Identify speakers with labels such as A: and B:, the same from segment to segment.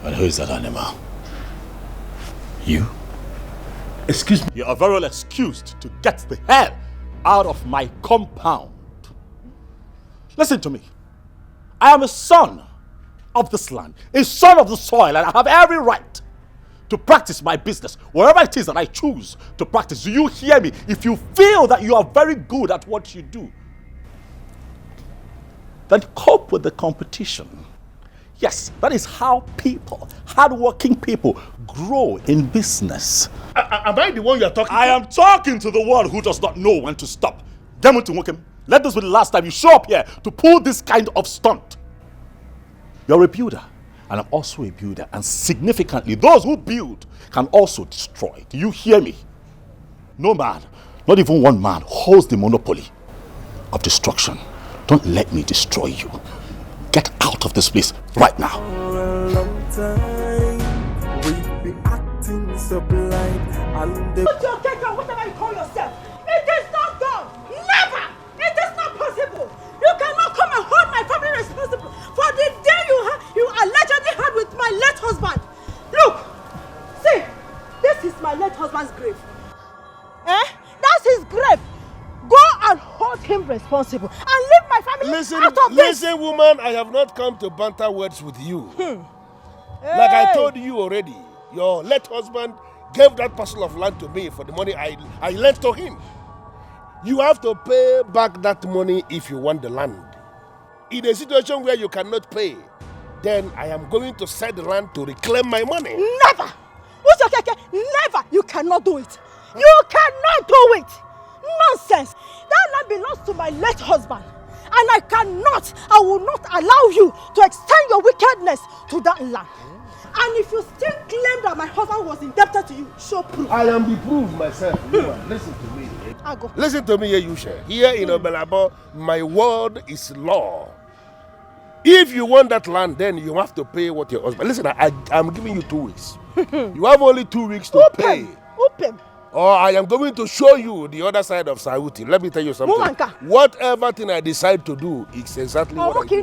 A: And who is that animal? You?
B: Excuse me?
A: You are very well excused to get the hell out of my compound. Listen to me. I am a son of this land, a son of the soil, and I have every right to practice my business, wherever it is that I choose to practice. Do you hear me? If you feel that you are very good at what you do, then cope with the competition. Yes, that is how people, hardworking people, grow in business.
B: Am I the one you are talking to?
A: I am talking to the one who does not know when to stop. Let this be the last time you show up here to pull this kind of stunt. You're a builder, and I'm also a builder, and significantly, those who build can also destroy. Do you hear me? No man, not even one man, holds the monopoly of destruction. Don't let me destroy you. Get out of this place right now.
C: For a long time, we've been acting so blind.
D: Put your cake on whatever you call yourself. It is not done. Never. It is not possible. You cannot come and hold my family responsible for the day you allegedly had with my late husband. Look, see, this is my late husband's grave. That's his grave. Go and hold him responsible and leave my family out of this.
B: Listen, woman, I have not come to banter words with you. Like I told you already, your late husband gave that parcel of land to me for the money I lent to him. You have to pay back that money if you want the land. In a situation where you cannot pay, then I am going to sell the land to reclaim my money.
D: Never! Never! You cannot do it. You cannot do it! Nonsense! That land belongs to my late husband. And I will not allow you to extend your wickedness to that land. And if you still claim that my husband was indebted to you, show proof.
B: I am the proof myself. Listen to me.
D: I go.
B: Listen to me, Yusha. Here in Obelabo, my word is law. If you want that land, then you have to pay what your husband. Listen, I'm giving you 2 weeks. You have only 2 weeks to pay.
D: Open.
B: Or I am going to show you the other side of Sauti. Let me tell you something. Whatever thing I decide to do is exactly what I do.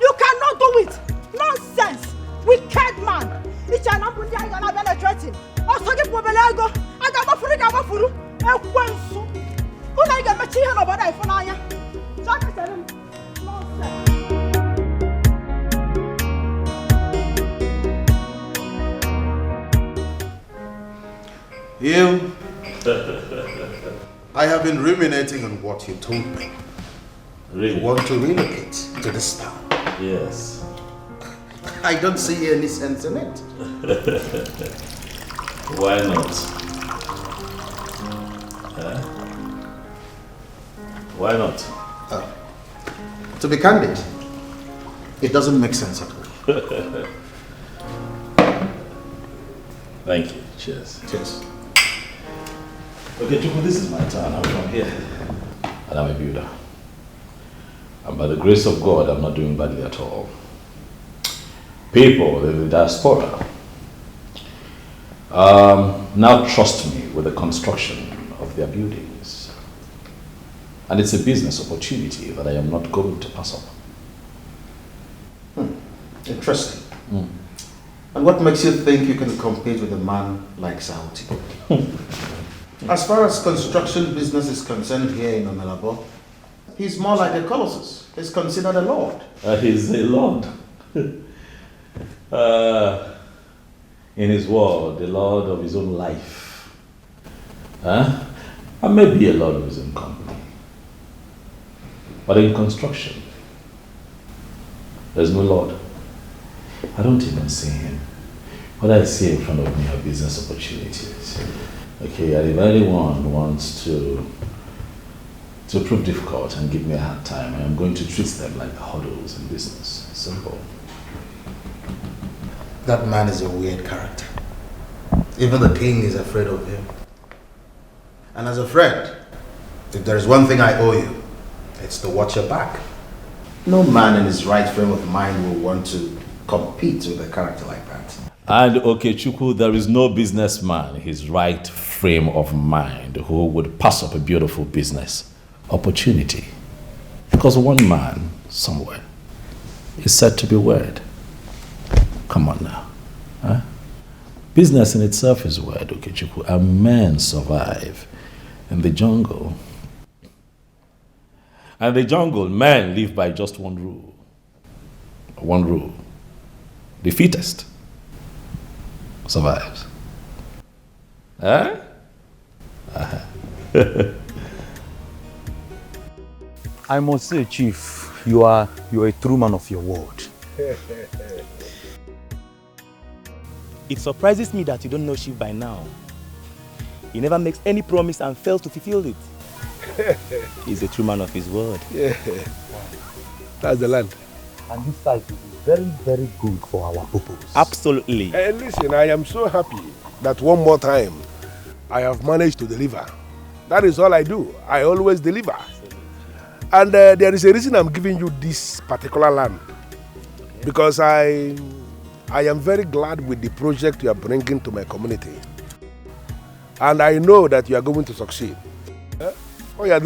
D: You cannot do it. Nonsense. Wicked man.
E: You, I have been ruminating on what you told me.
A: Really?
E: You want to relocate to this town?
A: Yes.
E: I don't see any sense in it.
A: Why not? Why not?
E: To be candid, it doesn't make sense at all.
A: Thank you. Cheers.
E: Cheers.
A: Okay, Chuku, this is my town. I'm from here. And I'm a builder. And by the grace of God, I'm not doing badly at all. People in the diaspora now trust me with the construction of their buildings. And it's a business opportunity that I am not going to pass up.
E: Interesting. And what makes you think you can compete with a man like Sauti? As far as construction business is concerned here in Omelabo, he's more like a colossus. He's considered a lord.
A: He's a lord. In his world, the lord of his own life. And maybe a lord of his own company. But in construction, there's no lord. I don't even see him. What I see in front of me are business opportunities. Okay, and if anyone wants to prove difficult and give me a hard time, I am going to treat them like the hurdles in business. Simple.
E: That man is a weird character. Even the king is afraid of him. And as a friend, if there is one thing I owe you, it's to watch your back. No man in his right frame of mind will want to compete with a character like that.
A: And okay, Chuku, there is no businessman in his right frame of mind who would pass up a beautiful business opportunity. Because one man somewhere is said to be word. Come on now. Huh? Business in itself is word, Okechukwu, and men survive in the jungle. And the jungle, men live by just one rule. One rule. The fittest survives. Huh?
F: I must say, Chief, you are a true man of your word. It surprises me that you don't know Chief by now. He never makes any promise and fails to fulfill it. He's a true man of his word.
B: Yeah. That's the land.
F: And this site will be very, very good for our purpose. Absolutely.
B: Hey, listen, I am so happy that one more time I have managed to deliver. That is all I do. I always deliver. And there is a reason I'm giving you this particular land. Because I am very glad with the project you are bringing to my community. And I know that you are going to succeed. Oh, yeah,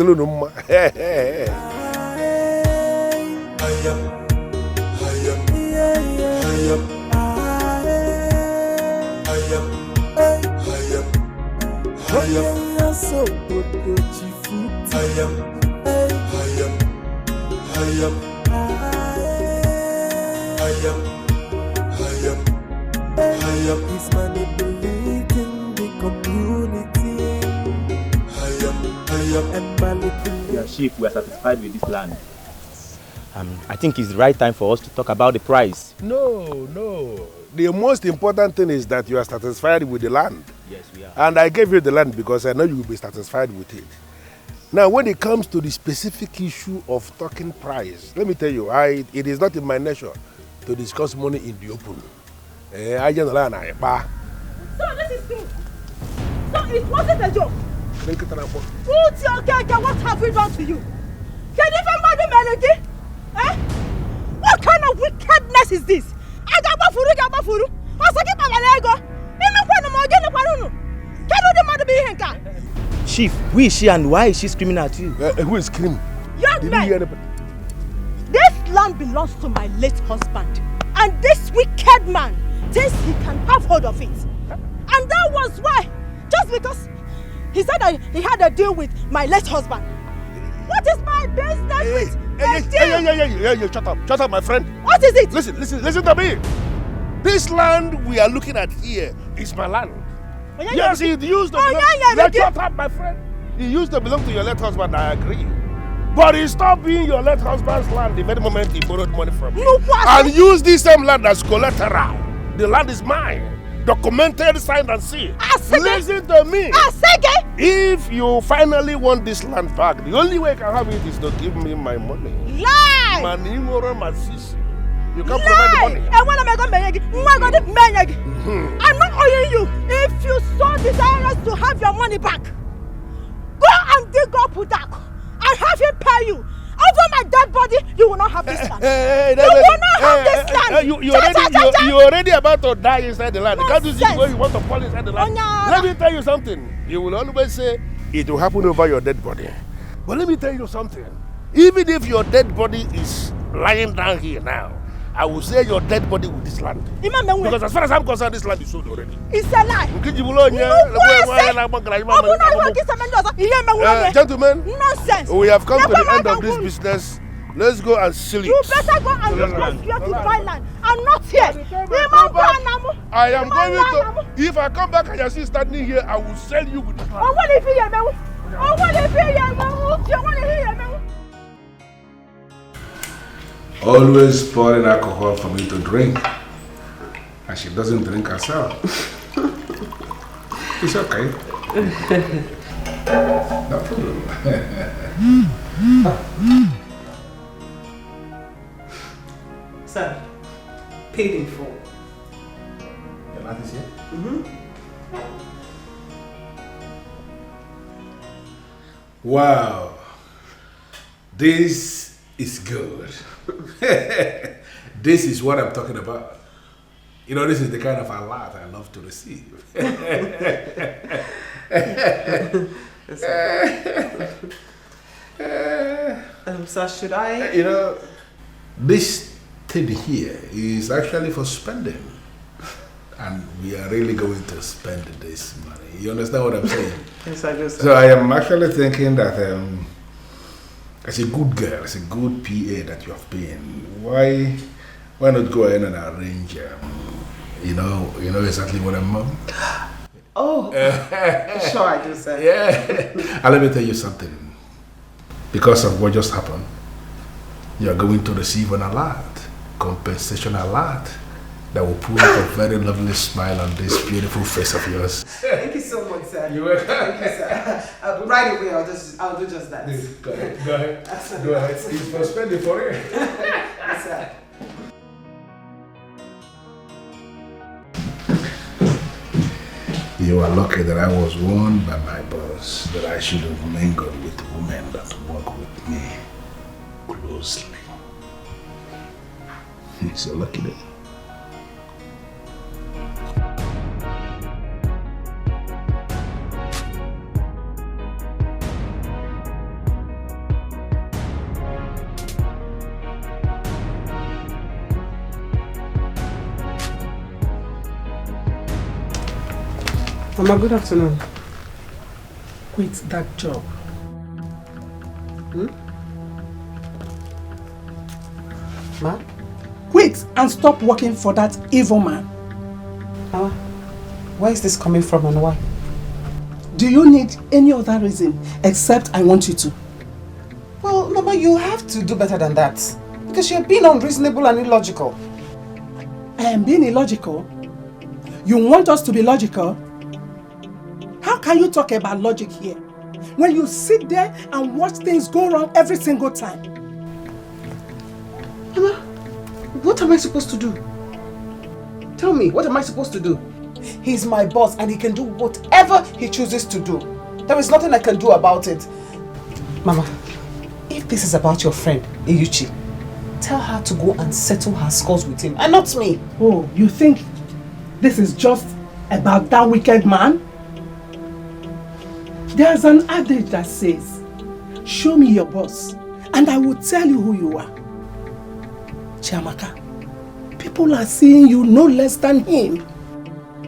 C: He's manipulating the community. And manipulating.
F: Yeah, Chief, we are satisfied with this land. I think it's the right time for us to talk about the price.
B: No. The most important thing is that you are satisfied with the land.
F: Yes, we are.
B: And I gave you the land because I know you will be satisfied with it. Now, when it comes to the specific issue of talking price, let me tell you, it is not in my nature to discuss money in the open.
D: So this is true. So it wasn't a joke. What have we done to you? Can you even mind Melody? Eh? What kind of wickedness is this?
F: Chief, who is she and why is she screaming at you?
B: Who is screaming?
D: Young man, this land belongs to my late husband. And this wicked man thinks he can have hold of it. And that was why, just because he said that he had a deal with my late husband. What is my business with a deal?
B: Shut up, my friend.
D: What is it?
B: Listen to me. This land we are looking at here is my land. Yes, it used to belong. Shut up, my friend. It used to belong to your late husband, I agree. But it stopped being your late husband's land the very moment he borrowed money from you. And use this same land as collateral. The land is mine. Documented, signed and sealed. Listen to me. If you finally want this land back, the only way I can have it is to give me my money.
D: Lie!
B: You can't provide the money.
D: I'm not owing you. If you so desirous to have your money back, go and dig up Udak and have him pay you. Over my dead body, you will not have this land. You will not have this land.
B: You're already about to die inside the land. Can't you see where you want to fall inside the land? Let me tell you something. You will always say it will happen over your dead body. But let me tell you something. Even if your dead body is lying down here now, I will say your dead body with this land. Because as far as I'm concerned, this land is sold already.
D: It's a lie.
B: Gentlemen,
D: nonsense.
B: We have come to the end of this business. Let's go and seal it.
D: You better go and look for security by land. I'm not here.
B: I am going to. If I come back and you see standing here, I will sell you with this land. Always pouring alcohol for me to drink. And she doesn't drink herself. It's okay. No problem.
G: Sir, paid in full.
E: Your land is here?
B: Wow. This is good. This is what I'm talking about. You know, this is the kind of alert I love to receive.
G: Sir, should I?
B: You know, this thing here is actually for spending. And we are really going to spend this money. You understand what I'm saying?
G: Yes, I do, sir.
B: So I am actually thinking that as a good girl, as a good PA that you have been, why not go ahead and arrange, you know exactly what I'm on?
G: Oh, sure I do, sir.
B: Yeah. And let me tell you something. Because of what just happened, you are going to receive an alert, compensation alert, that will put a very lovely smile on this beautiful face of yours.
G: Thank you so much, sir.
B: You're welcome.
G: Thank you, sir. Right away, I'll do just that.
B: Go ahead. Go ahead. It's for spending for it.
G: Yes, sir.
B: You are lucky that I was warned by my boss that I should have mingled with women that work with me closely. It's a lucky day.
G: Mama, good afternoon. Quit that job. Ma?
H: Quit and stop working for that evil man.
G: Mama, where is this coming from and why?
H: Do you need any other reason except I want you to?
G: Well, Mama, you have to do better than that. Because you're being unreasonable and illogical.
H: I am being illogical? You want us to be logical? How can you talk about logic here when you sit there and watch things go wrong every single time?
G: Mama, what am I supposed to do? Tell me, what am I supposed to do? He's my boss and he can do whatever he chooses to do. There is nothing I can do about it. Mama, if this is about your friend, Iyuchi, tell her to go and settle her scores with him and not me.
H: Oh, you think this is just about that wicked man? There's an adage that says, show me your boss and I will tell you who you are. Chiamaka, people are seeing you no less than him.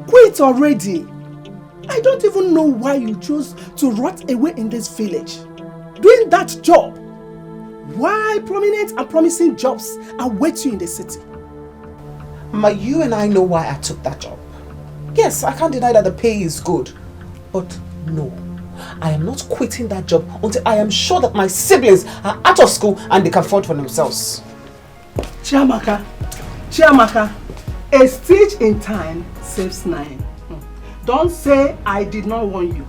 H: Quit already. I don't even know why you chose to rot away in this village. Doing that job. Why prominent and promising jobs await you in the city?
G: Ma, you and I know why I took that job. Yes, I can't deny that the pay is good. But no, I am not quitting that job until I am sure that my siblings are out of school and they can afford for themselves.
H: Chiamaka, a stitch in time saves 9. Don't say I did not warn you.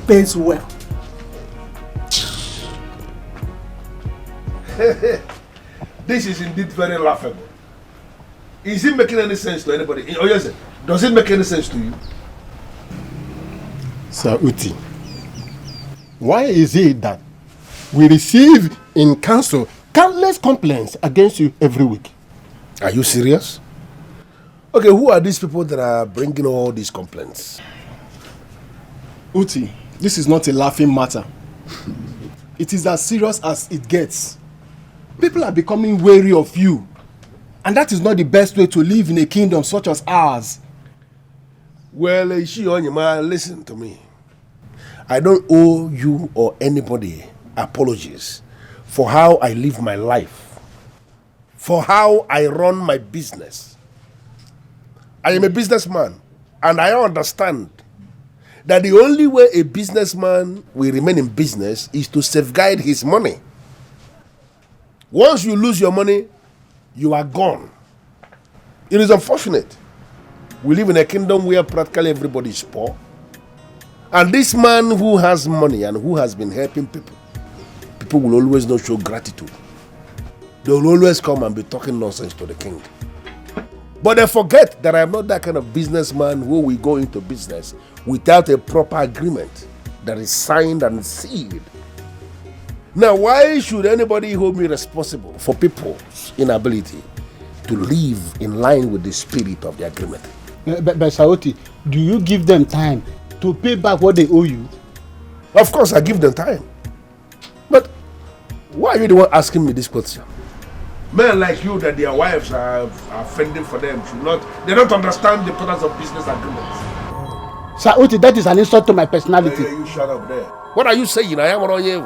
H: Pays well.
B: This is indeed very laughable. Is it making any sense to anybody? Oh yes, does it make any sense to you?
I: Sir Uti, why is it that we receive in council countless complaints against you every week?
B: Are you serious? Okay, who are these people that are bringing all these complaints?
I: Uti, this is not a laughing matter. It is as serious as it gets. People are becoming wary of you. And that is not the best way to live in a kingdom such as ours.
B: Well, Ishiyonyema, listen to me. I don't owe you or anybody apologies for how I live my life, for how I run my business. I am a businessman, and I understand that the only way a businessman will remain in business is to safeguard his money. Once you lose your money, you are gone. It is unfortunate. We live in a kingdom where practically everybody is poor. And this man who has money and who has been helping people, people will always not show gratitude. They will always come and be talking nonsense to the king. But they forget that I am not that kind of businessman who will go into business without a proper agreement that is signed and sealed. Now, why should anybody hold me responsible for people's inability to live in line with the spirit of the agreement?
I: But Saoti, do you give them time to pay back what they owe you?
B: Of course, I give them time. Why are you the one asking me this question? Men like you that their wives are fending for them they don't understand the importance of business agreements.
J: Sir Uti, that is an insult to my personality.
B: You shut up there. What are you saying? I am on you.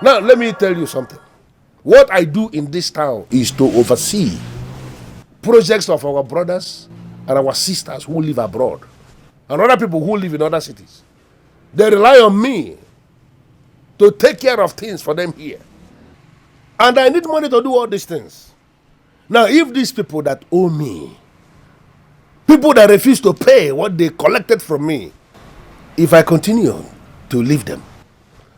B: Now let me tell you something. What I do in this town is to oversee projects of our brothers and our sisters who live abroad and other people who live in other cities. They rely on me to take care of things for them here. And I need money to do all these things. Now, if these people that owe me, people that refuse to pay what they collected from me, if I continue to leave them,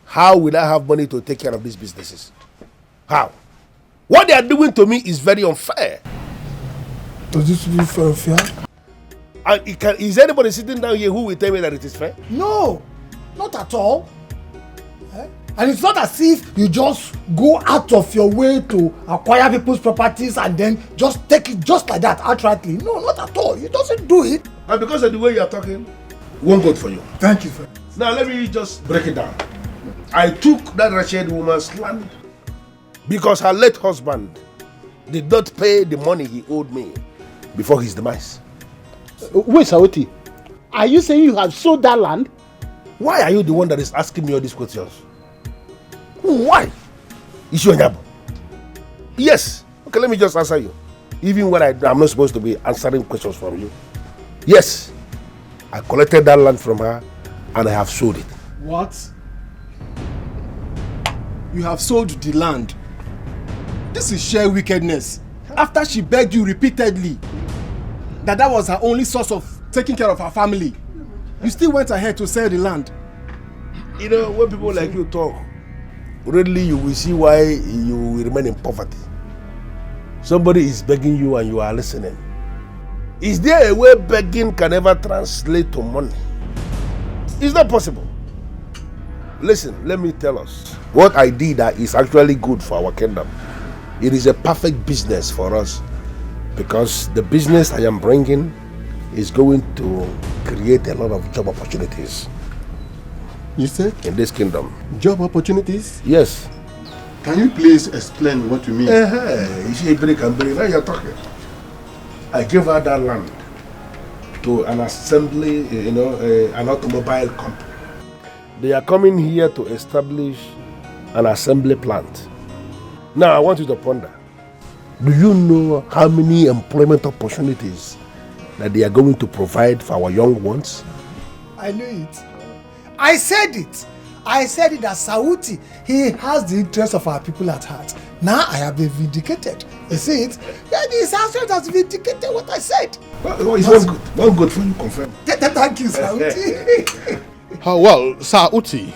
B: how will I have money to take care of these businesses? How? What they are doing to me is very unfair.
I: Does this feel fair?
B: And is anybody sitting down here who will tell me that it is fair?
H: No, not at all. And it's not as if you just go out of your way to acquire people's properties and then just take it just like that outrightly. No, not at all. You doesn't do it.
B: And because of the way you are talking, won't go for you.
H: Thank you, sir.
B: Now let me just break it down. I took that wretched woman's land because her late husband did not pay the money he owed me before his demise.
J: Wait, Sir Uti, are you saying you have sold that land?
B: Why are you the one that is asking me all these questions? Why? Is you a Yes. Okay, let me just answer you. Even when I'm not supposed to be answering questions from you. Yes, I collected that land from her and I have sold it.
I: What? You have sold the land. This is sheer wickedness. After she begged you repeatedly that was her only source of taking care of her family, you still went ahead to sell the land.
B: You know, when people like you talk, really you will see why you will remain in poverty. Somebody is begging you and you are listening. Is there a way begging can ever translate to money? It's not possible. Listen, let me tell us. What I did is actually good for our kingdom. It is a perfect business for us because the business I am bringing is going to create a lot of job opportunities.
I: You said?
B: In this kingdom.
I: Job opportunities?
B: Yes.
I: Can you please explain what you mean?
B: You see, break and break. Now you're talking. I gave her that land to an assembly, an automobile company. They are coming here to establish an assembly plant. Now I want you to ponder. Do you know how many employment opportunities that they are going to provide for our young ones?
H: I knew it. I said it. I said it as Sauti. He has the interest of our people at heart. Now I have been vindicated. You see it? Yeah, this answer has vindicated what I said.
B: Well, it's one good for you, confirm.
H: Thank you, Sauti.
K: Well, Sir Uti,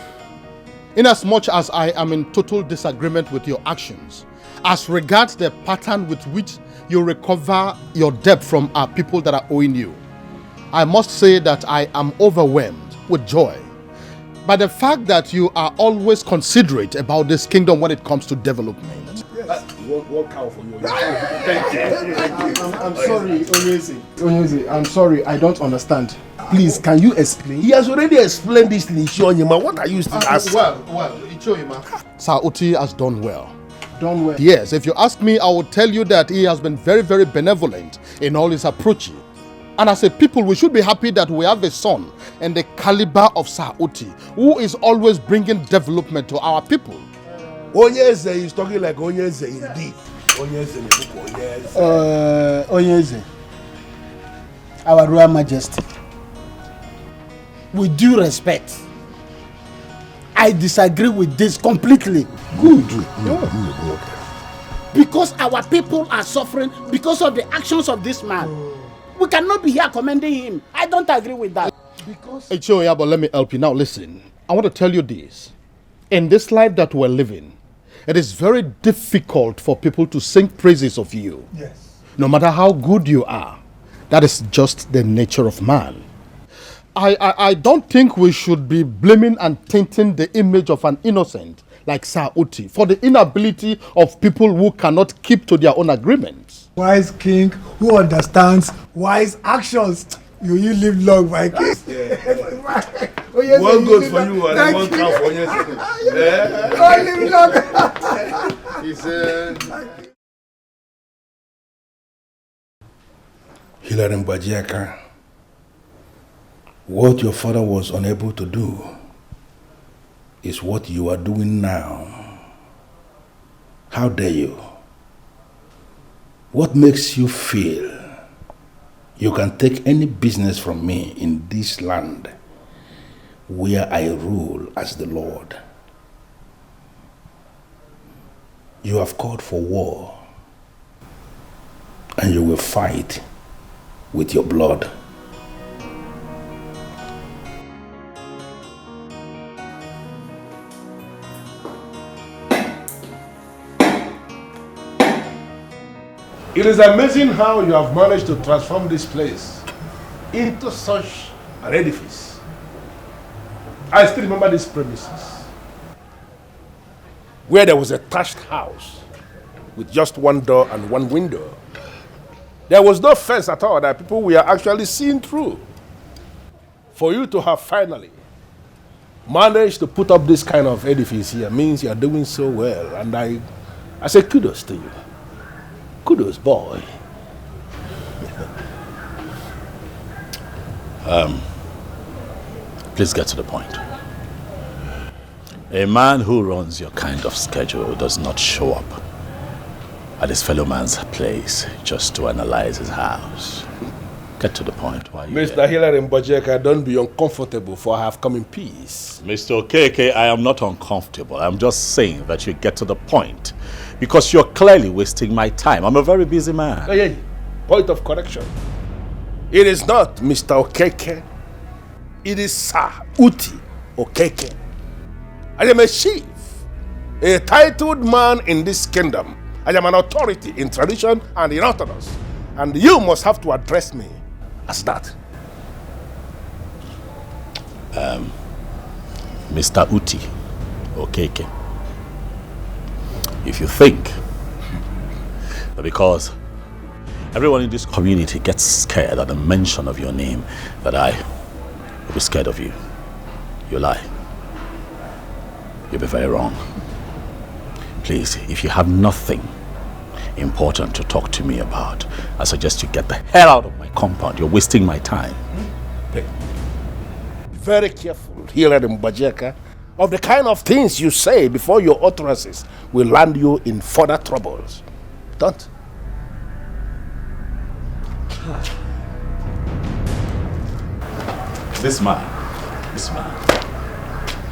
K: inasmuch as I am in total disagreement with your actions, as regards the pattern with which you recover your debt from our people that are owing you, I must say that I am overwhelmed with joy by the fact that you are always considerate about this kingdom when it comes to development.
B: Yes. One cow for you.
I: Thank you. I'm sorry, Onyeze. I'm sorry, I don't understand. Please, can you explain?
B: He has already explained this in Ishionyema. What are you still asking?
I: Well, Ichoyema.
K: Sir Uti has done well.
I: Done well?
K: Yes, if you ask me, I will tell you that he has been very, very benevolent in all his approaches. And as a people, we should be happy that we have a son and the caliber of Sir Uti, who is always bringing development to our people.
B: Onyeze is talking like Onyeze indeed.
J: Onyeze, our Royal Majesty, with due respect, I disagree with this completely.
B: Good.
J: Because our people are suffering because of the actions of this man. We cannot be here commending him. I don't agree with that.
H: Because...
K: Hey, but let me help you. Now listen, I want to tell you this. In this life that we're living, it is very difficult for people to sing praises of you.
H: Yes.
K: No matter how good you are. That is just the nature of man. I don't think we should be blaming and tainting the image of an innocent like Sir Uti for the inability of people who cannot keep to their own agreements.
H: Wise king who understands wise actions. You live long, my king.
I: Oh, yes,
B: one
I: sir,
B: goes for you and one cow for yesterday.
I: He said...
B: Hilary Mbajiaka, what your father was unable to do is what you are doing now. How dare you? What makes you feel you can take any business from me in this land where I rule as the Lord? You have called for war, and you will fight with your blood. It is amazing how you have managed to transform this place into such an edifice. I still remember these premises, where there was a thatched house with just one door and one window. There was no fence at all that people were actually seeing through. For you to have finally managed to put up this kind of edifice here means you are doing so well, and I say kudos to you. Kudos, boy.
A: Please get to the point. A man who runs your kind of schedule does not show up at his fellow man's place just to analyze his house. Get to the point. Why you
B: Mr. Hilary Mbajiaka, don't be uncomfortable, for I have come in peace.
A: Mr. Okeke, I am not uncomfortable. I'm just saying that you get to the point, because you're clearly wasting my time. I'm a very busy man.
B: Hey, point of correction. It is not Mr. Okeke. It is Sir Uti Okeke. I am a chief, a titled man in this kingdom. I am an authority in tradition and in orthodox. And you must have to address me as that.
A: Mr. Uti Okeke, if you think that because everyone in this community gets scared at the mention of your name, that I will be scared of you, you lie. You'll be very wrong. Please, if you have nothing important to talk to me about, I suggest you get the hell out of my compound. You're wasting my time.
B: Be very careful, Hilary Mbajiaka, of the kind of things you say before your utterances will land you in further troubles. Don't.
A: This man,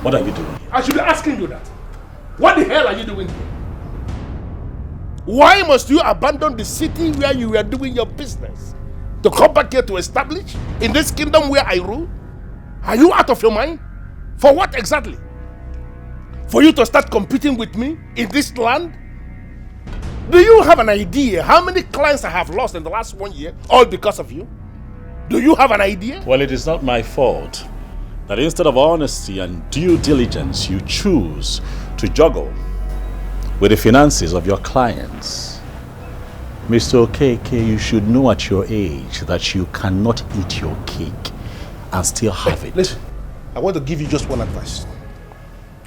A: what are you doing?
B: I should be asking you that. What the hell are you doing here? Why must you abandon the city where you were doing your business to come back here to establish in this kingdom where I rule? Are you out of your mind? For what exactly? For you to start competing with me in this land? Do you have an idea how many clients I have lost in the last 1 year, all because of you? Do you have an idea?
A: Well, it is not my fault that instead of honesty and due diligence, you choose to juggle with the finances of your clients. Mr. Okeke, you should know at your age that you cannot eat your cake and still have it.
B: Listen, I want to give you just one advice.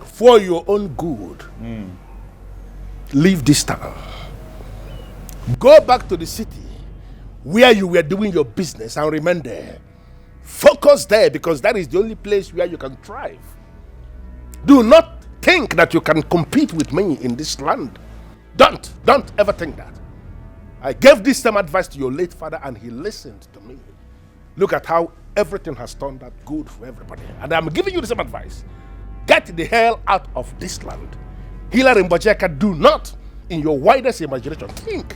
B: For your own good, leave this town. Go back to the city where you were doing your business and remain there. Focus there, because that is the only place where you can thrive. Do not think that you can compete with me in this land. Don't ever think that. I gave this same advice to your late father and he listened to me. Look at how everything has turned out good for everybody. And I'm giving you the same advice. Get the hell out of this land. Hilary Mbajiaka, do not, in your widest imagination, think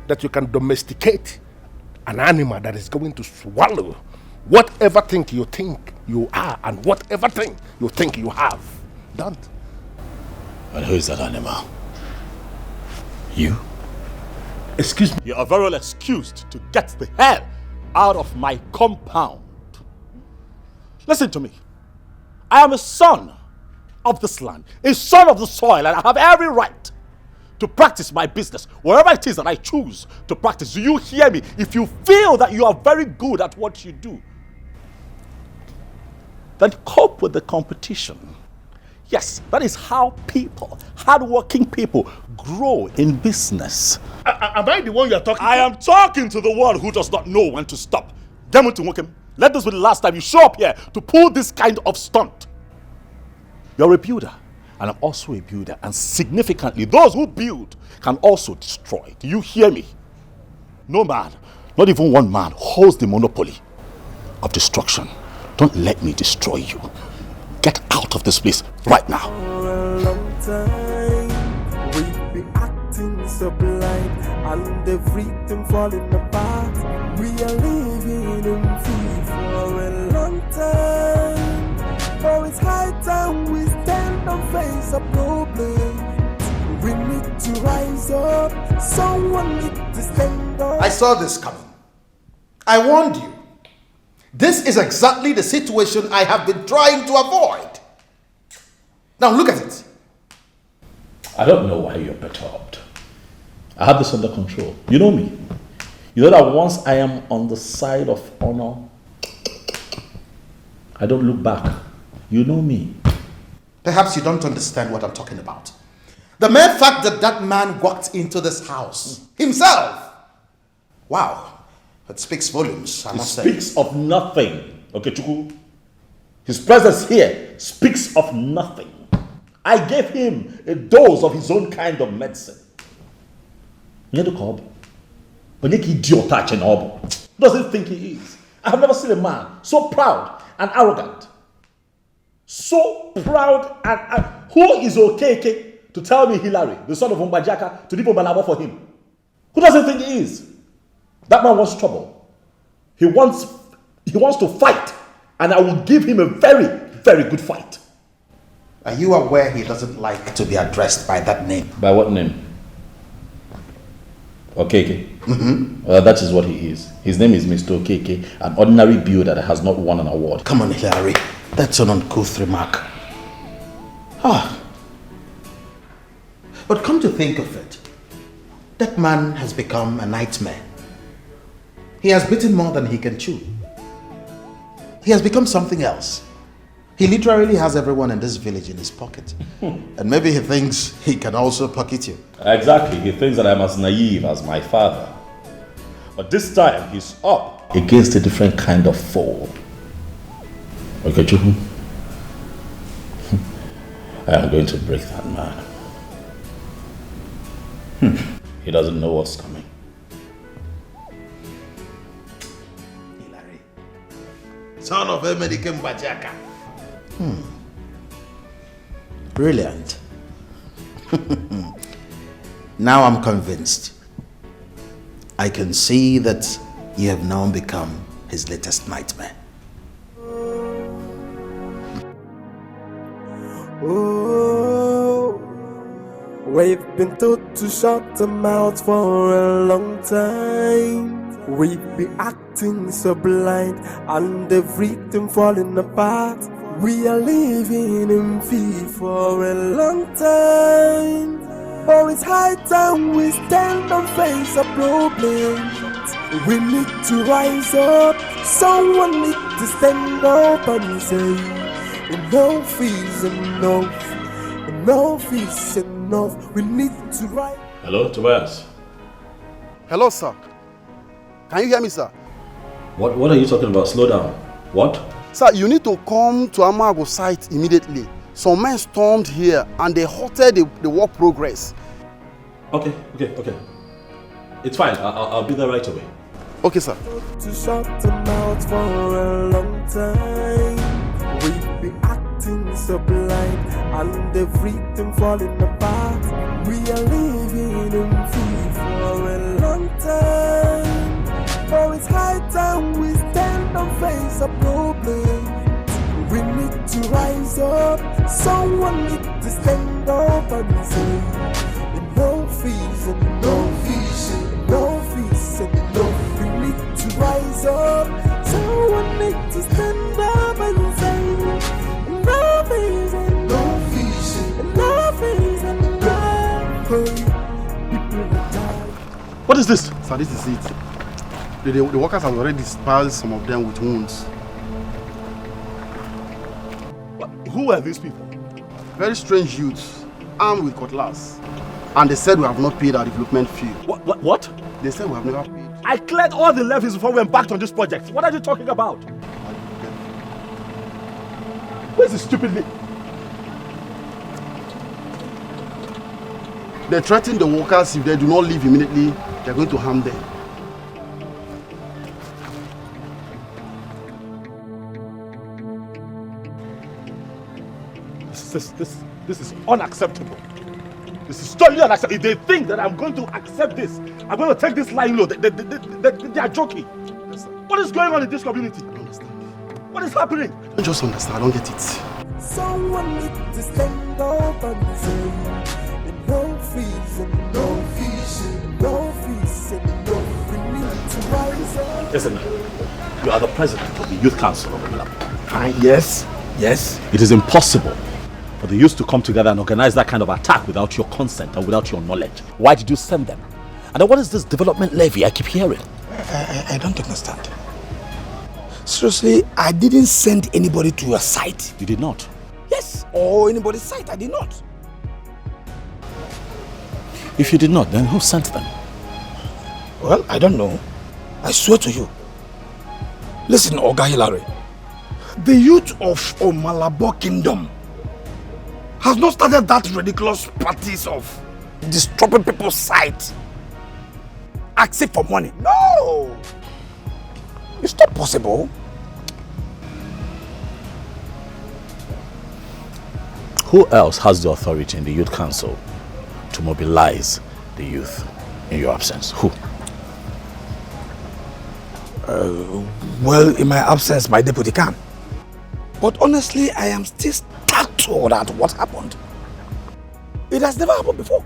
B: that you can domesticate an animal that is going to swallow whatever thing you think you are and whatever thing you think you have. Don't.
A: And who is that animal? You?
B: Excuse me?
A: You are very well excused to get the hell out of my compound. Listen to me. I am a son of this land, a son of the soil, and I have every right to practice my business wherever it is that I choose to practice. Do you hear me? If you feel that you are very good at what you do, then cope with the competition. Yes, that is how people, hardworking people, grow in business.
B: Am I the one you are talking to?
A: I am talking to the one who does not know when to stop. Demon to him. Let this be the last time you show up here to pull this kind of stunt. You're a builder, and I'm also a builder, and significantly, those who build can also destroy. Do you hear me? No man, not even one man, holds the monopoly of destruction. Don't let me destroy you. Get out of this place right now.
C: For a long time, we've been acting so blind, and everything falling apart. We are living in fear for a long time. Oh, it's high time we stand and face a problem. We need to rise up. Someone needs to stand up.
E: I saw this coming. I warned you. This is exactly the situation I have been trying to avoid. Now look at it.
A: I don't know why you're perturbed. I have this under control. You know me. You know that once I am on the side of honor, I don't look back. You know me.
E: Perhaps you don't understand what I'm talking about. The mere fact that that man walked into this house himself. Wow. It speaks volumes, I must say.
A: It speaks of nothing. Okay, Chuku? His presence here speaks of nothing. I gave him a dose of his own kind of medicine. You know the cob? But you idiot doesn't think he is. I have never seen a man so proud and arrogant. So proud and who is okay to tell me Hillary, the son of Umbajaka, to leave Umbalabo for him? Who doesn't think he is? That man wants trouble. He wants to fight, and I will give him a very, very good fight.
E: Are you aware he doesn't like to be addressed by that name?
A: By what name? Okeke.
E: Mm-hmm.
A: Well, that is what he is. His name is Mr. Okeke, an ordinary builder that has not won an award.
E: Come on, Hillary. That's an uncouth remark. But come to think of it, that man has become a nightmare. He has bitten more than he can chew. He has become something else. He literally has everyone in this village in his pocket. And maybe he thinks he can also pocket you.
A: Exactly. He thinks that I'm as naive as my father. But this time, he's up against a different kind of foe. Okay, Chuhu? I am going to break that man. He doesn't know what's coming.
E: Hillary, son of Emedikem Bajaka. Brilliant. Now I'm convinced. I can see that you have now become his latest nightmare.
C: Oh, we've been told to shut our mouths for a long time. We've been acting so blind and everything falling apart. We are living in fear for a long time. Oh, it's high time we stand and face a problem. We need to rise up. Someone needs to stand up and say, enough is enough. Enough is enough. We need to rise.
A: Hello, Tobias.
I: Hello, sir. Can you hear me, sir?
A: What are you talking about? Slow down. What?
I: Sir, you need to come to Amago site immediately. Some men stormed here and they halted the work progress.
A: Okay. It's fine. I'll be there right away.
I: Okay, sir.
C: To shut the mouth for a long time. We've been acting so blind and everything falling apart. We are living in fear for a long time. Oh, it's high time we stand and face a problem. We need to rise up. Someone needs to stand up and say, enough is enough. Enough is enough. We need to rise up. Someone needs to stand up and say, enough is enough. Enough is enough. People are dying.
A: What is this?
I: Sir, this is it. The workers have already dispatched some of them with wounds.
A: Who are these people?
I: Very strange youths, armed with cutlass. And they said we have not paid our development fee.
A: What?
I: They said we have never paid.
A: I cleared all the levies before we embarked on this project. What are you talking about? Where's the stupid lady?
I: They threaten the workers if they do not leave immediately, they're going to harm them.
A: This is unacceptable. This is totally unacceptable. If they think that I'm going to accept this, I'm going to take this line low. They are joking. What is going on in this community?
I: I don't understand.
A: What is happening?
I: I don't just understand. I don't get it.
C: Someone needs to stand up and say, no fees and no fees and no fees and no fees. We need to rise up.
A: Listen, you are the president of the Youth Council of Ovire.
L: Fine, yes.
A: It is impossible for the youth to come together and organize that kind of attack without your consent and without your knowledge. Why did you send them? And then what is this development levy I keep hearing?
L: I don't understand. Seriously, I didn't send anybody to your site.
A: You did not?
L: Yes, or anybody's site. I did not.
A: If you did not, then who sent them?
L: Well, I don't know. I swear to you. Listen, Oga Hilary. The youth of Omalabo Kingdom has not started that ridiculous practice of disturbing people's sight, asking for money. No! It's not possible.
A: Who else has the authority in the Youth Council to mobilize the youth in your absence? Who?
L: Well, in my absence, my deputy can. But honestly, I am still startled at what happened. It has never happened before.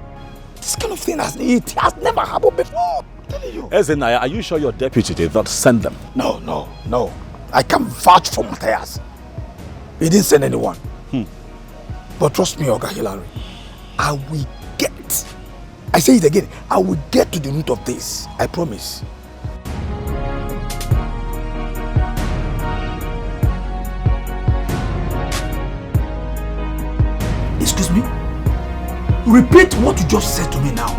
L: This kind of thing has never happened before. I'm telling you.
A: Ezenaya, are you sure your deputy did not send them?
L: No. I can't vouch for Matthias. He didn't send anyone. But trust me, Oga Hilary, I will get. I say it again. I will get to the root of this. I promise. Excuse me? Repeat what you just said to me now.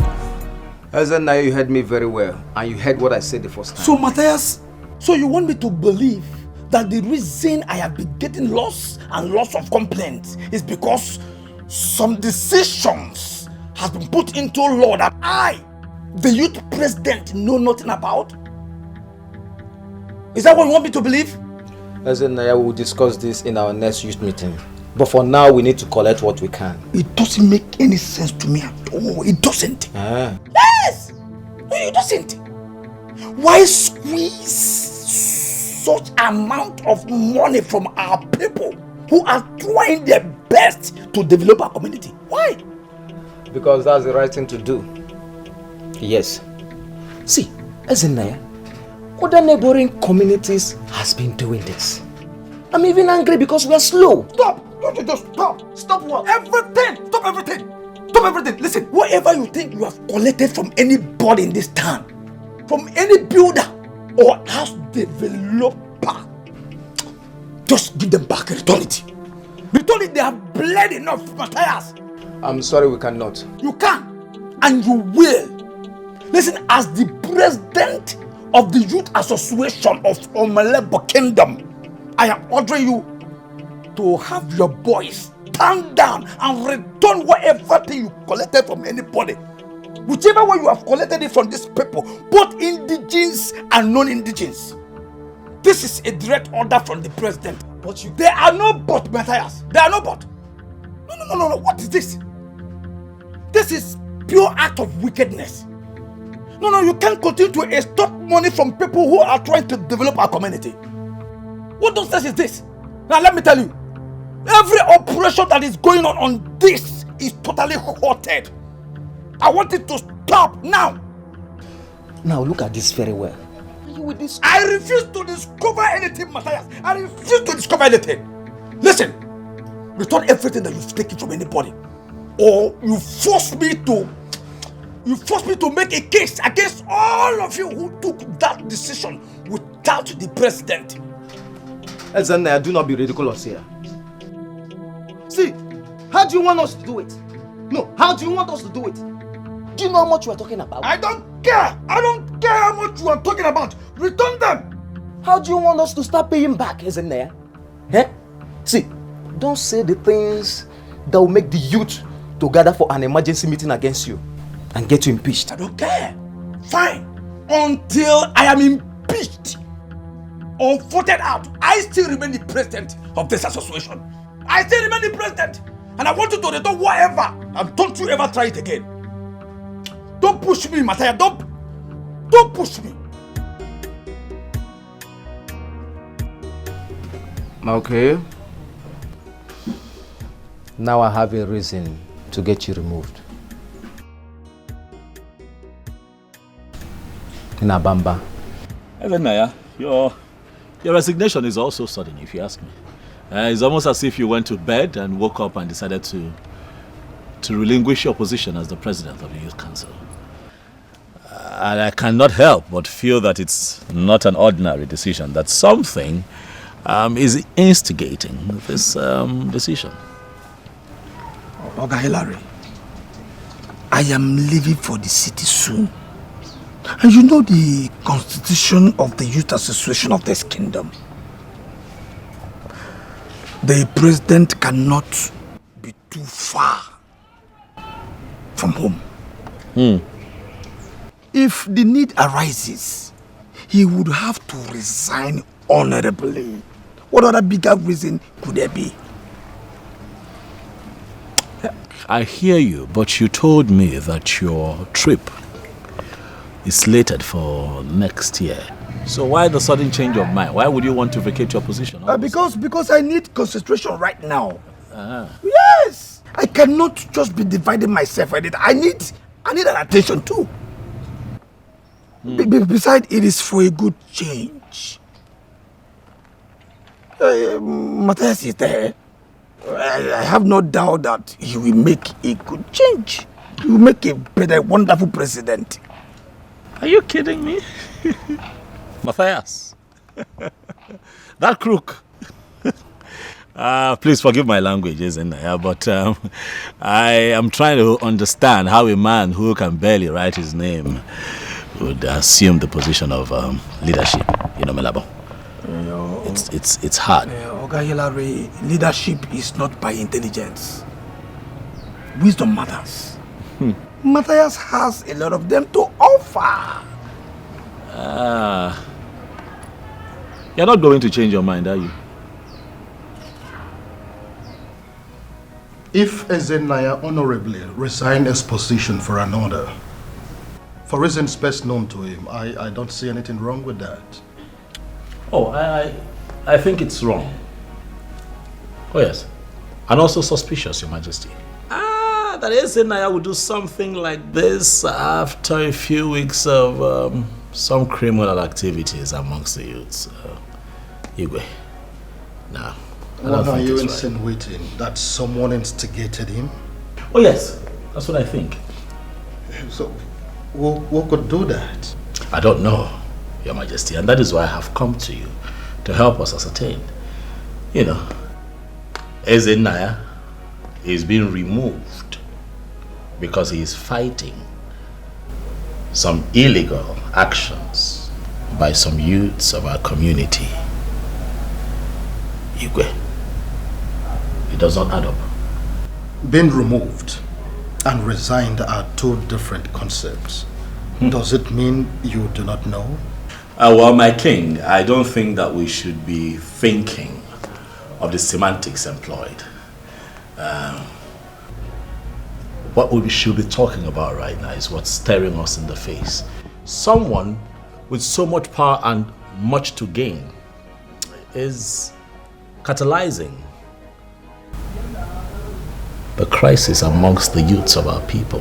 M: Ezenaya, you heard me very well, and you heard what I said the first time.
L: So Matthias, so you want me to believe that the reason I have been getting lots and lots of complaints is because some decisions has been put into law that I, the youth president, know nothing about? Is that what you want me to believe?
M: Ezenaya, we will discuss this in our next youth meeting. But for now, we need to collect what we can.
L: It doesn't make any sense to me at all. It doesn't. Yes! No, it doesn't. Why squeeze such amount of money from our people who are trying their best to develop our community? Why?
M: Because that's the right thing to do. Yes. See, Ezenaya, other neighboring communities has been doing this. I'm even angry because we are slow.
L: Stop! Don't you just stop! Stop what? Everything! Stop everything! Stop everything! Listen, whatever you think you have collected from anybody in this town, from any builder or house developer, just give them back. Return it. Return it. They have bled enough, Matthias.
M: I'm sorry, we cannot.
L: You can, and you will. Listen, as the president of the Youth Association of Omalabo Kingdom, I am ordering you to have your boys stand down and return whatever thing you collected from anybody. Whichever way you have collected it from these people, both indigenous and non-indigenous. This is a direct order from the president. But there are no but, Matthias. There are no but. No. What is this? This is pure act of wickedness. No, you can't continue to extort money from people who are trying to develop our community. What nonsense is this? Now let me tell you, every operation that is going on this is totally halted. I want it to stop now.
M: Now look at this very well.
L: I refuse to discover anything, Matthias. I refuse to discover anything. Listen, return everything that you've taken from anybody, or you force me to make a case against all of you who took that decision without the president.
M: Ezenaya, do not be ridiculous here.
L: See, how do you want us to do it? No, how do you want us to do it? Do you know how much you are talking about?
N: I don't care! I don't care how much you are talking about! Return them!
M: How do you want us to start paying back, isn't there? Eh? See, don't say the things that will make the youth to gather for an emergency meeting against you and get you impeached.
N: I don't care. Fine. Until I am impeached or voted out, I still remain the president of this association. I still remain the president. And I want you to return whatever. And don't you ever try it again. Don't push me, Mataya. Don't push me.
M: Okay. Now I have a reason to get you removed. Nabamba.
A: Naya, your resignation is also sudden, if you ask me. It's almost as if you went to bed and woke up and decided to relinquish your position as the president of the Youth Council. And I cannot help but feel that it's not an ordinary decision, that something is instigating this decision.
N: Oga Hillary, I am leaving for the city soon. And you know the constitution of the Youth Association of this kingdom. The president cannot be too far from home. If the need arises, he would have to resign honorably. What other bigger reason could there be?
A: I hear you, but you told me that your trip is slated for next year. So why the sudden change of mind? Why would you want to vacate your position?
N: Because I need concentration right now. Yes! I cannot just be dividing myself. I need an attention too. Besides, it is for a good change. Matthias is there. I have no doubt that he will make a good change. He will make a wonderful president.
A: Are you kidding me? Matthias. That crook. Please forgive my language, isn't it? But I am trying to understand how a man who can barely write his name would assume the position of leadership. You know, Melabo. It's hard.
N: Oga Hillary, leadership is not by intelligence. Wisdom matters. Matthias has a lot of them to offer.
A: You're not going to change your mind, are you?
K: If Ezenaya honorably resigned his position for another, for reasons best known to him, I don't see anything wrong with that.
A: Oh, I think it's wrong. Oh yes. And also suspicious, Your Majesty. That Ezenaya would do something like this after a few weeks of some criminal activities amongst the youths. Igwe. Now,
K: what are you insinuating? Right. That someone instigated him?
A: Oh yes, that's what I think.
K: So, what could do that?
A: I don't know, Your Majesty, and that is why I have come to you to help us ascertain. You know, Ezenaya is being removed because he is fighting some illegal actions by some youths of our community. Igwe, it does not add up.
K: Being removed and resigned are two different concepts. Does it mean you do not know?
A: Well, my king, I don't think that we should be thinking of the semantics employed. What we should be talking about right now is what's staring us in the face. Someone with so much power and much to gain is catalyzing the crisis amongst the youths of our people.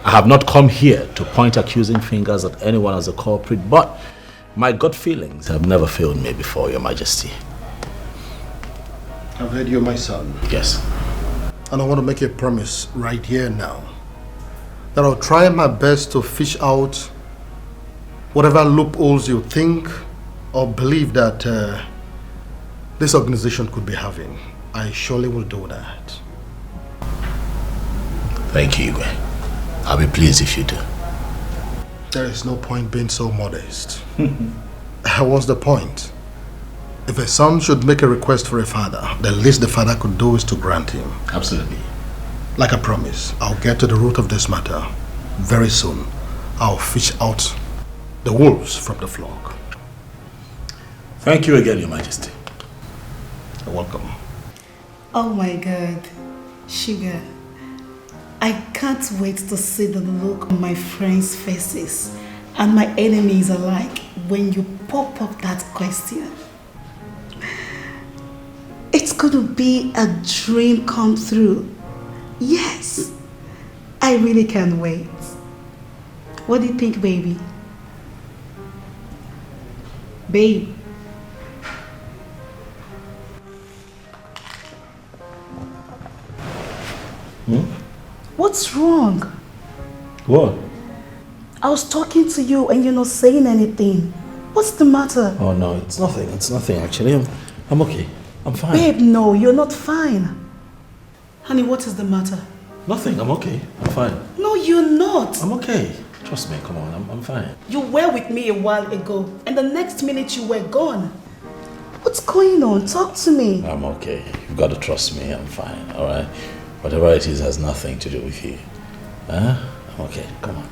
A: I have not come here to point accusing fingers at anyone as a culprit, but my gut feelings have never failed me before, Your Majesty.
K: I've heard you, my son.
A: Yes.
K: And I want to make a promise right here now that I'll try my best to fish out whatever loopholes you think or believe that this organization could be having.
E: I surely will do that.
A: Thank you. I'll be pleased if you do.
E: There is no point being so modest. What's the point? If a son should make a request for a father, the least the father could do is to grant him.
A: Absolutely.
E: Like I promised, I'll get to the root of this matter. Very soon, I'll fish out the wolves from the flock.
A: Thank you again, Your Majesty.
E: You're welcome.
O: Oh my God, Sugar. I can't wait to see the look on my friends' faces and my enemies alike when you pop up that question. It's going to be a dream come true. Yes, I really can't wait. What do you think, baby? Babe. What's wrong?
A: What?
O: I was talking to you and you're not saying anything. What's the matter?
A: Oh no, it's nothing. It's nothing actually. I'm okay. I'm fine.
O: Babe, no, you're not fine. Honey, what is the matter?
A: Nothing. I'm okay. I'm fine.
O: No, you're not.
A: I'm okay. Trust me. Come on. I'm fine.
O: You were with me a while ago and the next minute you were gone. What's going on? Talk to me.
A: I'm okay. You've got to trust me. I'm fine. All right. Whatever it is has nothing to do with you. Huh? I'm okay. Come on.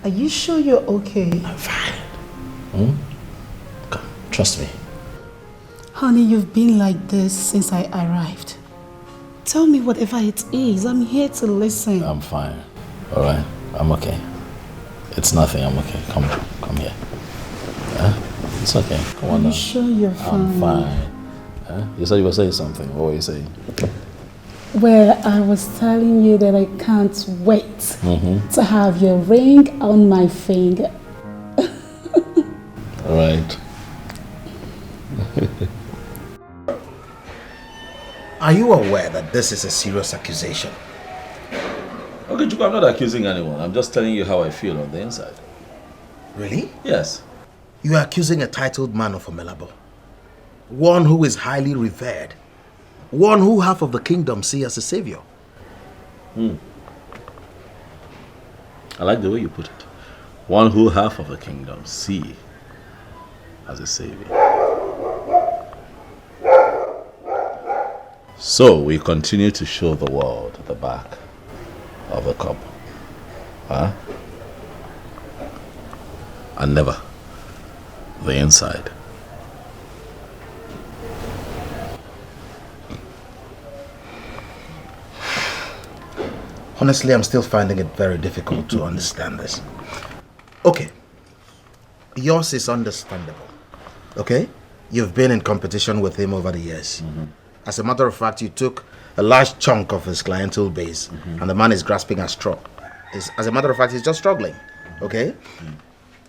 O: Are you sure you're okay?
A: I'm fine. Come. Trust me.
O: Honey, you've been like this since I arrived. Tell me whatever it is. I'm here to listen.
A: I'm fine. All right. I'm okay. It's nothing. I'm okay. Come here. It's okay. Come on now.
O: Are you sure you're fine?
A: I'm fine. You said you were saying something. What were you saying?
O: Well, I was telling you that I can't wait to have your ring on my finger.
A: All right.
E: Are you aware that this is a serious accusation?
A: Okay, Chuku, I'm not accusing anyone. I'm just telling you how I feel on the inside.
E: Really?
A: Yes.
E: You are accusing a titled man of Omelabo. One who is highly revered. One who half of the kingdom see as a savior.
A: I like the way you put it. One who half of the kingdom see as a savior. So we continue to show the world the back of the cup. Huh? And never the inside.
E: Honestly, I'm still finding it very difficult to understand this. Okay. Yours is understandable. Okay? You've been in competition with him over the years. As a matter of fact, you took a large chunk of his clientele base, and the man is grasping at straw. As a matter of fact, he's just struggling. Okay?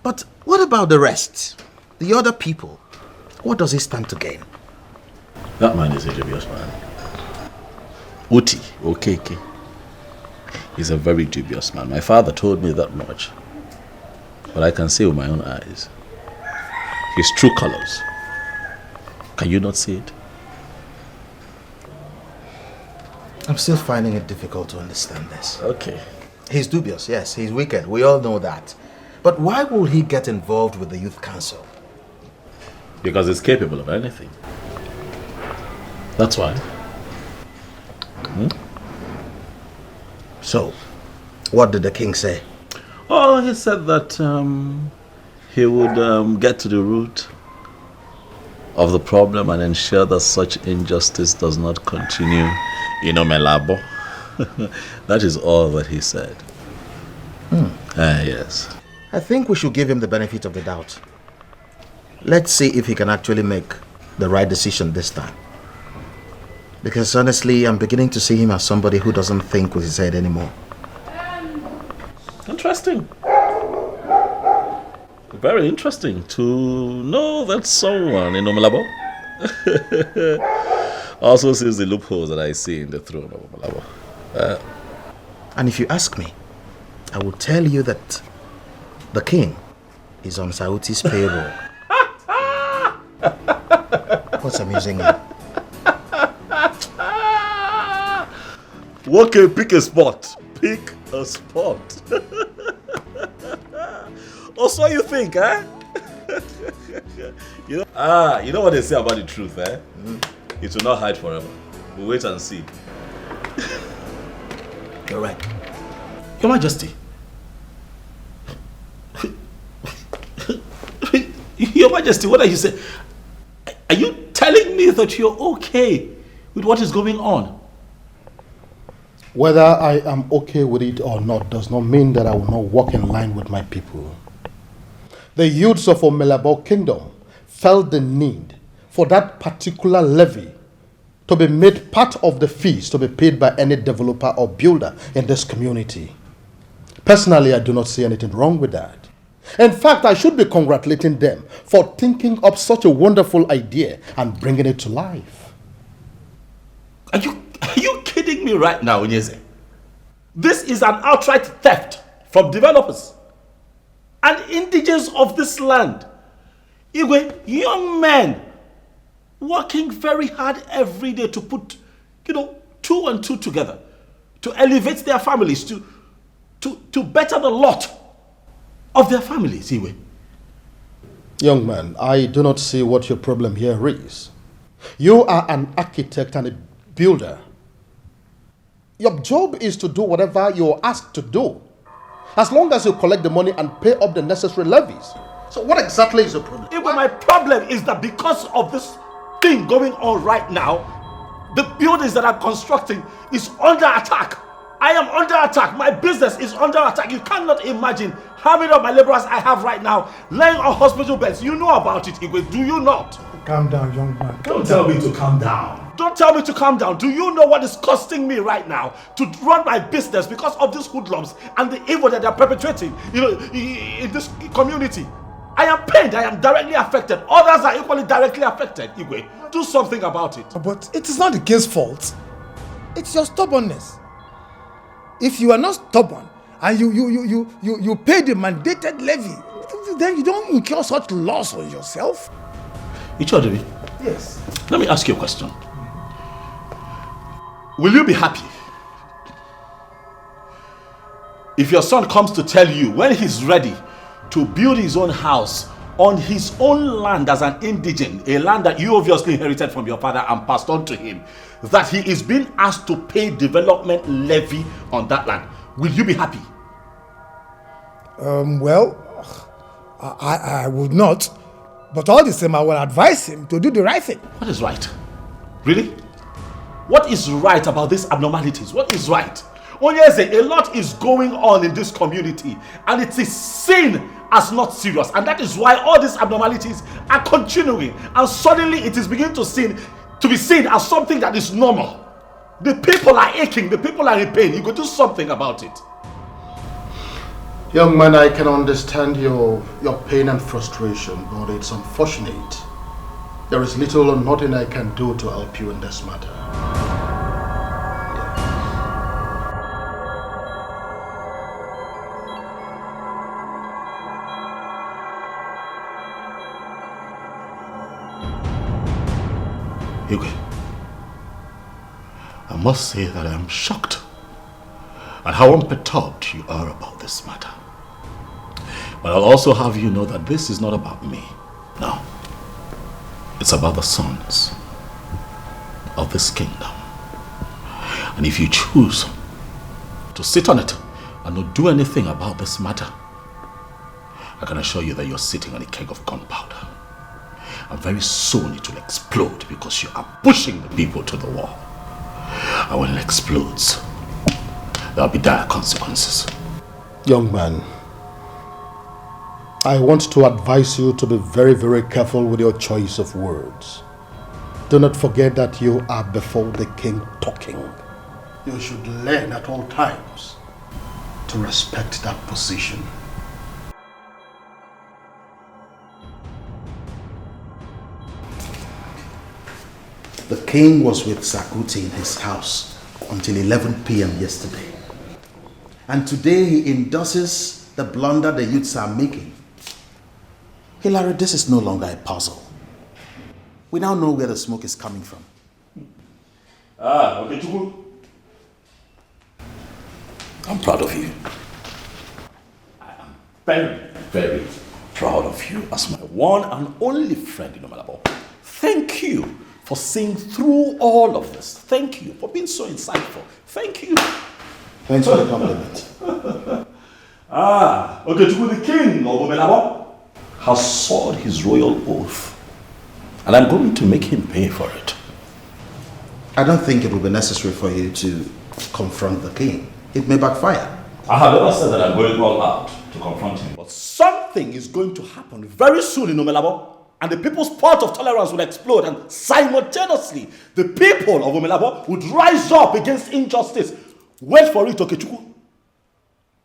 E: But what about the rest? The other people? What does he stand to gain?
A: That man is a dubious man. Uti, Okeke. He's a very dubious man. My father told me that much. But I can see with my own eyes. His true colors. Can you not see it?
E: I'm still finding it difficult to understand this.
A: Okay.
E: He's dubious, yes. He's wicked. We all know that. But why will he get involved with the youth council?
A: Because he's capable of anything. That's why.
E: So, what did the king say?
A: Oh, he said that he would get to the root of the problem and ensure that such injustice does not continue in Omelabo. That is all that he said. Yes.
E: I think we should give him the benefit of the doubt. Let's see if he can actually make the right decision this time. Because honestly, I'm beginning to see him as somebody who doesn't think with his head anymore.
A: Interesting. Very interesting to know that someone in Omelabo also sees the loopholes that I see in the throne of Omelabo.
E: And if you ask me, I will tell you that the king is on Sauti's payroll. What's amusing you?
A: Okay, pick a spot. Pick a spot. Oh, so you think, eh? You know what they say about the truth, eh? It will not hide forever. We'll wait and see.
N: You're right. Your Majesty. Your Majesty, what are you saying? Are you telling me that you're okay with what is going on?
K: Whether I am okay with it or not does not mean that I will not walk in line with my people. The youths of Omelabo Kingdom felt the need for that particular levy to be made part of the fees to be paid by any developer or builder in this community. Personally, I do not see anything wrong with that. In fact, I should be congratulating them for thinking up such a wonderful idea and bringing it to life.
A: Are you kidding me right now, Onyeze? This is an outright theft from developers and indigents of this land. Igwe, young men working very hard every day to put, 2 and 2 together, to elevate their families, to better the lot of their families, Igwe.
K: Young man, I do not see what your problem here is. You are an architect and a builder. Your job is to do whatever you are asked to do, as long as you collect the money and pay up the necessary levies. So what exactly is the problem?
A: Igwe, my problem is that because of this thing going on right now, the buildings that I'm constructing is under attack. I am under attack. My business is under attack. You cannot imagine how many of my laborers I have right now laying on hospital beds. You know about it, Igwe, do you not?
L: Calm down, young man.
A: Don't tell me to calm down. Don't tell me to calm down. Do you know what is costing me right now to run my business because of these hoodlums and the evil that they're perpetrating, in this community? I am pained. I am directly affected. Others are equally directly affected, Igwe. Do something about it.
L: But it is not the king's fault. It's your stubbornness. If you are not stubborn and you pay the mandated levy, then you don't incur such loss on yourself.
A: Ichodiri,
L: yes.
A: Let me ask you a question. Will you be happy if your son comes to tell you when he's ready to build his own house on his own land as an indigent, a land that you obviously inherited from your father and passed on to him, that he is being asked to pay development levy on that land? Will you be happy?
L: Well, I would not. But all the same, I will advise him to do the right thing.
A: What is right? Really? What is right about these abnormalities? What is right? Onyeze, a lot is going on in this community and it is seen as not serious. And that is why all these abnormalities are continuing. And suddenly it is beginning to be seen as something that is normal. The people are aching. The people are in pain. You could do something about it.
K: Young man, I can understand your pain and frustration, but it's unfortunate. There is little or nothing I can do to help you in this matter.
A: Igwe, I must say that I am shocked at how unperturbed you are about this matter. But I'll also have you know that this is not about me. No. It's about the sons of this kingdom. And if you choose to sit on it and not do anything about this matter, I can assure you that you're sitting on a keg of gunpowder. And very soon it will explode because you are pushing the people to the wall. And when it explodes, there will be dire consequences.
K: Young man, I want to advise you to be very, very careful with your choice of words. Do not forget that you are before the king talking. You should learn at all times to respect that position.
E: The king was with Sakuti in his house until 11 p.m. yesterday. And today he endorses the blunder the youths are making. Hilary, this is no longer a puzzle. We now know where the smoke is coming from.
A: Okay, Chuku. I'm proud of you. I am very, very proud of you as my one and only friend in Omalabo. Thank you for seeing through all of this. Thank you for being so insightful. Thank you.
E: Thanks for the compliment.
A: Okechukwu, the king of Omalabo, has sworn his royal oath. And I'm going to make him pay for it.
E: I don't think it will be necessary for you to confront the king. It may backfire.
A: I have never said that I'm going all out to confront him. But something is going to happen very soon in Omalabo. And the people's pot of tolerance will explode. And simultaneously, the people of Omalabo would rise up against injustice. Wait for it, Okechukwu.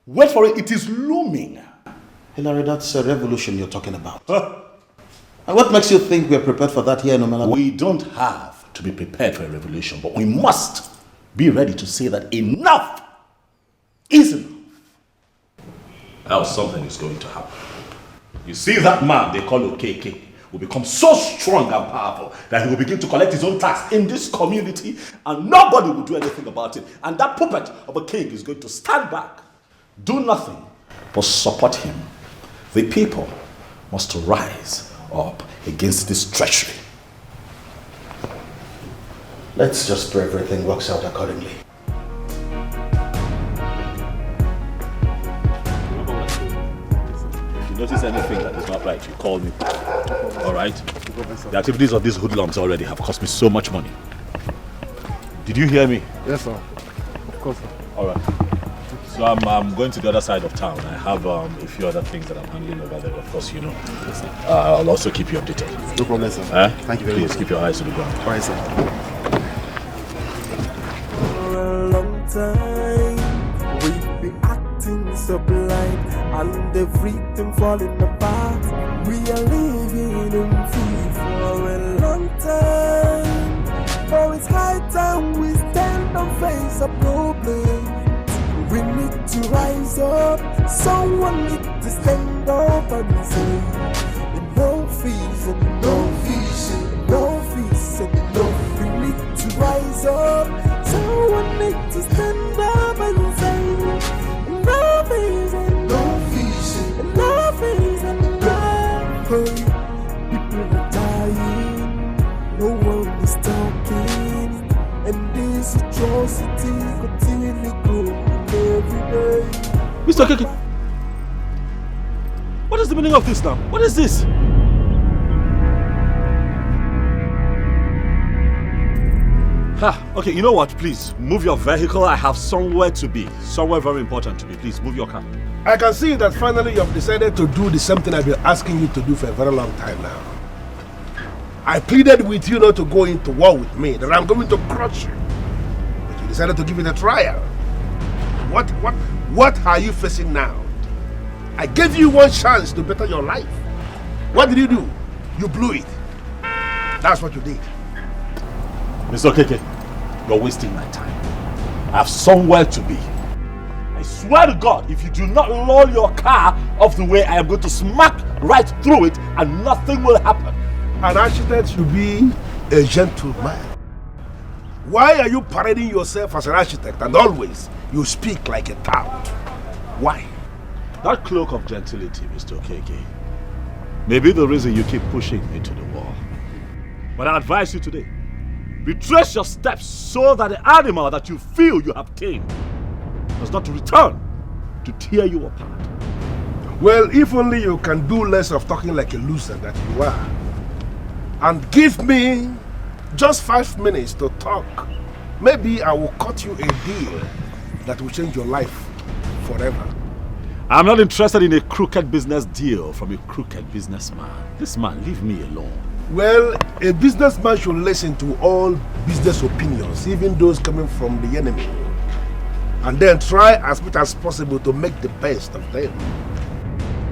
A: Wait for it. It is looming.
E: Hilary, that's a revolution you're talking about. And what makes you think we're prepared for that here in Omalabo?
A: We don't have to be prepared for a revolution, but we must be ready to say that enough is enough. Else something is going to happen. You see, that man they call Okeke will become so strong and powerful that he will begin to collect his own tax in this community and nobody will do anything about it. And that puppet of a king is going to stand back, do nothing, but support him. The people must rise up against this treachery.
E: Let's just pray everything works out accordingly.
A: If you notice anything that is not right, you call me. Alright? The activities of these hoodlums already have cost me so much money. Did you hear me?
I: Yes, sir. Of course, sir.
A: Alright. So I'm going to the other side of town. I have a few other things that I'm handling over there, of course, you know.
I: Yes, sir.
A: I'll also keep you updated.
I: No problem, sir. Thank you very much.
A: Please keep your eyes to the ground.
I: Alright, sir.
C: For a long time, we've been acting so blind, and everything falling apart. We are living in fear for a long time. Oh, it's high time we stand and face a problem. We need to rise up. Someone need to stand up and say, no fees and no fees and no fees and no. We need to rise up. Someone need to stand up and say, no fees and no fees and no fees and no. People are dying, no one is talking, and this atrocity continually growing every day.
A: Mr. Okeke, what is the meaning of this now? What is this? Okay, you know what? Please, move your vehicle. I have somewhere to be. Somewhere very important to be. Please, move your car.
B: I can see that finally you have decided to do the same thing I've been asking you to do for a very long time now. I pleaded with you not to go into war with me, that I'm going to crush you. But you decided to give it a trial. What are you facing now? I gave you one chance to better your life. What did you do? You blew it. That's what you did.
A: Mr. Okeke, you're wasting my time. I have somewhere to be. I swear to God, if you do not lower your car off the way, I am going to smack right through it and nothing will happen.
B: An architect should be a gentleman. Why are you parading yourself as an architect and always you speak like a tout? Why?
A: That cloak of gentility, Mr. Okeke, may be the reason you keep pushing me to the wall. But I advise you today, retrace your steps so that the animal that you feel you have tamed does not return to tear you apart.
B: Well, if only you can do less of talking like a loser that you are. And give me just 5 minutes to talk. Maybe I will cut you a deal that will change your life forever.
A: I'm not interested in a crooked business deal from a crooked businessman. This man, leave me alone.
B: Well, a businessman should listen to all business opinions, even those coming from the enemy. And then try as much as possible to make the best of them.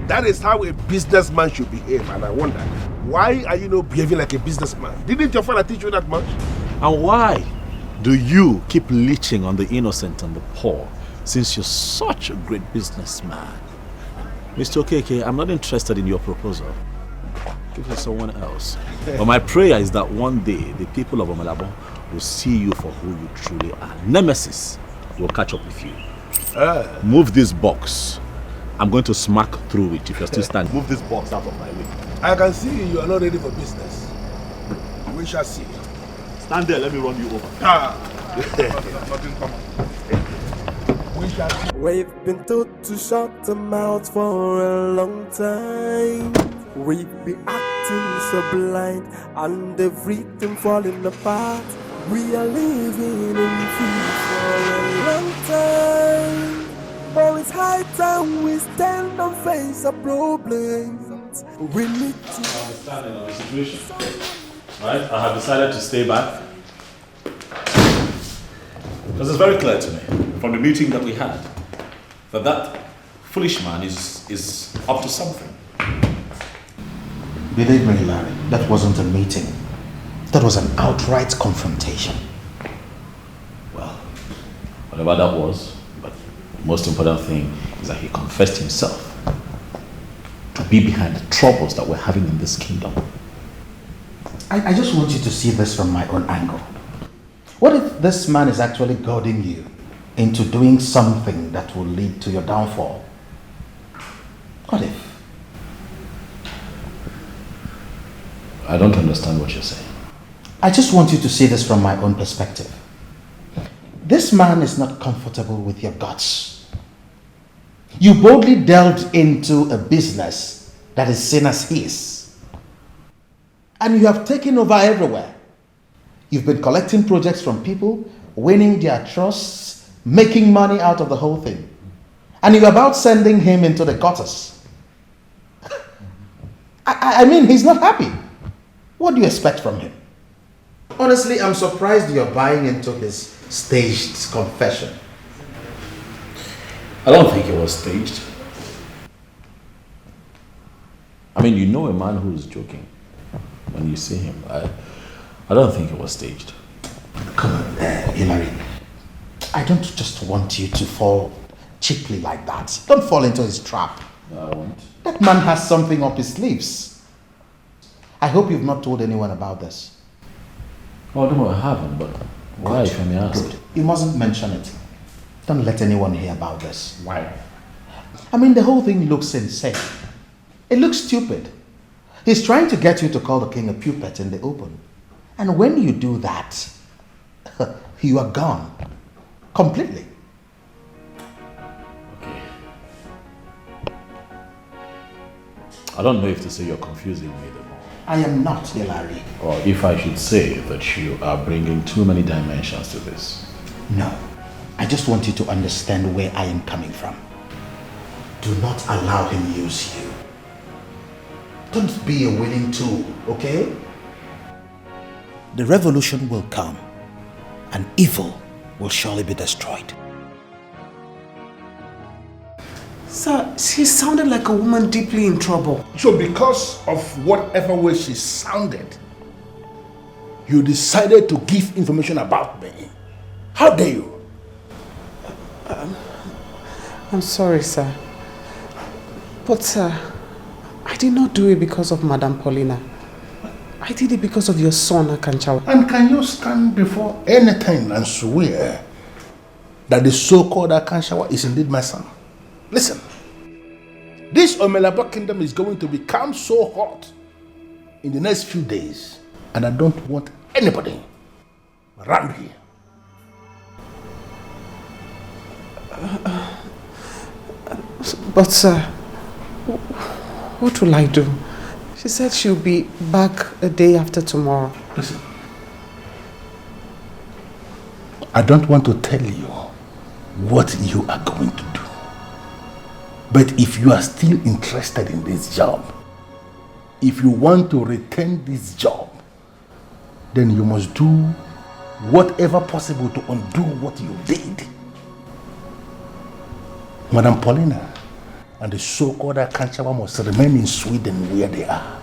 B: That is how a businessman should behave, and I wonder, why are you not behaving like a businessman? Didn't your father teach you that much?
A: And why do you keep leeching on the innocent and the poor, since you're such a great businessman? Mr. Okeke, I'm not interested in your proposal. Give it to someone else. But my prayer is that one day, the people of Omalabo will see you for who you truly are. Nemesis will catch up with you. Move this box. I'm going to smack through it if you're still standing. Move this box out of my way.
B: I can see you are not ready for business. We shall see.
A: Stand there, let me run you over.
B: Nothing common. We shall see.
C: We've been told to shut the mouth for a long time. We've been acting so blind and everything falling apart. We are living in fear for a long time. But it's high time we stand and face our problems. We need to
A: understand the situation. Right? I have decided to stay back. Because it's very clear to me from the meeting that we had that foolish man is up to something.
E: Believe me, Larry, that wasn't a meeting. That was an outright confrontation.
A: Well, whatever that was, but the most important thing is that he confessed himself to be behind the troubles that we're having in this kingdom.
E: I just want you to see this from my own angle. What if this man is actually goading you into doing something that will lead to your downfall? What if?
A: I don't understand what you're saying.
E: I just want you to see this from my own perspective. This man is not comfortable with your guts. You boldly delved into a business that is seen as his. And you have taken over everywhere. You've been collecting projects from people, winning their trusts, making money out of the whole thing. And you're about sending him into the gutters. I mean, he's not happy. What do you expect from him? Honestly, I'm surprised you're buying into his staged confession.
A: I don't think it was staged. I mean, you know a man who is joking when you see him. I don't think it was staged.
E: Come on, Hilary. I don't just want you to fall cheaply like that. Don't fall into his trap.
A: I won't.
E: That man has something up his sleeves. I hope you've not told anyone about this.
A: Oh, no, I haven't, but why, if I may ask?
E: Good. You mustn't mention it. Don't let anyone hear about this.
A: Why?
E: I mean, the whole thing looks insane. It looks stupid. He's trying to get you to call the king a puppet in the open. And when you do that, you are gone. Completely.
A: Okay. I don't know if to say you're confusing me the more.
E: I am not, Hilary.
A: Or if I should say that you are bringing too many dimensions to this.
E: No. I just want you to understand where I am coming from. Do not allow him use you. Don't be a willing tool, okay? The revolution will come, and evil will surely be destroyed.
G: Sir, she sounded like a woman deeply in trouble.
B: So because of whatever way she sounded, you decided to give information about me. How dare you?
G: I'm sorry, sir. But sir, I did not do it because of Madam Paulina. I did it because of your son, Akanchawa.
B: And can you stand before anything and swear that the so-called Akanchawa is indeed my son? Listen, this Omelaba kingdom is going to become so hot in the next few days, and I don't want anybody around here.
G: But sir, what will I do? She said she'll be back a day after tomorrow.
B: Listen, I don't want to tell you what you are going to do. But if you are still interested in this job, if you want to retain this job, then you must do whatever possible to undo what you did. Madam Paulina and the so-called Akanchawa must remain in Sweden where they are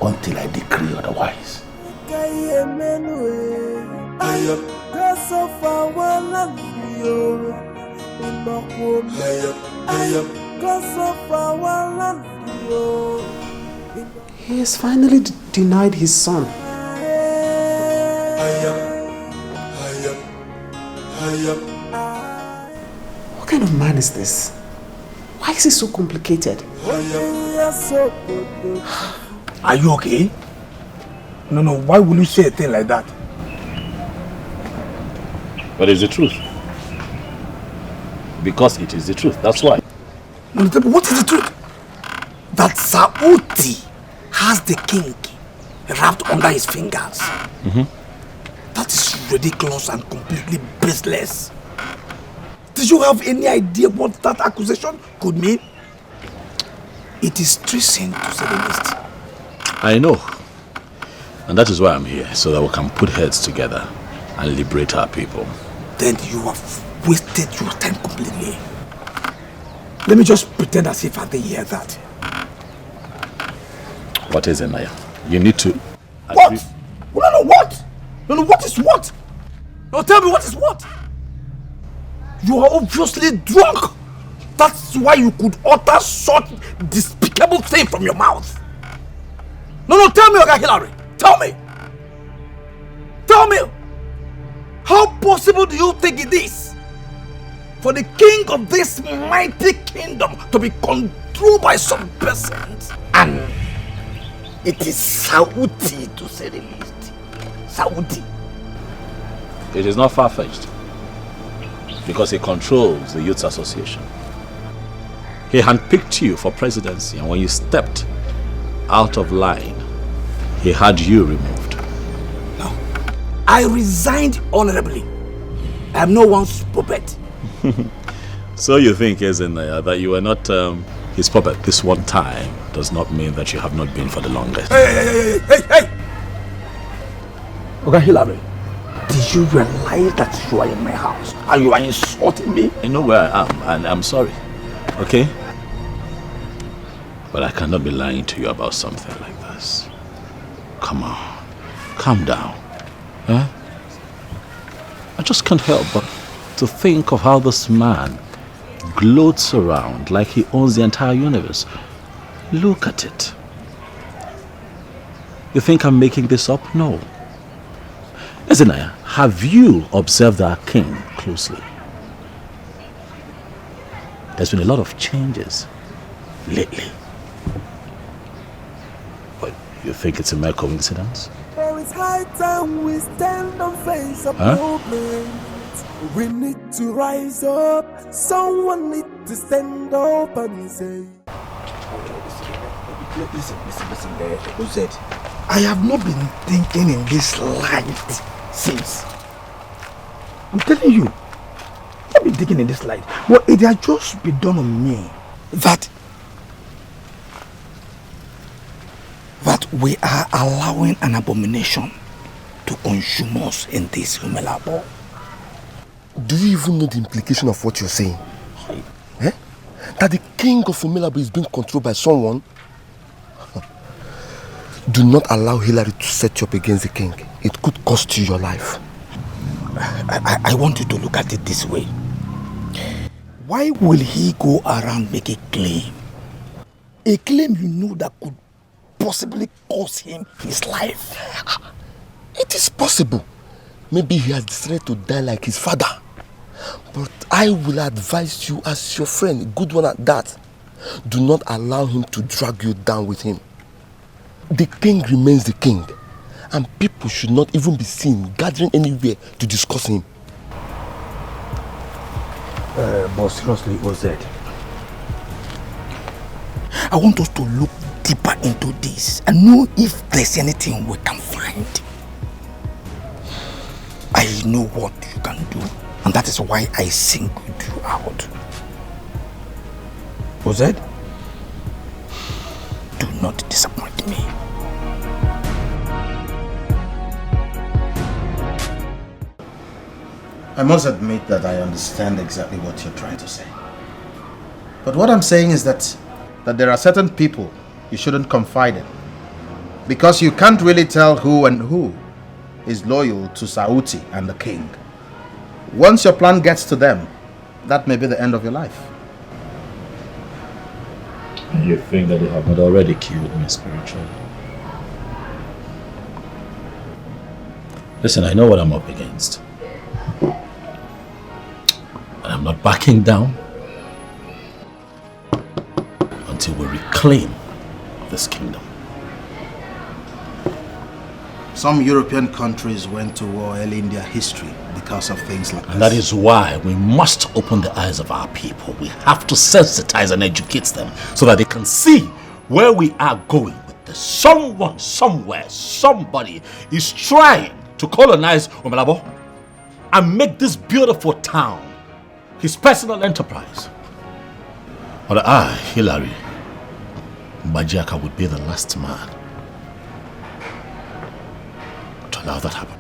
B: until I decree otherwise.
G: He has finally denied his son. What kind of man is this? Why is he so complicated?
N: Are you okay? No, why will you say a thing like that?
A: But it's the truth. Because it is the truth, that's why.
N: No, what is the truth? That Sauti has the king wrapped under his fingers. That is ridiculous and completely baseless. Did you have any idea what that accusation could mean? It is treason, to say the least.
A: I know. And that is why I'm here, so that we can put heads together and liberate our people.
N: Then you have wasted your time completely. Let me just pretend as if I didn't hear that.
A: What is it, Naya? You need to...
N: What? No, what? No, what is what? No, tell me what is what? You are obviously drunk. That's why you could utter such despicable thing from your mouth. No, tell me, Oga Hillary. Tell me. Tell me. How possible do you think it is for the king of this mighty kingdom to be controlled by some persons? And it is Sauti, to say the least. Sauti.
A: It is not far-fetched. Because he controls the Youth Association. He handpicked you for presidency, and when you stepped out of line, he had you removed.
N: No. I resigned honorably. I am no one's puppet.
A: So you think, Ezenaya, that you were not his puppet this one time does not mean that you have not been for the longest.
N: Hey! Oga Hillary, did you realize that you are in my house and you are insulting me?
A: I know where I am, and I'm sorry. Okay? But I cannot be lying to you about something like this. Come on. Calm down. Huh? I just can't help but to think of how this man gloats around like he owns the entire universe. Look at it. You think I'm making this up? No. Ezenaya, have you observed our king closely? There's been a lot of changes lately. But you think it's a mere coincidence?
C: It's high time we stand and face a problem. We need to rise up. Someone need to stand up and say.
N: Listen, who said? I have not been thinking in this light since. I'm telling you, I've been thinking in this light. Well, it has just been done on me that we are allowing an abomination to consume us in this Humelabo.
I: Do you even know the implication of what you're saying? Eh? That the king of Humelabo is being controlled by someone? Do not allow Hillary to set you up against the king. It could cost you your life.
N: I want you to look at it this way. Why will he go around making a claim? A claim you know that could possibly cost him his life.
I: It is possible. Maybe he has decided to die like his father. But I will advise you as your friend, a good one at that. Do not allow him to drag you down with him. The king remains the king. And people should not even be seen gathering anywhere to discuss him.
N: But seriously, Oz, I want us to look deeper into this and know if there's anything we can find. I know what you can do, and that is why I singled you out. Oz, do not disappoint me.
E: I must admit that I understand exactly what you're trying to say. But what I'm saying is that there are certain people you shouldn't confide in. Because you can't really tell who is loyal to Sauti and the king. Once your plan gets to them, that may be the end of your life.
A: You think that they have not already killed me spiritually? Listen, I know what I'm up against. And I'm I'm not backing down until we reclaim this kingdom.
E: Some European countries went to war early in their history because of things like
A: And that is why we must open the eyes of our people. We have to sensitize and educate them so that they can see where we are going with this. Someone, somewhere, somebody is trying to colonize Omelabo and make this beautiful town his personal enterprise. But I, Hilary Mbajaka, would be the last man to allow that happen.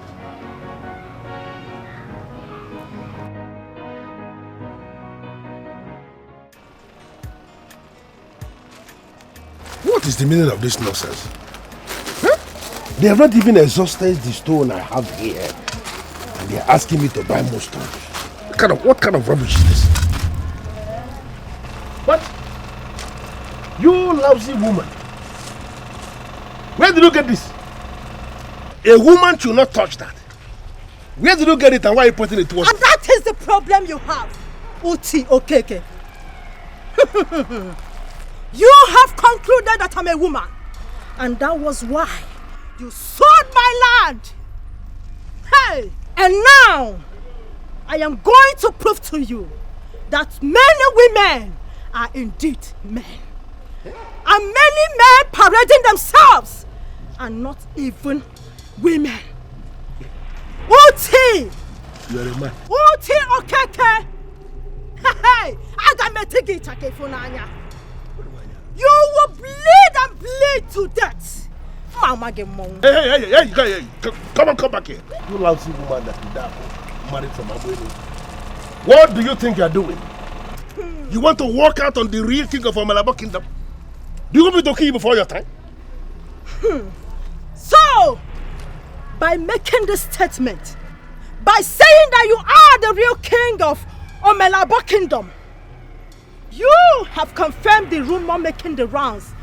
B: What is the meaning of this nonsense? Huh? They have not even exhausted the stone I have here. And they are asking me to buy more stone. What kind of rubbish is this? What? You lousy woman. Where did you get this? A woman should not touch that. Where did you get it and why are you putting it towards?
D: And that is the problem you have, Uti Okeke. You have concluded that I'm a woman. And that was why you sold my land. Hey! And now, I am going to prove to you that many women are indeed men. And many men parading themselves are not even women. Uti!
B: You are a man.
D: Uti Okeke! Hey! Agametigi Chakefunanya! You will bleed and bleed to death. Mama Gemon.
B: Hey, come back here. You lousy woman that you die married from Abuelo. What do you think you are doing? You want to walk out on the real king of Omelabo kingdom? Do you want me to kill you before your time?
D: So, by making this statement, by saying that you are the real king of Omelabo kingdom, you have confirmed the rumor making the rounds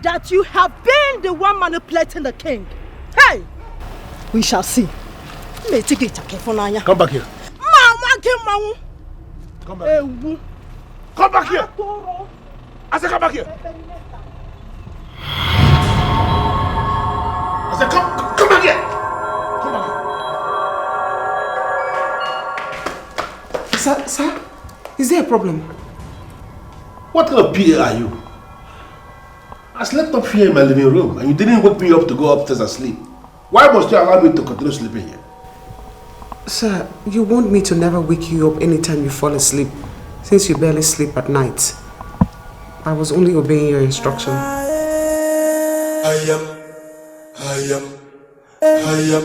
D: that you have been the one manipulating the king. Hey! We shall see.
B: Come back here.
D: Come back here.
B: Come back here. I said come back here. I said come back here. Come back here.
G: Sir, is there a problem?
B: What kind of PA are you? I slept up here in my living room and you didn't wake me up to go upstairs and sleep. Why must you allow me to continue sleeping here?
G: Sir, you want me to never wake you up anytime you fall asleep, since you barely sleep at night. I was only obeying your instruction.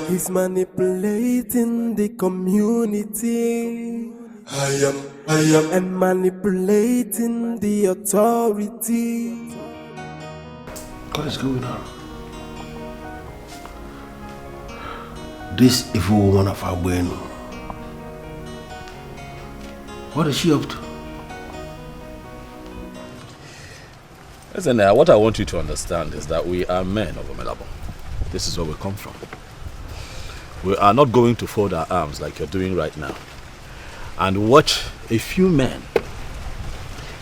C: He's manipulating the community. And manipulating the authority.
B: What is going on? This evil woman of Abueno. What is she up to?
A: Listen, what I want you to understand is that we are men of Omelabo. This is where we come from. We are not going to fold our arms like you're doing right now and watch a few men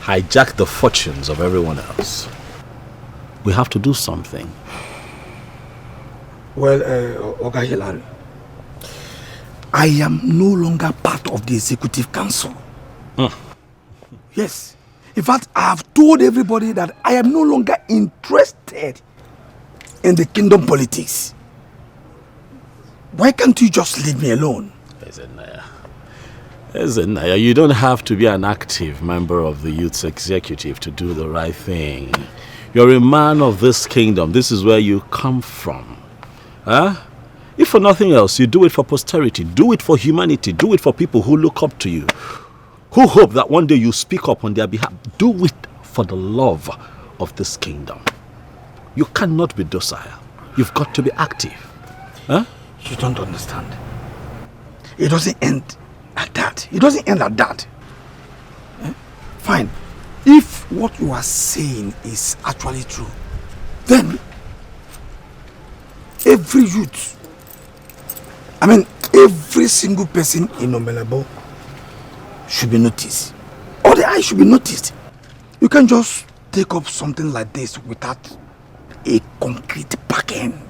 A: hijack the fortunes of everyone else. We have to do something.
N: Well, Oga Hilary, I am no longer part of the executive council. Yes. In fact, I have told everybody that I am no longer interested in the kingdom politics. Why can't you just leave me alone?
A: Naya, you don't have to be an active member of the youth's executive to do the right thing. You're a man of this kingdom. This is where you come from. Huh? If for nothing else, you do it for posterity. Do it for humanity. Do it for people who look up to you, who hope that one day you speak up on their behalf. Do it for the love of this kingdom. You cannot be docile. You've got to be active. Huh?
N: You don't understand. It doesn't end like that. It doesn't end like that. Fine. If what you are saying is actually true, then every youth, every single person in Omelabo should be noticed. All the eyes should be noticed. You can't just take up something like this without a concrete backing.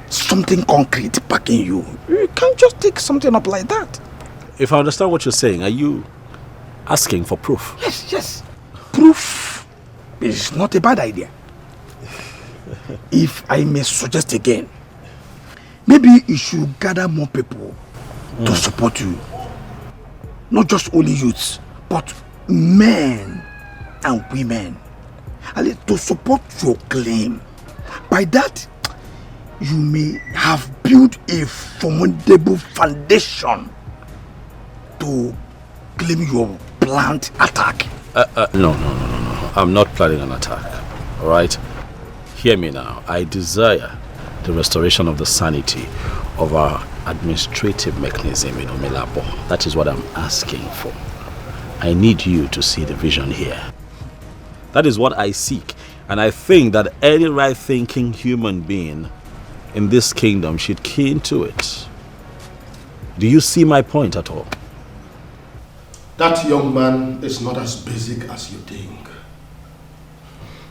N: Something concrete backing you. You can't just take something up like that.
A: If I understand what you're saying, are you asking for proof?
N: Yes. Proof is not a bad idea. If I may suggest again, maybe you should gather more people to support you. Not just only youths, but men and women. To support your claim. By that, you may have built a formidable foundation to claim your planned attack.
A: No. I'm not planning an attack. All right? Hear me now. I desire the restoration of the sanity of our administrative mechanism in Omelabo. That is what I'm asking for. I need you to see the vision here. That is what I seek. And I think that any right-thinking human being in this kingdom should key into it. Do you see my point at all?
K: That young man is not as basic as you think.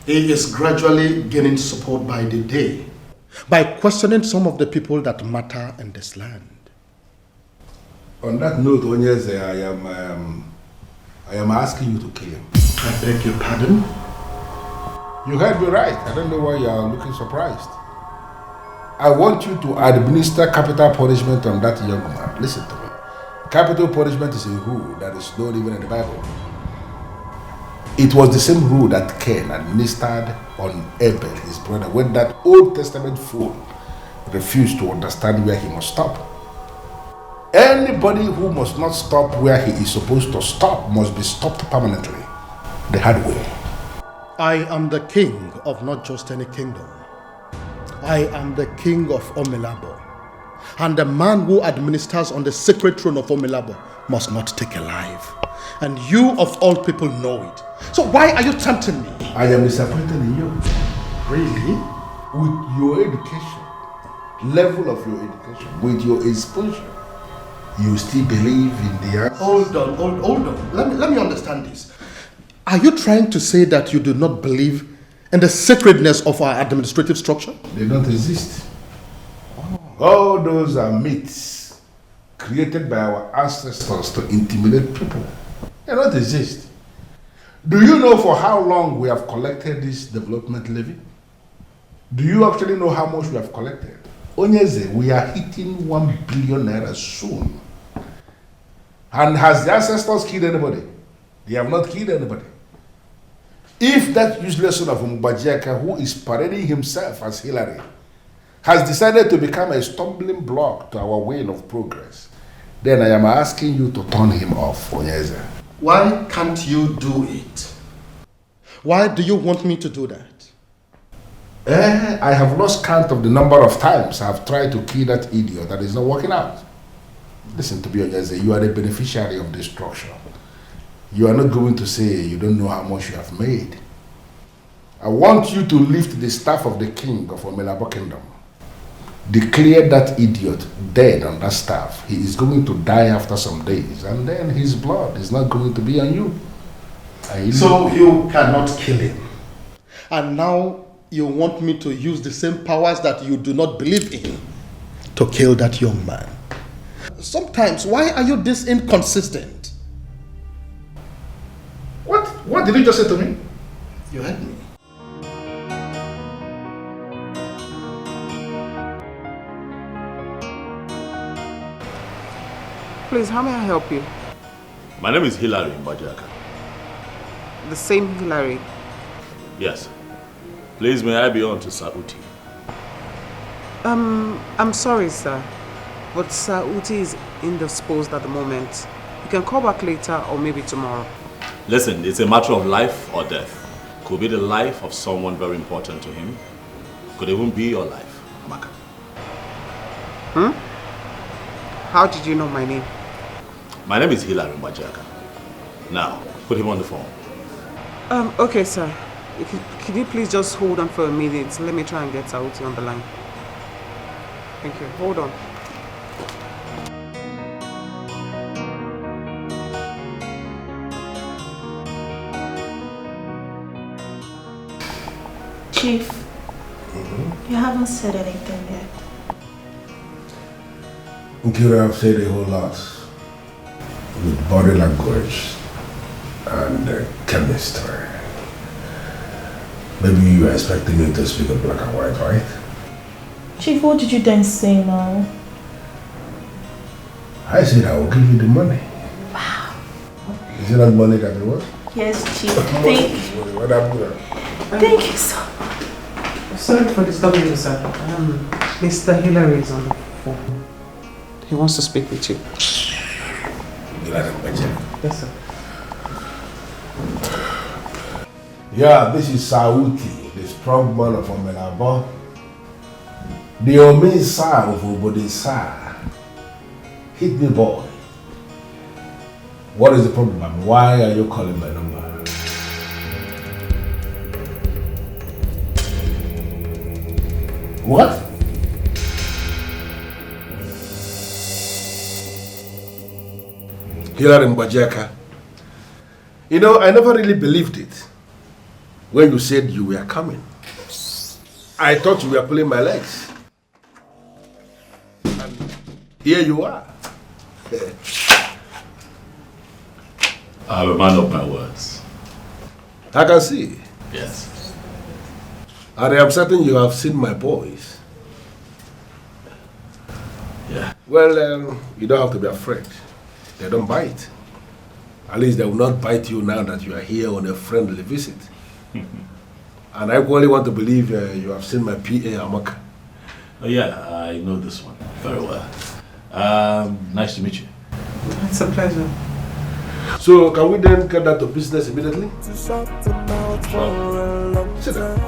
K: He is gradually gaining support by the day by questioning some of the people that matter in this land.
B: On that note, Onyeze, I am asking you to kill him.
K: I beg your pardon?
B: You heard me right. I don't know why you are looking surprised. I want you to administer capital punishment on that young man. Listen to me. Capital punishment is a rule that is not even in the Bible. It was the same rule that Cain administered on Abel, his brother, when that Old Testament fool refused to understand where he must stop. Anybody who must not stop where he is supposed to stop must be stopped permanently, the hard way.
K: I am the king of not just any kingdom. I am the king of Omelabo. And the man who administers on the sacred throne of Omelabo must not take a life. And you of all people know it. So why are you tempting me?
B: I am disappointed in you.
K: Really?
B: With your education, level of your education, with your exposure, you still believe in the answer?
K: Hold on. Let me understand this. Are you trying to say that you do not believe in the sacredness of our administrative structure?
B: They don't exist. All those are myths created by our ancestors to intimidate people. They don't exist. Do you know for how long we have collected this development levy? Do you actually know how much we have collected? Onyeze, we are hitting 1 billion naira soon. And has the ancestors killed anybody? They have not killed anybody. If that useless son of Mbajaka, who is parading himself as Hillary, has decided to become a stumbling block to our way of progress, then I am asking you to turn him off, Onyeze.
K: Why can't you do it? Why do you want me to do that?
B: I have lost count of the number of times I have tried to kill that idiot that is not working out. Listen to me, Onyeze, you are the beneficiary of this structure. You are not going to say you don't know how much you have made. I want you to lift the staff of the king of Omelabo Kingdom. Declare that idiot dead on that staff. He is going to die after some days, and then his blood is not going to be on you.
K: So you cannot kill him. And now you want me to use the same powers that you do not believe in to kill that young man. Sometimes, why are you this inconsistent?
B: What did you just say to me?
K: You heard me.
G: Please, how may I help you?
A: My name is Hillary Mbajaka.
G: The same Hillary.
A: Yes. Please, may I be on to Sir Uti?
G: I'm sorry, sir, but Sir Uti is indisposed at the moment. You can call back later or maybe tomorrow.
A: Listen, it's a matter of life or death. Could be the life of someone very important to him. Could even be your life, Amaka.
G: How did you know my name?
A: My name is Hillary Mbajaka. Now, put him on the phone.
G: Okay, sir. Can you please just hold on for a minute? Let me try and get Sauti on the line. Thank you. Hold on.
O: Chief, you haven't said anything yet.
B: Nkira, I've said a whole lot. With body language and chemistry. Maybe you are expecting me to speak in black and white, right?
O: Chief, what did you then say now?
B: I said I will give you the money.
O: Wow.
B: Is it not money that it was?
O: Yes, Chief. Thank you. Thank you so much.
G: Sorry for disturbing you, sir. Mr. Hillary is on the phone. He wants to speak with you. Yes, sir.
B: Yeah, this is Sauti, the strong man of Omelabo. The Omisa of Obodesa. Hit me, boy. What is the problem? Why are you calling my number? What? Hillary Mbajeka. You know, I never really believed it when you said you were coming. I thought you were pulling my legs. And here you are.
A: I'm a man of my words.
B: I can see.
A: Yes.
B: And I am certain you have seen my boys.
A: Yeah.
B: Well, you don't have to be afraid. They don't bite. At least they will not bite you now that you are here on a friendly visit. And I only want to believe you have seen my PA, Amaka.
A: Oh yeah, I know this one very well. Nice to meet you.
G: It's a pleasure.
B: So, can we then get down to business immediately?
C: Sure. Sit down.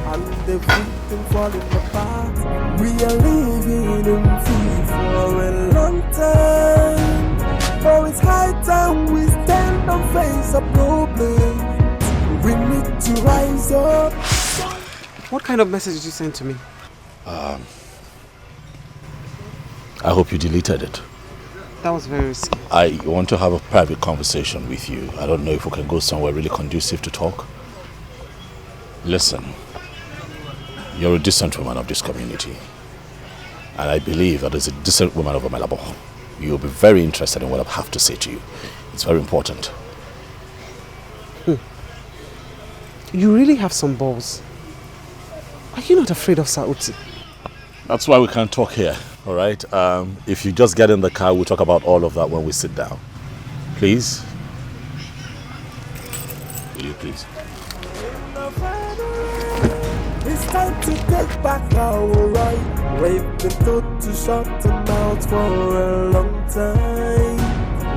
C: And everything falling apart. We are living in fear for a long time. For it's high time we stand and face a problem. We need to rise up.
G: What kind of message did you send to me?
A: I hope you deleted it.
G: That was very risky.
A: I want to have a private conversation with you. I don't know if we can go somewhere really conducive to talk. Listen, you're a decent woman of this community. And I believe that as a decent woman of Omelabo, you'll be very interested in what I have to say to you. It's very important.
G: You really have some balls. Are you not afraid of Sauti?
A: That's why we can't talk here, all right? If you just get in the car, we'll talk about all of that when we sit down. Please? Will you please?
C: It's time to take back our right. We've been told to shut our mouths for a long time.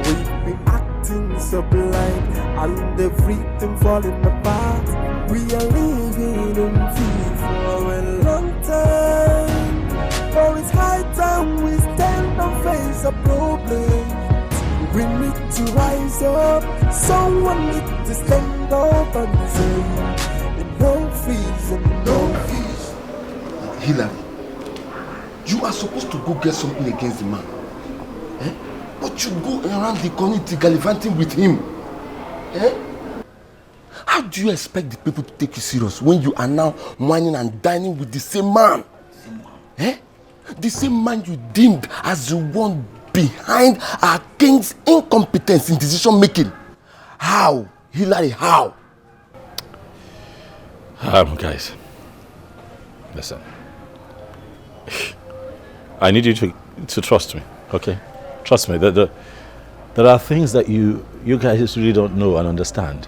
C: We've been acting so blind and everything falling apart. We are living in fear for a long time. For it's high time we stand and face a problem. We need to rise up. Someone needs to stand up and say, no fees and no fees.
L: Hillary, you are supposed to go get something against the man. Eh? But you go around the community gallivanting with him. Eh? How do you expect the people to take you serious when you are now whining and dining with the same man? Eh? The same man you deemed as the one behind our king's incompetence in decision making. How? Hillary, how?
A: Guys, listen. I need you to trust me, okay? Trust me. There are things that you guys really don't know and understand.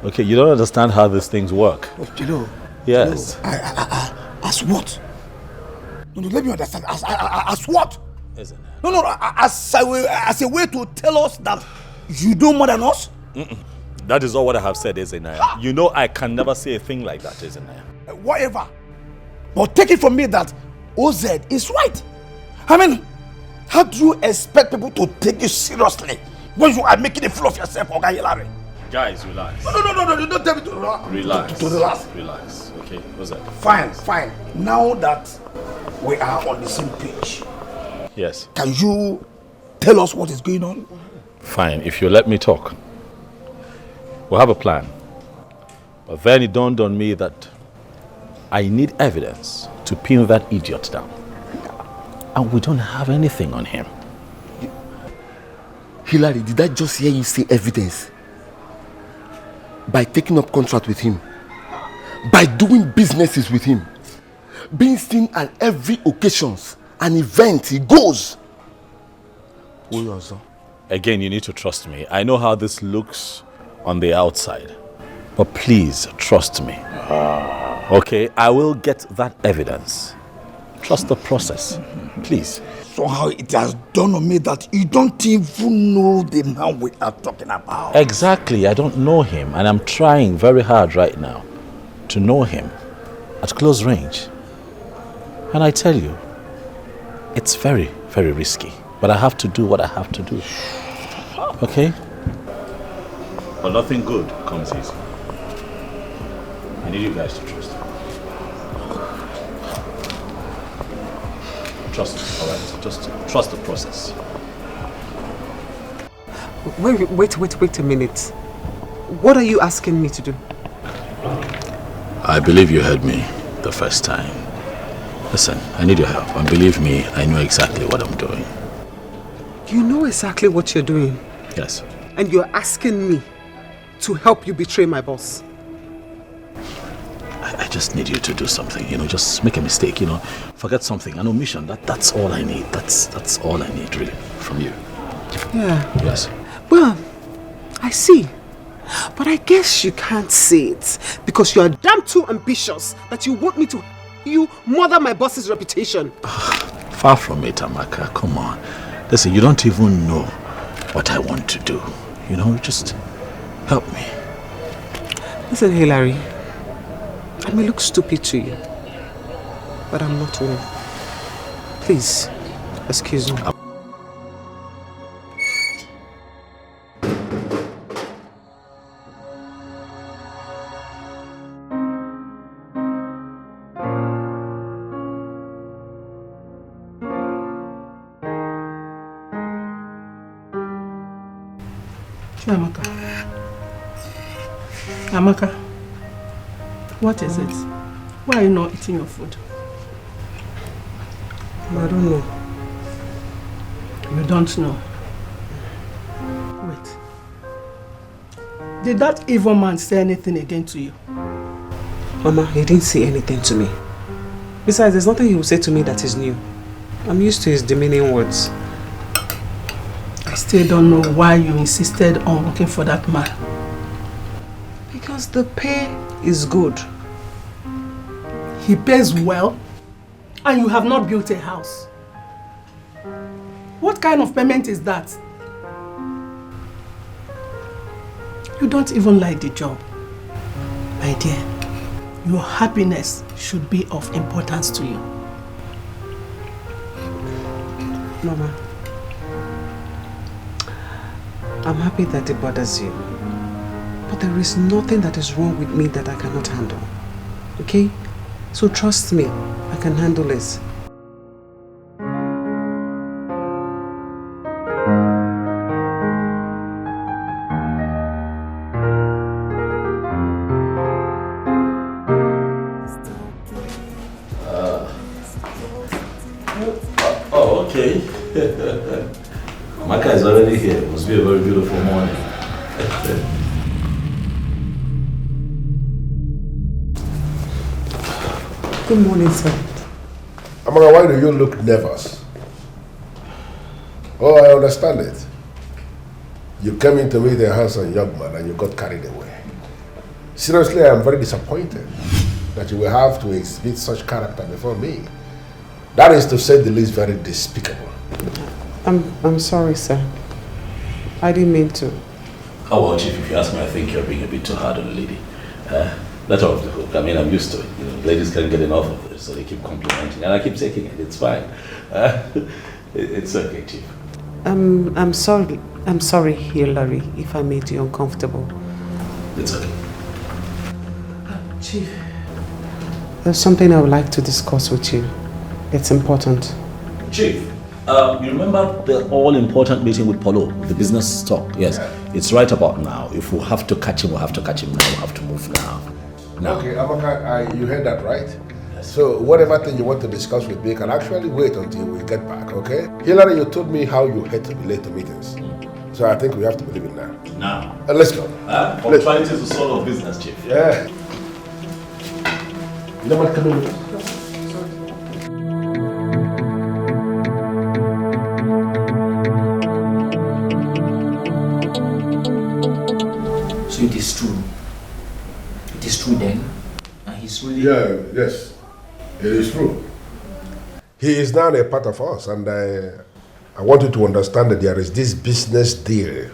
A: Okay, you don't understand how these things work.
L: You know.
A: Yes.
L: As what? No, let me understand. As what?
A: Isn't it?
N: No, as a way to tell us that you know more than us?
A: That is all what I have said, isn't it? You know I can never say a thing like that, isn't it?
N: Whatever. But take it from me that OZ is right. I mean, how do you expect people to take you seriously when you are making a fool of yourself, Oga Hillary?
A: Guys, relax.
N: No, don't tell me to relax.
A: Relax. Okay, what's that?
N: Fine. Now that we are on the same page.
A: Yes.
N: Can you tell us what is going on?
A: Fine, if you let me talk. We'll have a plan. But then it dawned on me that I need evidence to pin that idiot down. And we don't have anything on him.
P: Hilary, did I just hear you say evidence? By taking up contract with him, by doing businesses with him, being seen at every occasions, an event he goes.
A: Again, you need to trust me. I know how this looks on the outside, but please trust me. Okay, I will get that evidence. Trust the process, please.
N: Somehow it has dawned on me that you don't even know the man we are talking about.
A: Exactly, I don't know him, and I'm trying very hard right now to know him at close range. And I tell you, it's very, very risky, but I have to do what I have to do. Okay? But nothing good comes easy. I need you guys to trust me. Trust me, all right? Just trust the process.
G: Wait a minute. What are you asking me to do?
A: I believe you heard me the first time. Listen, I need your help, and believe me, I know exactly what I'm doing.
G: You know exactly what you're doing.
A: Yes.
G: And you're asking me to help you betray my boss.
A: I just need you to do something, just make a mistake, forget something, an omission. That's all I need. That's all I need, really, from you.
G: Yeah.
A: Yes.
G: Well, I see. But I guess you can't see it because you are damn too ambitious that you want me to murder my boss's reputation.
A: Far from it, Amaka. Come on. Listen, you don't even know what I want to do. Just help me.
G: Listen, Hilary. I may look stupid to you, but I'm not one. Please, excuse me.
H: Amaka, what is it? Why are you not eating your food?
G: I don't know.
H: You don't know? Wait. Did that evil man say anything again to you?
G: Mama, he didn't say anything to me. Besides, there's nothing he will say to me that is new. I'm used to his demeaning words.
H: I still don't know why you insisted on working for that man.
G: Because the pay is good.
H: He pays well, and you have not built a house. What kind of payment is that? You don't even like the job. My dear, your happiness should be of importance to you.
G: Mama, I'm happy that it bothers you. But there is nothing that is wrong with me that I cannot handle. Okay? So trust me, I can handle this.
A: Oh, okay. Maka is already here. It must be a very beautiful morning.
G: Good morning, sir.
B: Amara, why do you look nervous? Oh, I understand it. You came in to meet a handsome young man and you got carried away. Seriously, I am very disappointed that you will have to exhibit such character before me. That is, to say the least, very despicable.
G: I'm sorry, sir. I didn't mean to.
A: Oh, well, Chief, if you ask me, I think you're being a bit too hard on the lady. Let her off the hook. I mean, I'm used to it. Ladies can't get enough of this, so they keep complimenting, and I keep taking it. It's fine. It's okay, Chief.
G: I'm sorry. I'm sorry, Hilary, if I made you uncomfortable.
A: It's okay.
G: Chief, there's something I would like to discuss with you. It's important.
A: Chief, you remember the all-important meeting with Paulo, the business talk? Yes, it's right about now. If we have to catch him, we'll have to catch him now. We'll have to move now.
N: now.
B: Okay, Amaka, you heard that, right? So whatever thing you want to discuss with me can actually wait until we get back, okay? Hillary, you told me how you hate to be late to meetings. So I think we have to believe it now.
A: Now.
B: Let's go.
A: Punctuality is the soul of business, Chief.
B: Yeah. You know what, come in with us.
M: So it is true. It is true then. And he's really.
B: Yeah, yes. It is true. He is now a part of us, and I want you to understand that there is this business deal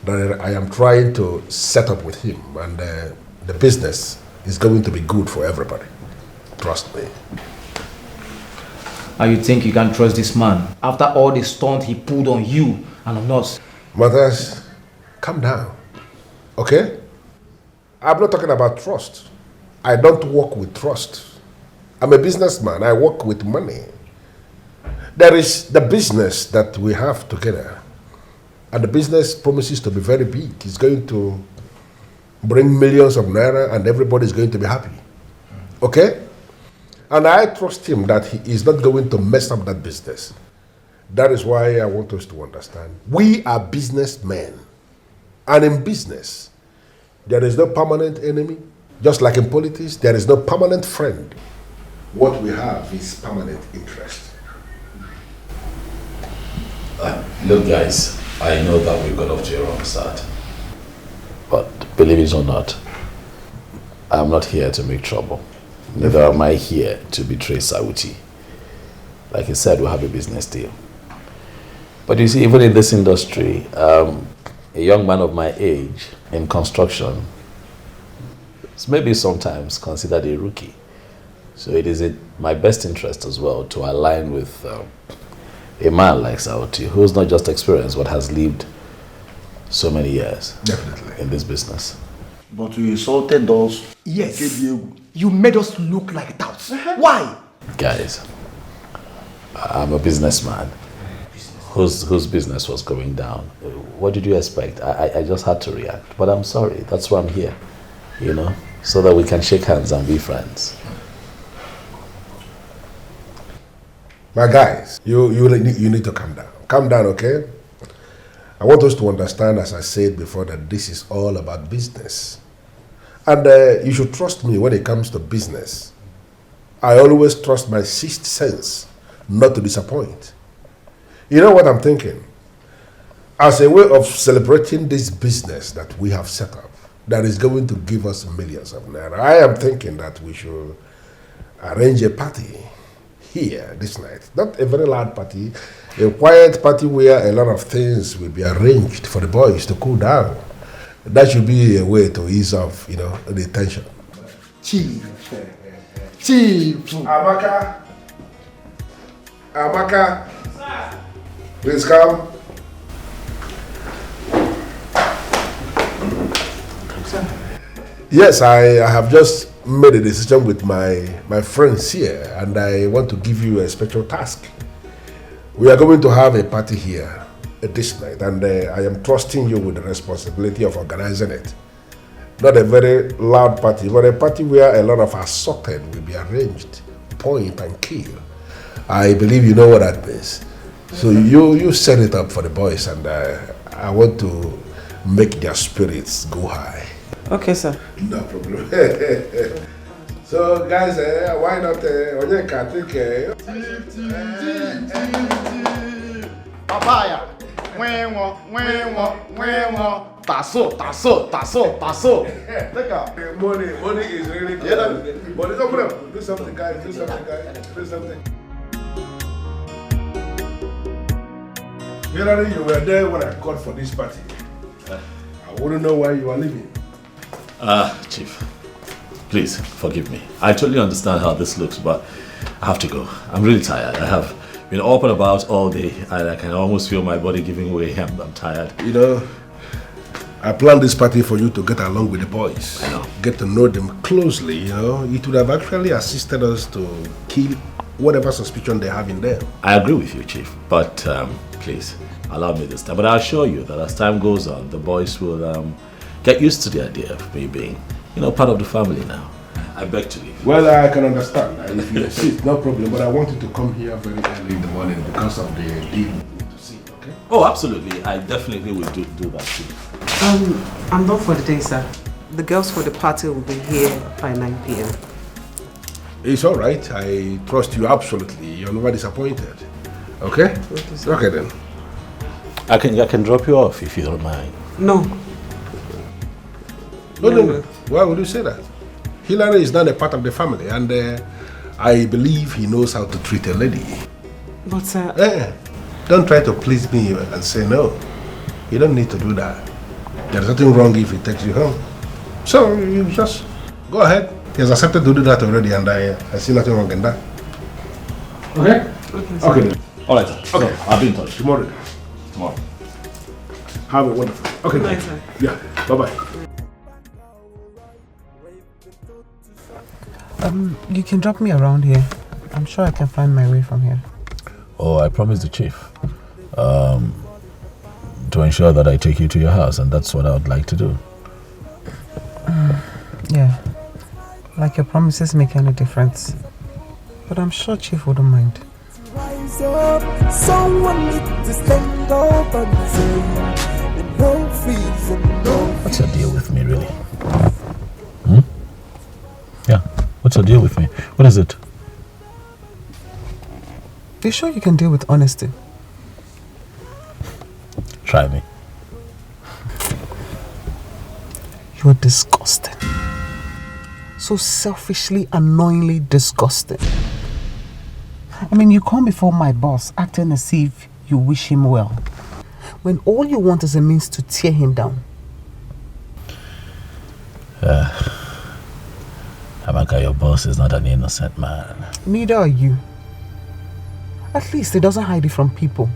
B: that I am trying to set up with him, and the business is going to be good for everybody. Trust me.
M: And you think you can trust this man after all the stunt he pulled on you and on us?
B: Matthias, calm down, okay? I'm not talking about trust. I don't work with trust. I'm a businessman. I work with money. There is the business that we have together. And the business promises to be very big. It's going to bring millions of naira and everybody is going to be happy. Okay? And I trust him that he is not going to mess up that business. That is why I want us to understand. We are businessmen. And in business, there is no permanent enemy. Just like in politics, there is no permanent friend. What we have is permanent interest.
Q: Look, guys, I know that we got off to a wrong start. But believe it or not, I'm not here to make trouble. Neither am I here to betray Sauti. Like I said, we have a business deal. But you see, even in this industry, a young man of my age in construction is maybe sometimes considered a rookie. So it is in my best interest as well to align with a man like Sauti, who's not just experienced, but has lived so many years in this business.
L: But you insulted us.
N: Yes. You made us look like touts. Why?
Q: Guys, I'm a businessman whose business was going down. What did you expect? I just had to react. But I'm sorry. That's why I'm here, you know, so that we can shake hands and be friends.
B: My guys, you need to calm down. Calm down, okay? I want us to understand, as I said before, that this is all about business. And you should trust me when it comes to business. I always trust my sixth sense not to disappoint. You know what I'm thinking? As a way of celebrating this business that we have set up, that is going to give us millions of naira, I am thinking that we should arrange a party here this night. Not a very loud party, a quiet party where a lot of things will be arranged for the boys to cool down. That should be a way to ease off, you know, the tension.
L: Chief.
B: Amaka. Please come. Yes, I have just made a decision with my friends here, and I want to give you a special task. We are going to have a party here this night, and I am trusting you with the responsibility of organizing it. Not a very loud party, but a party where a lot of assorted will be arranged, point and kill. I believe you know what that means. So you set it up for the boys, and I want to make their spirits go high.
G: Okay, sir.
B: No problem. So guys, why not
J: Papaya. Tasso. Look out.
B: Money is really good. But it's okay. Do something, guys. Do something. Leonard, you were there when I called for this party. I wouldn't know why you are leaving.
Q: Chief, please forgive me. I totally understand how this looks, but I have to go. I'm really tired. I have been up and about all day, and I can almost feel my body giving way. I'm tired.
B: You know, I planned this party for you to get along with the boys.
Q: I know.
B: Get to know them closely, you know. It would have actually assisted us to kill whatever suspicion they have in them.
Q: I agree with you, Chief, but please, allow me this time. But I assure you that as time goes on, the boys will get used to the idea of me being part of the family now. I beg to leave.
B: Well, I can understand. If you insist, no problem. But I wanted to come here very early in the morning because of the deal we need to see, okay?
Q: Oh, absolutely. I definitely will do that too.
G: I'm done for the day, sir. The girls for the party will be here by 9 p.m.
B: It's all right. I trust you absolutely. You're never disappointed. Okay? Okay then.
Q: I can drop you off if you don't mind.
G: No.
B: No. Why would you say that? Hillary is not a part of the family, and I believe he knows how to treat a lady.
G: But sir...
B: Don't try to please me and say no. You don't need to do that. There's nothing wrong if he takes you home. So you just go ahead. He has accepted to do that already, and I see nothing wrong in that. Okay? Okay then.
Q: All right, sir. Okay, I'll be in touch.
B: Tomorrow. Have a wonderful. Okay.
G: Good night, sir.
B: Yeah. Bye-bye.
G: You can drop me around here. I'm sure I can find my way from here.
Q: Oh, I promised the chief to ensure that I take you to your house, and that's what I would like to do.
G: Yeah. Like your promises make any difference. But I'm sure Chief wouldn't mind.
C: Rise up, someone needs to stand up and say, no fees and no.
Q: What's your deal with me, really? Yeah, what's your deal with me? What is it?
G: You sure you can deal with honesty?
Q: Try me.
G: You're disgusting. So selfishly, annoyingly disgusting. I mean, you come before my boss acting as if you wish him well, when all you want is a means to tear him down.
Q: Amaka, your boss is not an innocent man.
G: Neither are you. At least he doesn't hide it from people.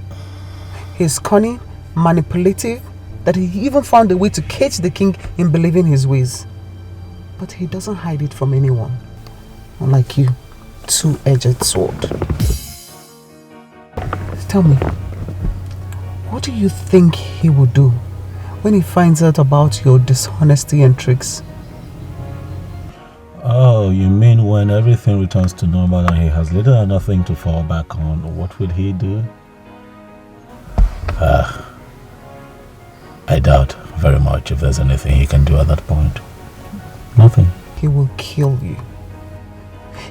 G: He's cunning, manipulative, that he even found a way to catch the king in believing his ways. But he doesn't hide it from anyone. Unlike you, two-edged sword. Tell me, what do you think he will do when he finds out about your dishonesty and tricks?
Q: Oh, you mean when everything returns to normal and he has little or nothing to fall back on, what will he do? I doubt very much if there's anything he can do at that point. Nothing.
G: He will kill you.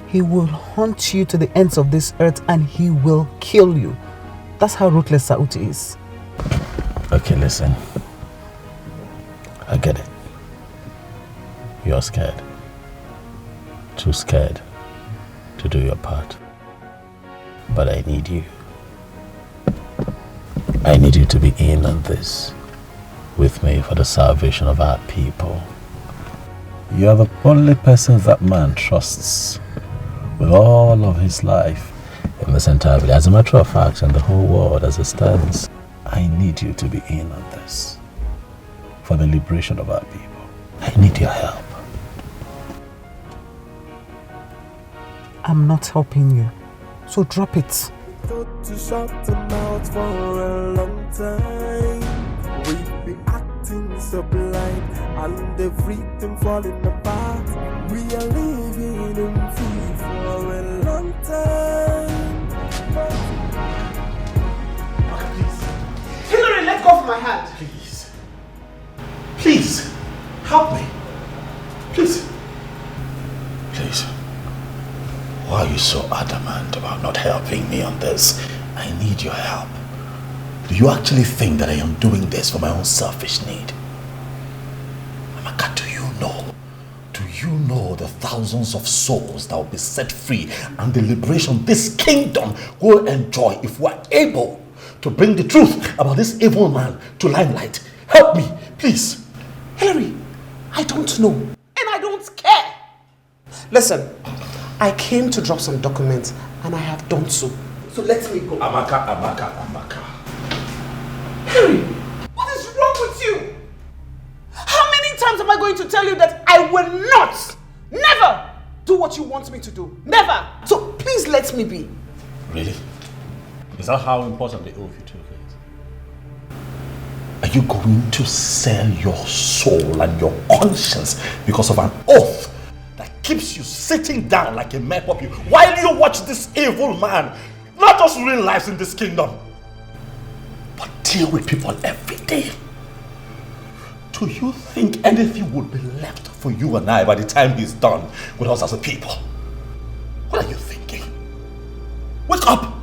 G: He will hunt you to the ends of this earth and he will kill you. That's how ruthless Sauti is.
Q: Okay, listen. I get it. You're scared. Too scared to do your part. But I need you. I need you to be in on this with me for the salvation of our people. You are the only person that man trusts with all of his life in this entire village. As a matter of fact, in the whole world as it stands, I need you to be in on this for the liberation of our people. I need your help.
G: I'm not helping you, so drop it.
C: To shut them out for a long time. We've been acting so blind and everything falling apart. We are living in fear for a long time.
J: Okay, please. Hillary, let go of my hand.
N: Please. Please. Help me. Please.
Q: Please. Why are you so adamant about not helping me on this? I need your help. Do you actually think that I am doing this for my own selfish need? Amaka, do you know? Do you know the thousands of souls that will be set free and the liberation this kingdom will enjoy if we are able to bring the truth about this evil man to limelight? Help me, please.
G: Hillary, I don't know. And I don't care. Listen, I came to drop some documents and I have done so. So let me go.
N: Amaka.
G: Harry, what is wrong with you? How many times am I going to tell you that I will not, never do what you want me to do? Never. So please let me be.
Q: Really? Is that how important the oath you took
A: Are you going to sell your soul and your conscience because of an oath that keeps you sitting down like a mere puppy while you watch this evil man not just ruin lives in this kingdom, but deal with people every day? Do you think anything would be left for you and I by the time he's done with us as a people? What are you thinking? Wake up!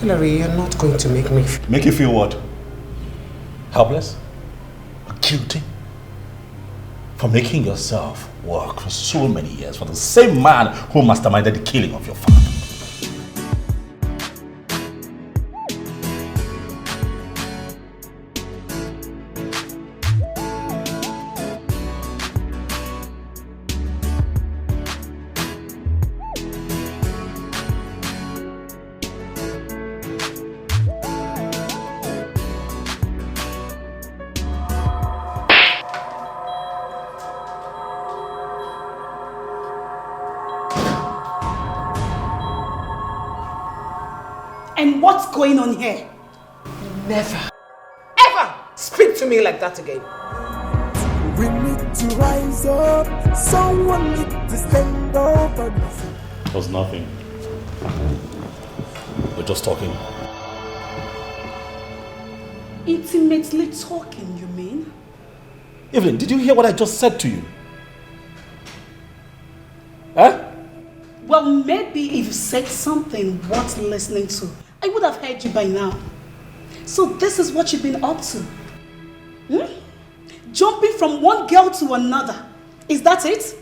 R: Hilary, you're not going to make me...
A: Make you feel what? Helpless? Guilty? For making yourself work for so many years for the same man who masterminded the killing of your father.
O: And what's going on here?
R: Never, ever speak to me like that again.
C: We need to rise up. Someone need to stand up.
A: It was nothing. We're just talking.
O: Intimately talking, you mean?
A: Evelyn, did you hear what I just said to you? Huh?
O: Well, maybe if you said something worth listening to, I would have heard you by now. So this is what you've been up to? Jumping from one girl to another. Is that it?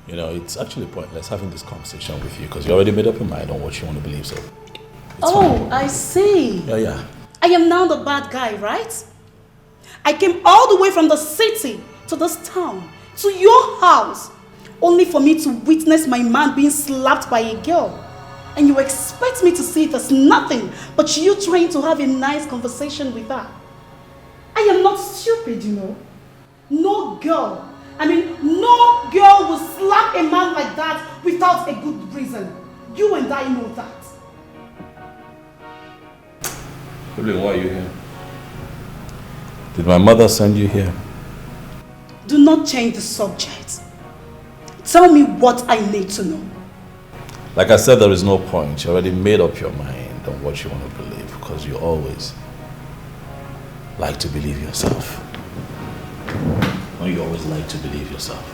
A: You know, it's actually pointless having this conversation with you because you already made up your mind on what you want to believe, so...
O: Oh, I see.
A: Yeah.
O: I am now the bad guy, right? I came all the way from the city to this town, to your house, only for me to witness my man being slapped by a girl. And you expect me to see it as nothing but you trying to have a nice conversation with her. I am not stupid, you know. No girl will slap a man like that without a good reason. You and I know that.
A: Evelyn, why are you here? Did my mother send you here?
O: Do not change the subject. Tell me what I need to know.
A: Like I said, there is no point. You already made up your mind on what you want to believe because you always like to believe yourself. Or you always like to believe yourself.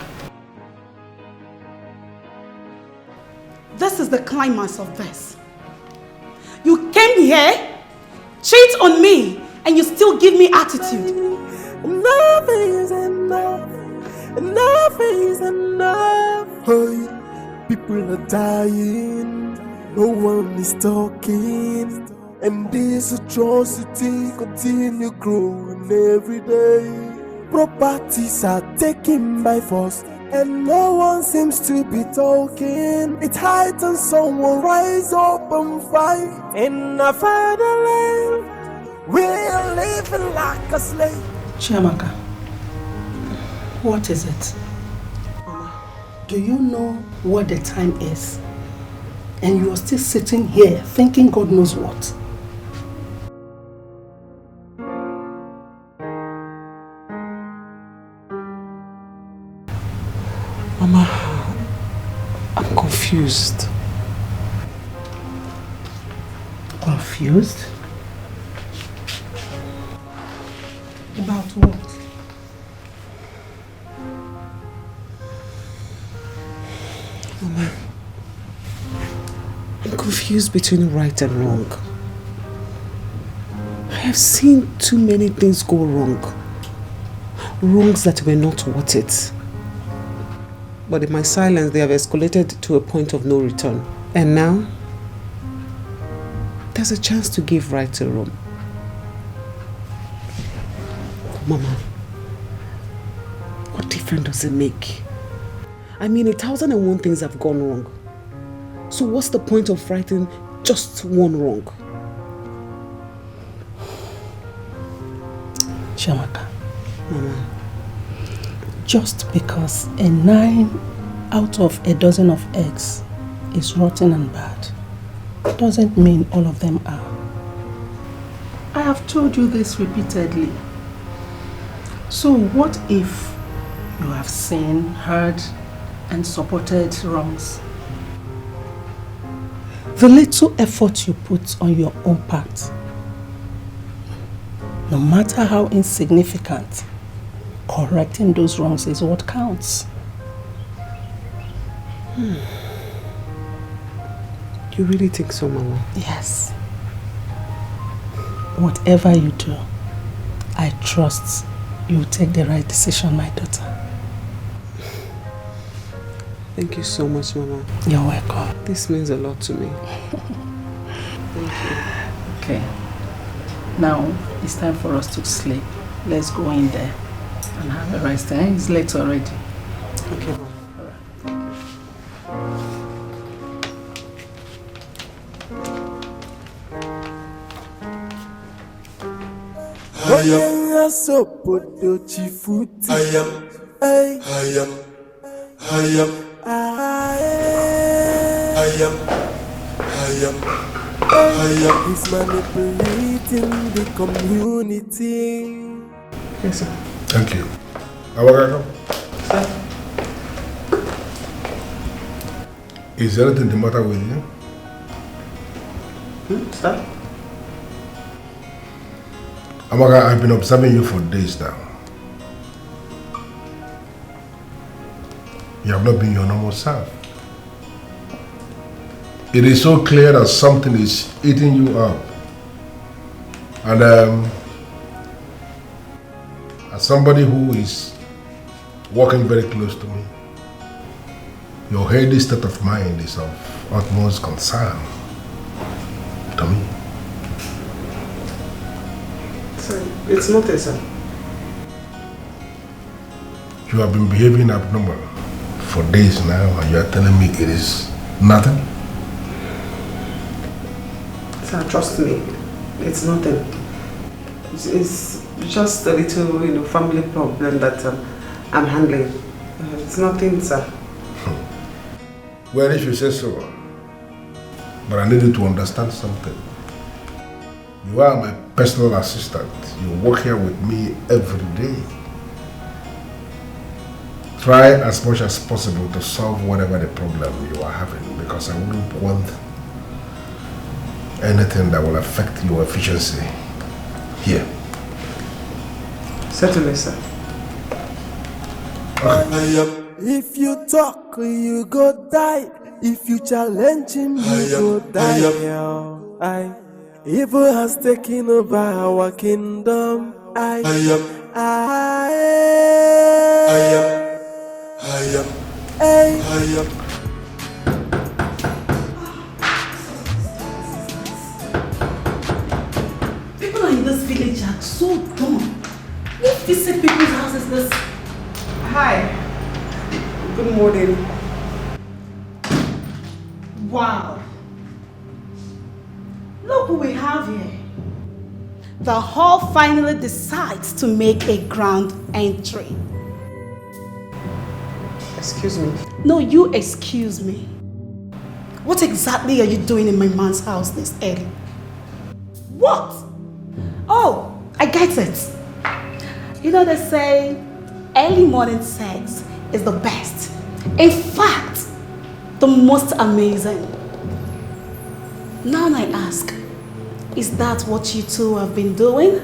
O: This is the climax of this. You came here, cheat on me, and you still give me attitude.
C: Enough is enough. Enough is enough. Hey. People are dying, no one is talking, and this atrocity continue growing every day. Properties are taken by force, and no one seems to be talking. It's high time someone rise up and fight. In our fatherland, we are living like a slave.
H: Chiamaka, what is it? Do you know what the time is? And you are still sitting here thinking God knows what.
R: Mama, I'm confused.
H: Confused? About what?
R: Mama, I'm confused between right and wrong. I have seen too many things go wrong. Wrongs that were not worth it. But in my silence, they have escalated to a point of no return. And now, there's a chance to give right to wrong. Mama, what difference does it make? I mean, 1,001 things have gone wrong. So what's the point of righting just one wrong?
H: Chiamaka, Mama, just because a 9 out of a dozen of eggs is rotten and bad, doesn't mean all of them are. have told you this repeatedly. So what if you have seen, heard, and supported wrongs? The little effort you put on your own part, no matter how insignificant, correcting those wrongs is what counts.
R: You really think so, Mama?
H: Yes. Whatever you do, I trust you'll take the right decision, my daughter.
R: Thank you so much, Mama.
H: You're welcome.
R: This means a lot to me. Thank you.
H: Okay. Now, it's time for us to sleep. Let's go in there and have a rest. It's late already.
R: Okay, Mama.
C: I am so chifuti. I am. He's manipulating the community.
B: Yes, sir. Thank you. Awagago.
C: Sir.
B: Is there anything the matter with you?
C: Sir?
B: Amaga, I've been observing you for days now. You have not been your normal self. It is so clear that something is eating you up. And as somebody who is walking very close to me, your healthy state of mind is of utmost concern to me.
R: Sir, it's not a sir.
B: You have been behaving abnormal for days now and you are telling me it is nothing?
R: Sir, trust me, it's nothing. It's just a little, family problem that I'm handling. It's nothing, sir.
B: Well, if you say so, but I need you to understand something. You are my personal assistant. You work here with me every day. Try as much as possible to solve whatever the problem you are having, because I wouldn't want anything that will affect your efficiency here.
R: Certainly, sir.
C: If you talk, you go die. If you challenge him, you go die. Evil has taken over our kingdom. I am.
O: People in this village are so dumb. What visit people's houses this?
R: Hi. Good morning.
O: Wow. Look who we have here. The hall finally decides to make a grand entry.
R: Excuse me.
O: No, you excuse me. What exactly are you doing in my man's house this early? What? Oh, I get it. They say early morning sex is the best. In fact, the most amazing. Now I ask, is that what you two have been doing?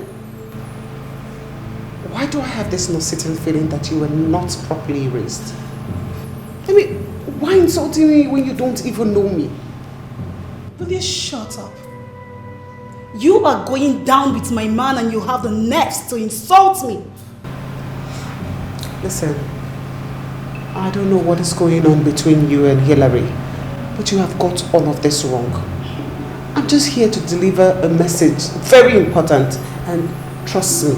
R: Why do I have this nausea feeling that you were not properly raised? I mean, why insulting me when you don't even know me?
O: Will you shut up? You are going down with my man and you have the nerves to insult me.
R: Listen, I don't know what is going on between you and Hillary, but you have got all of this wrong. I'm just here to deliver a message, very important, and trust me,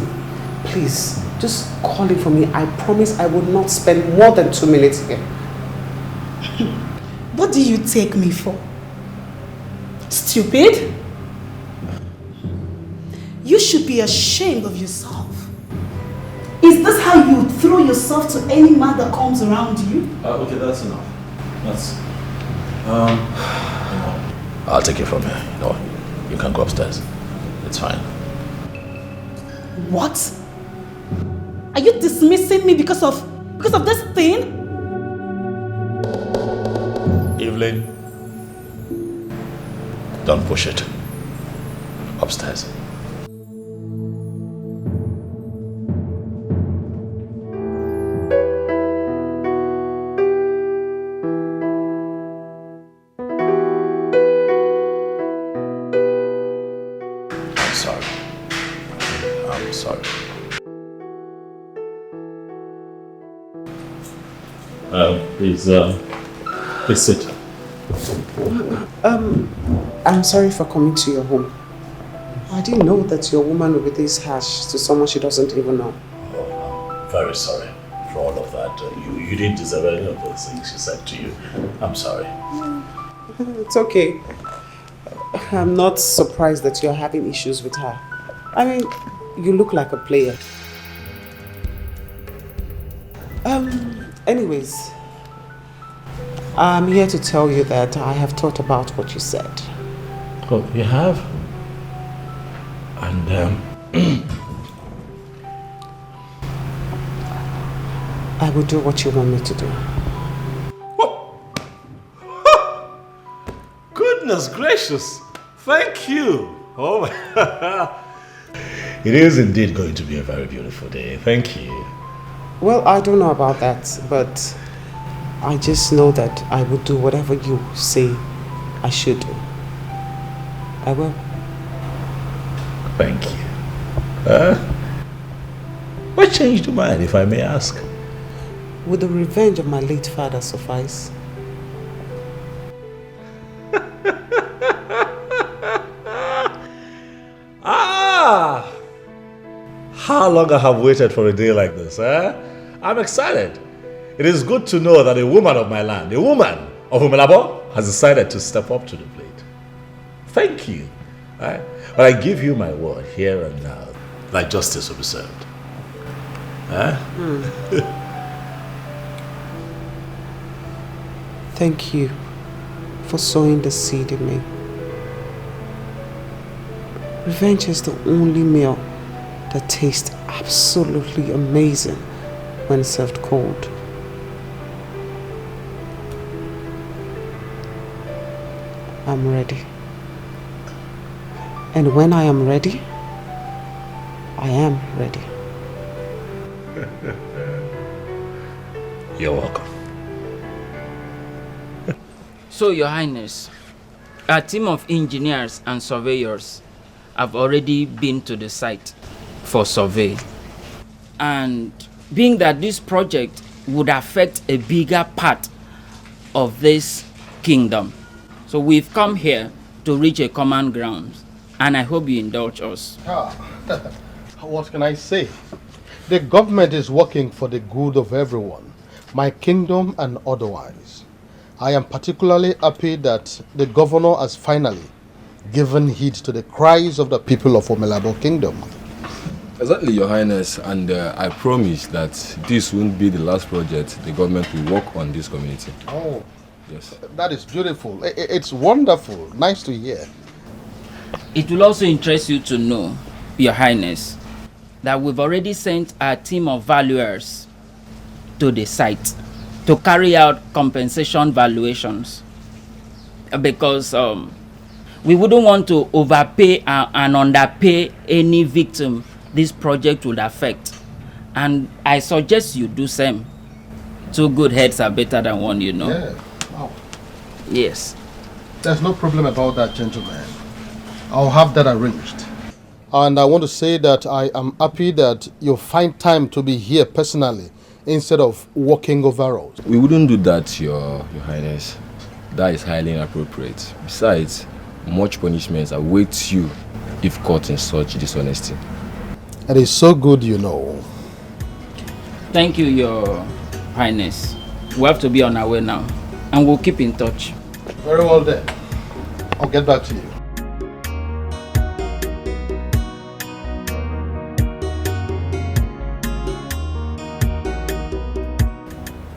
R: please, just call it for me. I promise I will not spend more than 2 minutes here.
O: What do you take me for? Stupid? You should be ashamed of yourself. Is this how you throw yourself to any man that comes around you?
Q: Okay, that's enough. I'll take it from here. You can go upstairs. It's fine.
O: What? Are you dismissing me because of this thing?
Q: Evelyn, don't push it. Upstairs. I'm sorry. Please sit.
R: I'm sorry for coming to your home. I didn't know that your woman will be this harsh to someone she doesn't even know.
Q: Oh, I'm very sorry for all of that. You didn't deserve any of those things she said to you. I'm sorry.
R: It's okay. I'm not surprised that you're having issues with her. I mean, you look like a player. Anyways, I'm here to tell you that I have thought about what you said.
Q: Oh, you have? And
R: I will do what you want me to do.
Q: Goodness gracious! Thank you! Oh my. It is indeed going to be a very beautiful day. Thank you.
R: Well, I don't know about that, but I just know that I will do whatever you say I should do. I will.
Q: Thank you. What changed your mind, if I may ask?
R: Would the revenge of my late father suffice?
Q: How long I have waited for a day like this, eh? I'm excited. It is good to know that a woman of my land, a woman of Umelabo, has decided to step up to the plate. Thank you. Right? But I give you my word here and now that justice will be served.
R: Thank you for sowing the seed in me. Revenge is the only meal that tastes absolutely amazing when served cold. I'm ready. And when I am ready, I am ready.
Q: You're welcome.
S: So, Your Highness, a team of engineers and surveyors have already been to the site for survey. And being that this project would affect a bigger part of this kingdom, so we've come here to reach a common ground, and I hope you indulge us.
K: What can I say? The government is working for the good of everyone, my kingdom and otherwise. I am particularly happy that the governor has finally given heed to the cries of the people of Omelabo Kingdom.
T: Exactly, Your Highness, and I promise that this won't be the last project the government will work on this community.
K: Oh,
T: yes.
K: That is beautiful. It's wonderful. Nice to hear.
S: It will also interest you to know, Your Highness, that we've already sent our team of valuers to the site to carry out compensation valuations, because we wouldn't want to overpay and underpay any victim this project would affect. And I suggest you do same. Two good heads are better than one, you know.
K: Yeah. Wow.
S: Yes.
K: There's no problem about that, gentlemen. I'll have that arranged. And I want to say that I am happy that you find time to be here personally instead of walking over us.
T: We wouldn't do that, Your Highness. That is highly inappropriate. Besides, much punishment awaits you if caught in such dishonesty.
K: It is so good, you know.
S: Thank you, Your Highness. We have to be on our way now, and we'll keep in touch.
K: Very well then. I'll get back to you.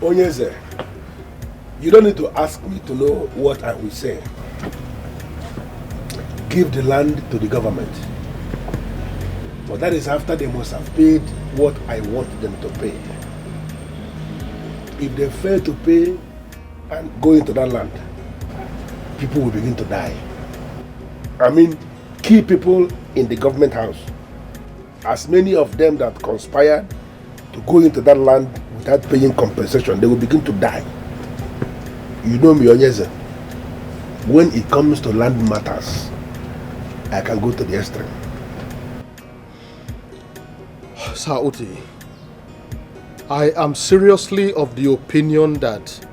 B: Onyeze, you don't need to ask me to know what I will say. Give the land to the government. But that is after they must have paid what I want them to pay. If they fail to pay and go into that land, people will begin to die. I mean, key people in the government house, as many of them that conspired to go into that land without paying compensation, they will begin to die. You know me, Onyeze. When it comes to land matters, I can go to the extreme.
K: Sir Uti, I am seriously of the opinion that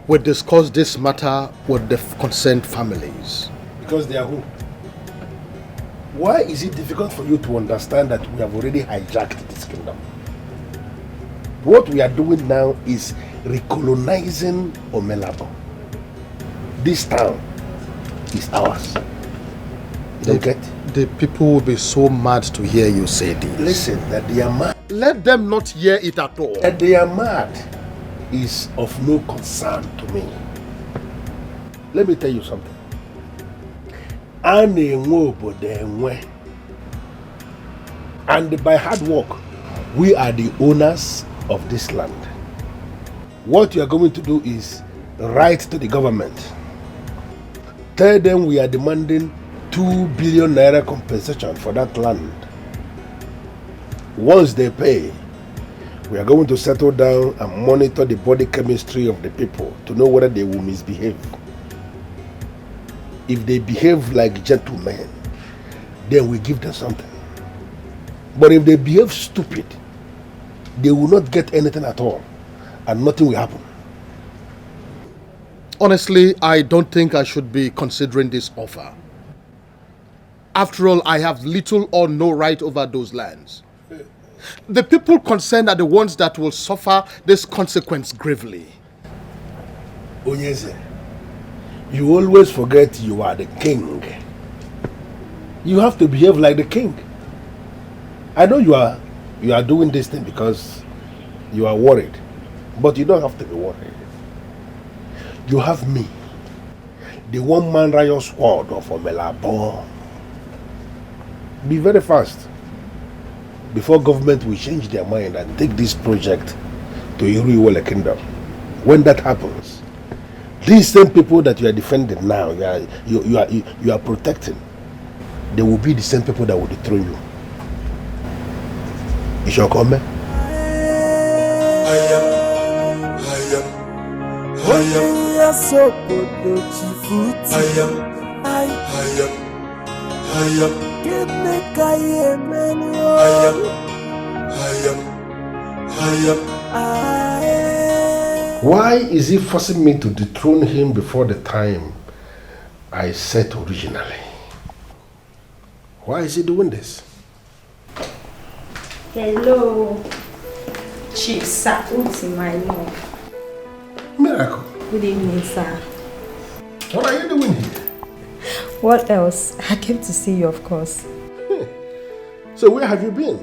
K: we discuss this matter with the concerned families.
B: Because they are who? Why is it difficult for you to understand that we have already hijacked this kingdom? What we are doing now is recolonizing Omelabo. This town is ours. You don't get?
K: The people will be so mad to hear you say this.
B: Listen, that they are mad.
K: Let them not hear it at all.
B: That they are mad is of no concern to me. Let me tell you something. And by hard work, we are the owners of this land. What you are going to do is write to the government. Tell them we are demanding 2 billion naira compensation for that land. Once they pay, we are going to settle down and monitor the body chemistry of the people to know whether they will misbehave. If they behave like gentlemen, then we give them something. But if they behave stupid, they will not get anything at all, and nothing will happen.
K: Honestly, I don't think I should be considering this offer. After all, I have little or no right over those lands. The people concerned are the ones that will suffer this consequence gravely.
B: Onyeze, you always forget you are the king. You have to behave like the king. I know you are doing this thing because you are worried, but you don't have to be worried. You have me, the one-man riot squad of Omelabo. Be very fast before government will change their mind and take this project to Iruiwele Kingdom. When that happens, these same people that you are defending now, you are protecting, they will be the same people that will dethrone you. You shall come. Why is he forcing me to dethrone him before the time I set originally? Why is he doing this?
U: Hello, Chief Sauti, my love.
B: Miracle.
U: Good evening, sir.
B: What are you doing here?
U: What else? I came to see you, of course.
B: So where have you been?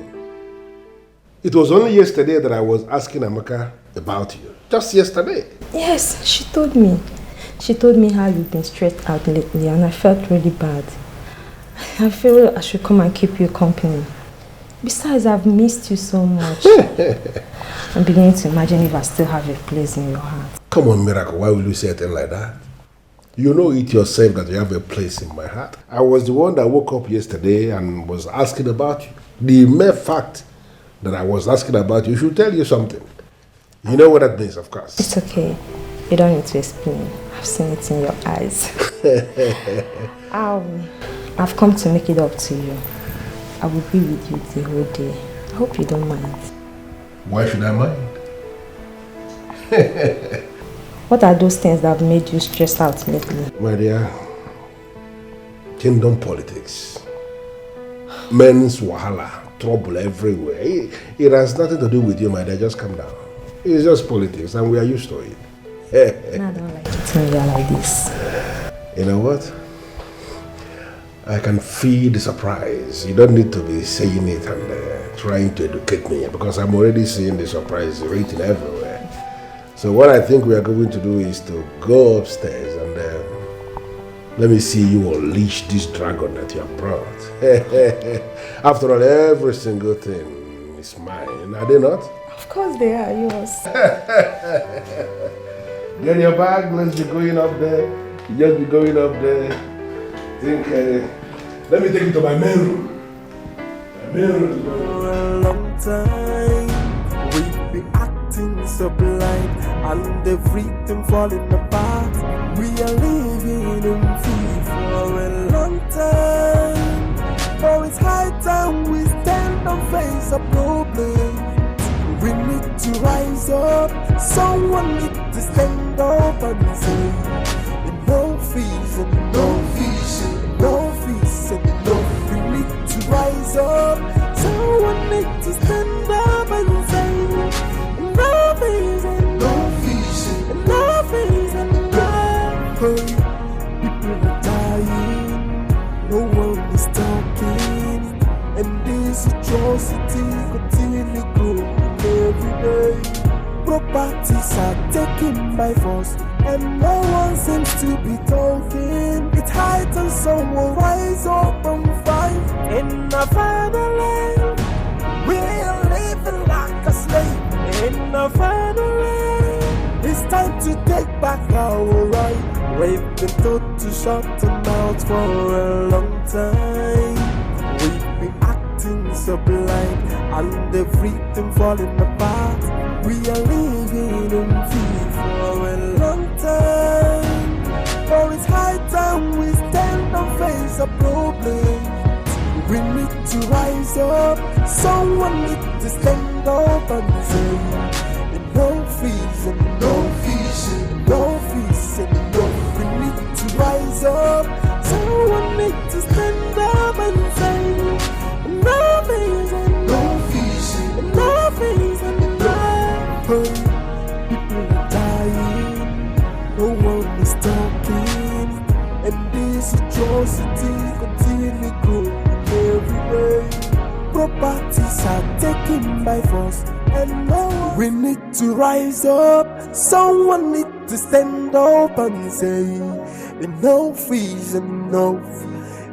B: It was only yesterday that I was asking Amaka about you. Just yesterday.
U: Yes, she told me. She told me how you've been stressed out lately, and I felt really bad. I feel I should come and keep you company. Besides, I've missed you so much. I'm beginning to imagine if I still have a place in your heart.
B: Come on, Miracle, why will you say a thing like that? You know it yourself that you have a place in my heart. I was the one that woke up yesterday and was asking about you. The mere fact that I was asking about you should tell you something. You know what that means, of course.
U: It's okay. You don't need to explain. I've seen it in your eyes. I've come to make it up to you. I will be with you the whole day. I hope you don't mind.
B: Why should I mind?
U: What are those things that have made you stressed out lately?
B: My dear, kingdom politics, men's wahala, trouble everywhere. It has nothing to do with you, my dear. Just calm down. It's just politics and we are used to it.
U: I don't like it when you're like this.
B: You know what? I can feel the surprise. You don't need to be saying it and trying to educate me because I'm already seeing the surprise written everywhere. So what I think we are going to do is to go upstairs and Let me see you unleash this dragon that you have brought. After all, every single thing is mine, are they not?
U: Of course they are yours.
B: Get your bag, let's be going up there. You just be going up there. Let me take you to my main room. My main room.
C: For a long time, we've been acting so blind, and everything falling apart. We are living in fear for a long time. For it's high time we stand and face a problem. We need to rise up. Someone needs to stand up and say, no fees and no fees and no fees and no. We need to rise up. Someone needs to stand up and say, no fees and no fees and no fees and no. People are dying, no one is talking, and this atrocity continue growing every day. Properties are taken by force, and no one seems to be talking. It's high time someone rise up and fight. In our fatherland, we are living like a slave. In our fatherland, it's time to take back our right. We've been told to shut our mouths for a long time. We've been acting so blind, and everything falling apart. We are living in fear for a long time. For it's high time we stand and face a problem. We need to rise up. Someone needs to stand up and say, no fees and no fees and no fees and no. We need to rise up. Someone needs to stand up and say, no fees and no fees and no fees and no. People are dying, no one is talking, and this atrocity continue growing every day. Properties are taken by force, and no one. We need to rise up. Someone needs to stand up and say, enough is enough.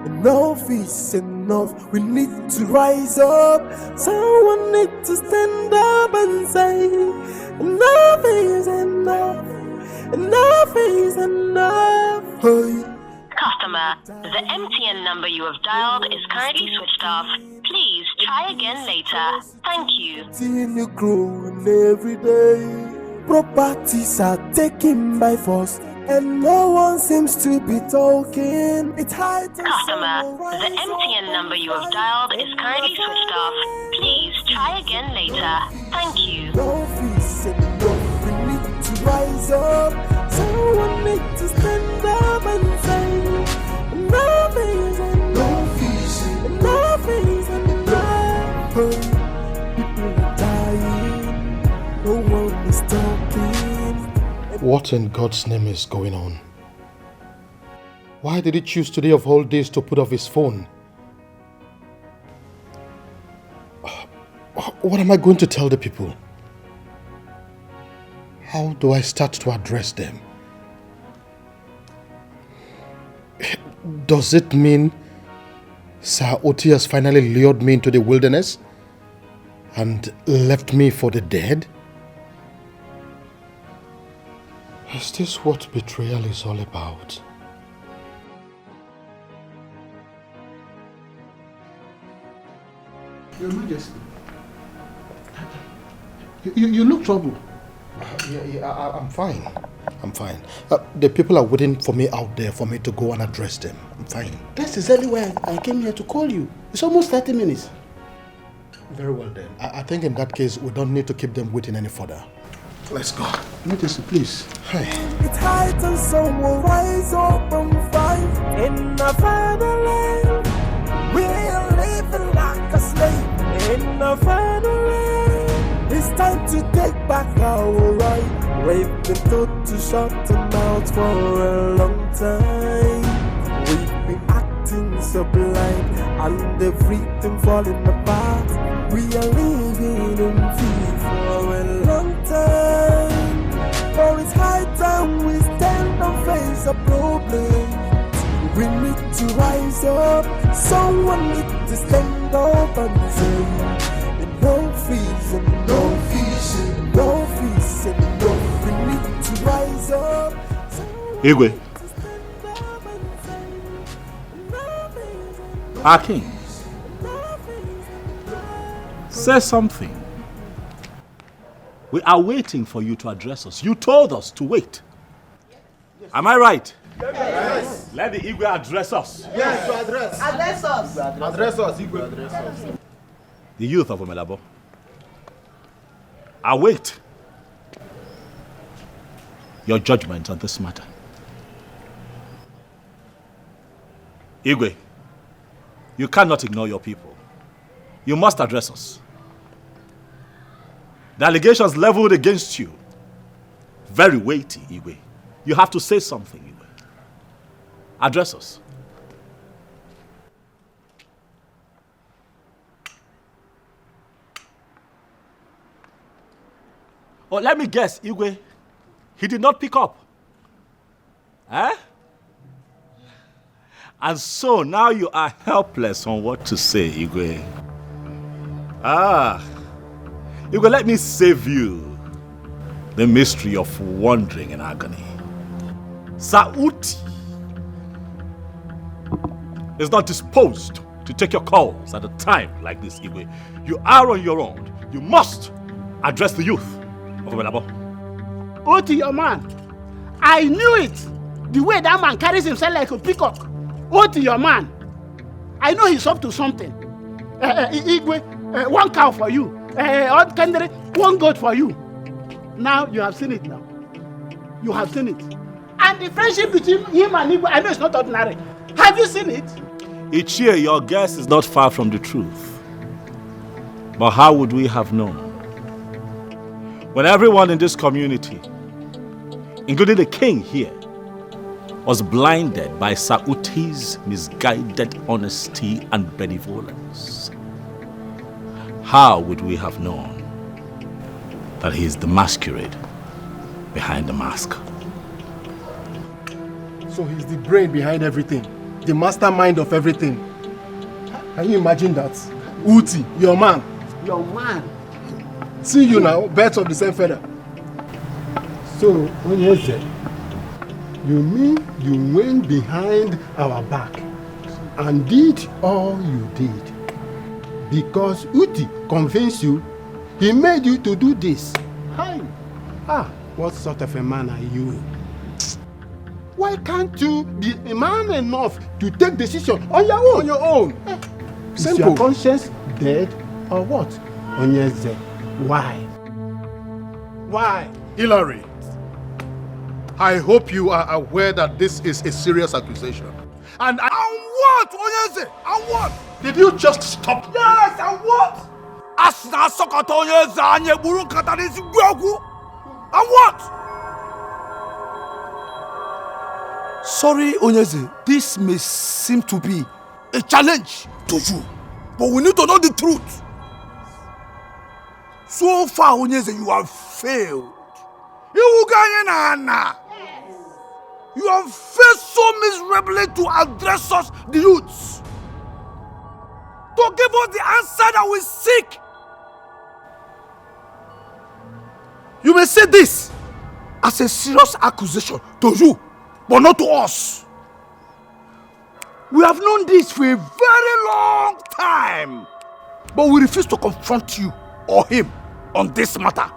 C: Enough is enough. We need to rise up. Someone needs to stand up and say, enough is enough. Enough is enough. Hey.
F: Customer, the MTN number you have dialed is currently switched off. Please try again later. Thank you.
C: Continue growing every day. Properties are taken by force, and no one seems to be talking. It's high time.
F: Customer, the MTN number you have dialed is currently switched off. Please try again later. Thank you.
C: No fees and no. We need to rise up. Someone needs to stand up and say, no fees and no fees and no fees and no. People are dying, no one is talking.
K: What in God's name is going on? Why did he choose today of all days to put off his phone? What am I going to tell the people? How do I start to address them? Does it mean Sir Oti has finally lured me into the wilderness and left me for the dead? Is this what betrayal is all about?
J: Your Majesty, you look troubled.
K: I'm fine. I'm fine. The people are waiting for me out there for me to go and address them. I'm fine.
J: That's exactly why I came here to call you. It's almost 30 minutes.
K: Very well then. I think in that case, we don't need to keep them waiting any further. Let's go.
J: Majesty, please.
K: Hey.
C: It's high time someone rise up and fight. In our fatherland, we are living like a slave. In our fatherland, it's time to take back our right. We've been told to shut our mouths for a long time. We've been acting so blind, and everything falling apart. We are living in fear for a long time. For it's high time we stand and face a problem. rise up. Someone needs to stand up and say, no fees and no fees and no fees and no fees. We need to rise up.
A: Igwe. Our king. Say something. We are waiting for you to address us. You told us to wait. Am I right?
I: Yes.
A: Let the Igwe address us.
I: Yes, to address.
G: Address us.
I: Address us, Igwe. Address us.
A: The youth of Omelabo. Await your judgment on this matter. Igwe, you cannot ignore your people. You must address us. The allegations leveled against you, very weighty, Igwe. You have to say something, Igwe. Address us. Oh, let me guess, Igwe. He did not pick up. Eh? And so now you are helpless on what to say, Igwe. Igwe, let me save you the mystery of wandering in agony. Sauti is not disposed to take your calls at a time like this, Igwe. You are on your own. You must address the youth of Omelabo.
J: Oti, your man. I knew it. The way that man carries himself like a peacock. Oti, your man. I know he's up to something. Igwe, one cow for you. One goat for you. Now you have seen it now. You have seen it. And the friendship between him and Igwe, I know it's not ordinary. Have you seen it?
A: Ichie, your guess is not far from the truth. But how would we have known? When everyone in this community, including the king here, was blinded by Sauti's misguided honesty and benevolence. How would we have known that he is the masquerade behind the mask?
K: So he's the brain behind everything, the mastermind of everything. Can you imagine that? Uti, your man.
J: Your man.
K: See you now, birds of the same feather. So, Onyeze, you mean you went behind our back and did all you did because Uti convinced you, he made you to do this? Hi. What sort of a man are you? Why can't you be a man enough to take decision on your own? On your own. Is your conscience dead or what? Onyeze, why? Why? Hillary, I hope you are aware that this is a serious accusation. And what, Onyeze? And what? Did you just stop?
N: Yes, and what? Asna sokoto Onyeze anye buru katanisi gwogu. And what? Sorry, Onyeze, this may seem to be a challenge to you, but we need to know the truth. So far, Onyeze, you have failed. You have failed so miserably to address us, the youths, to give us the answer that we seek. You may say this as a serious accusation to you, but not to us. We have known this for a very long time, but we refuse to confront you or him on this matter.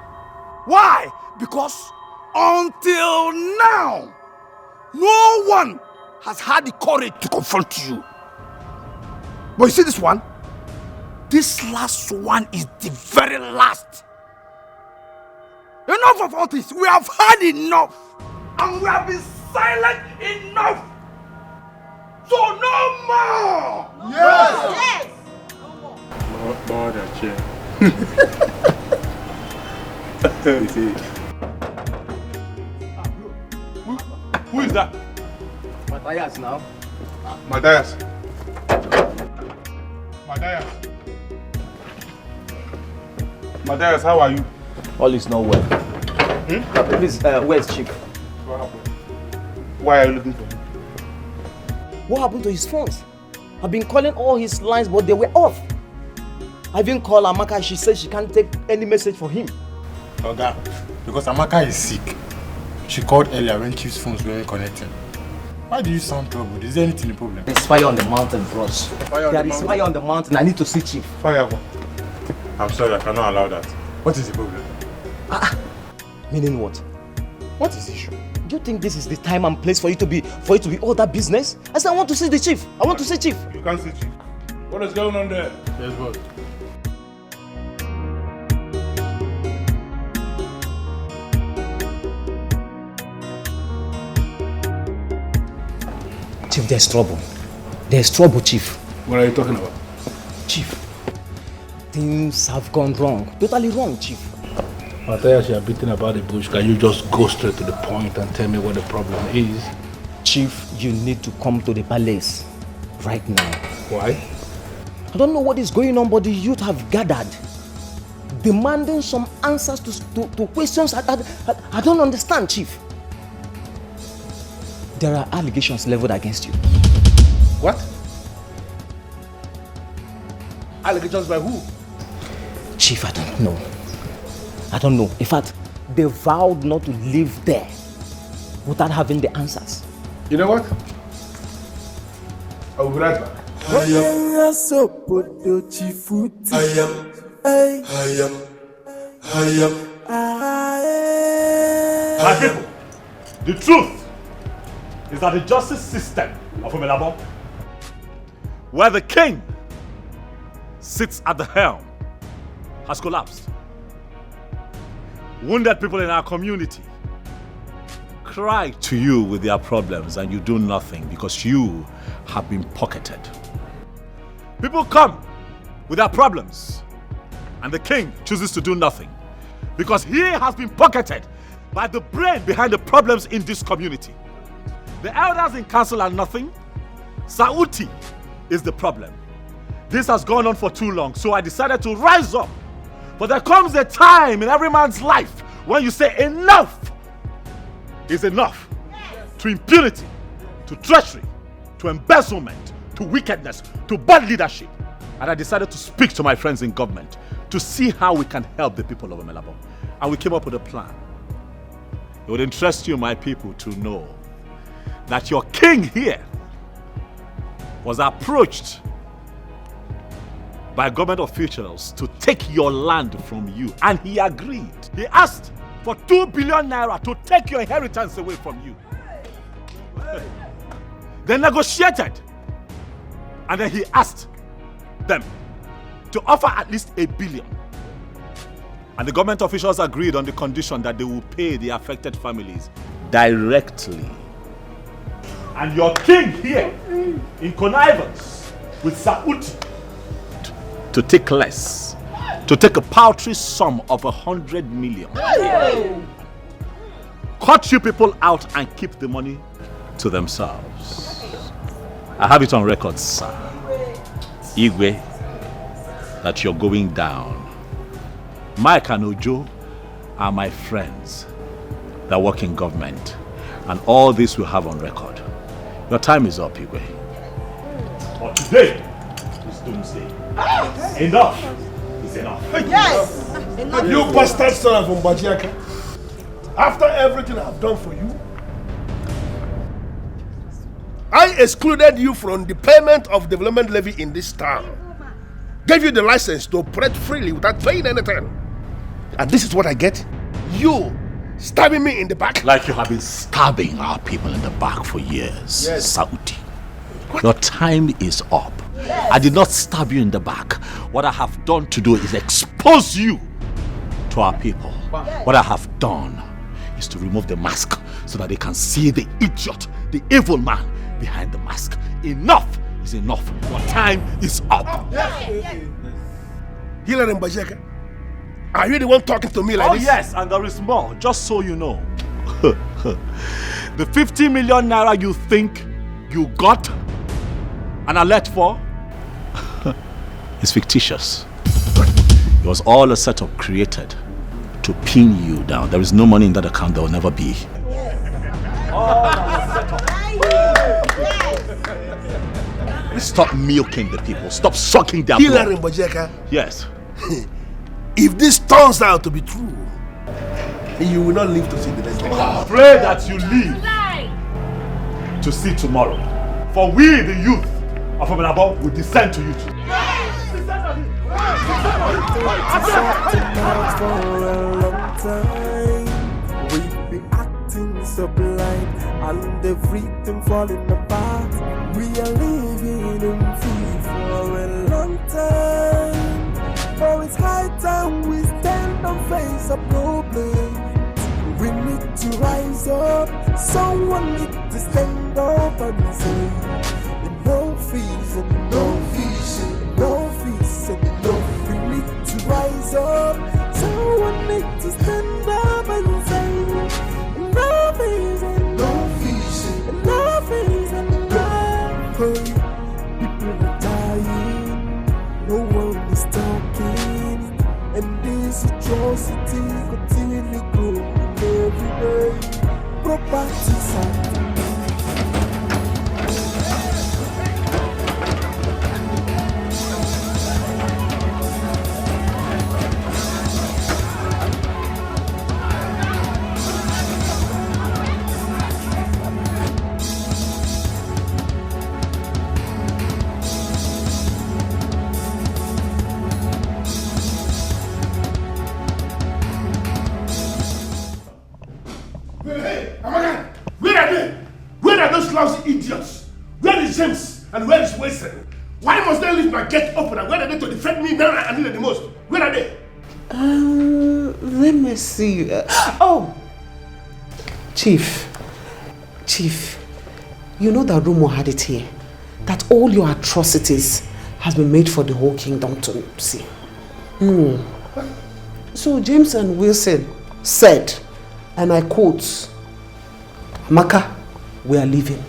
N: Why? Because until now, no one has had the courage to confront you. But you see this one? This last one is the very last. Enough of all this. We have had enough. And we have been silent enough. So no more.
I: Yes.
N: Yes.
I: More than chair.
A: Who is that?
T: Matthias now.
I: Matthias. Matthias, how are you?
T: All is not well. Please, where's Chief?
I: What happened? Why are you looking for him?
M: What happened to his phones? I've been calling all his lines, but they were off. I even called Amaka. She said she can't take any message for him.
I: Oga, because Amaka is sick. She called earlier when Chief's phones weren't connecting. Why do you sound troubled? Is there anything the problem?
M: There's fire on the mountain, bros. There is fire on the mountain. I need to see Chief.
I: Fire. I'm sorry, I cannot allow that. What is the problem?
M: Meaning what?
I: What is the issue?
M: Do you think this is the time and place for you to be all that business? I said I want to see the Chief. I want to see Chief.
I: You can't see Chief. What is going on there? Yes, boss.
M: Chief, there's trouble. There's trouble, Chief.
I: What are you talking about?
M: Chief, things have gone wrong. Totally wrong, Chief.
E: Matthias, you're beating about the bush. Can you just go straight to the point and tell me what the problem is?
M: Chief, you need to come to the palace right now.
E: Why?
M: I don't know what is going on, but the youth have gathered, demanding some answers to questions I don't understand, Chief. There are allegations leveled against you.
B: What? Allegations by who?
M: Chief, I don't know. I don't know. In fact, they vowed not to live there without having the answers.
B: You know what? I will be right back.
A: My people, the truth is that the justice system of Omelabo, where the king sits at the helm, has collapsed. Wounded people in our community cry to you with their problems and you do nothing because you have been pocketed. People come with their problems and the king chooses to do nothing because he has been pocketed by the brain behind the problems in this community. The elders in council are nothing. Sauti is the problem. This has gone on for too long, so I decided to rise up. But there comes a time in every man's life when you say enough is enough. To impunity, to treachery, to embezzlement, to wickedness, to bad leadership. And I decided to speak to my friends in government to see how we can help the people of Omelabo. And we came up with a plan. It would interest you, my people, to know that your king here was approached by government officials to take your land from you, and he agreed. He asked for 2 billion naira to take your inheritance away from you. They negotiated, and then he asked them to offer at least 1 billion. And the government officials agreed on the condition that they will pay the affected families directly. And your king here, in connivance with Sauti, to take less, to take a paltry sum of 100 million. Cut you people out and keep the money to themselves. I have it on record, sir, Igwe, that you're going down. Mike and Ojo are my friends that work in government, and all this we have on record. Your time is up, Igwe. But today is doomsday. Enough is enough.
B: Yes! You bastard son of Umbajiaka. After everything I've done for you, I excluded you from the payment of development levy in this town. Gave you the license to operate freely without paying anything. And this is what I get? You stabbing me in the back?
A: Like you have been stabbing our people in the back for years,
B: yes.
A: Sauti. Your time is up. Yes. I did not stab you in the back. What I have done to do is expose you to our people. Yes. What I have done is to remove the mask so that they can see the idiot, the evil man behind the mask. Enough is enough. Your time is up.
B: Hillary Mbajeka, are you the one talking to me like this?
A: Oh yes, and there is more, just so you know. The 50 million naira you think you got an alert for is fictitious. It was all a setup created to pin you down. There is no money in that account. There will never be. Stop milking the people. Stop sucking their
B: Hillary
A: blood.
B: Mbojeka.
A: Yes.
B: If this turns out to be true, you will not live to see the next day.
A: I pray that you live to see tomorrow. For we, the youth of Abelabo, will descend to you too.
C: We've been acting so blind and everything falling apart. We are living in fear for a long time. For it's high time we stand and face a problem. We need to rise up. Someone need to stand up and say, no fees and no fees and no fees and no. We need to rise up. Someone need to stand up and say, no fees and no fees and no fees and no. People are dying, no one is talking, and this atrocity continually growing every day. Property side.
B: Idiots! Where is James and where is Wilson? Why must they leave my gate open and where are they to defend me now I need it the most? Where are they?
R: Let me see. Oh! Chief, you know that rumor had it here that all your atrocities has been made for the whole kingdom to see. So James and Wilson said, and I quote, Amaka, we are leaving.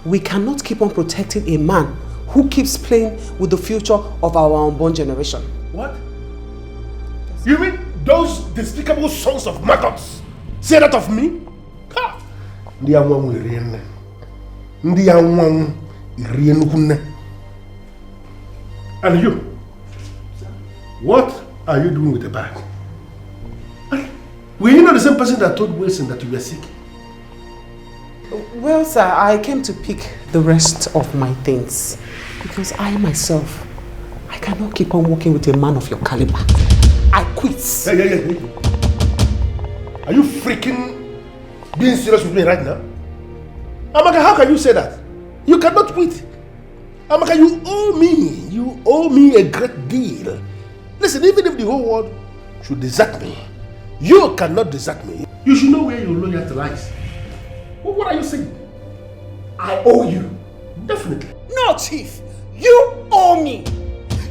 R: We cannot keep on protecting a man who keeps playing with the future of our unborn generation.
B: What? You mean those despicable sons of maggots say that of me? And you? What are you doing with the bag? Were you not the same person that told Wilson that you were sick?
R: Well, sir, I came to pick the rest of my things because I myself, I cannot keep on working with a man of your caliber. I quit.
B: Hey. Are you freaking being serious with me right now? Amaka, how can you say that? You cannot quit. Amaka, you owe me. You owe me a great deal. Listen, even if the whole world should desert me, you cannot desert me. You should know where your loyalty lies. What are you saying? I owe you. Definitely.
R: No, Chief. You owe me.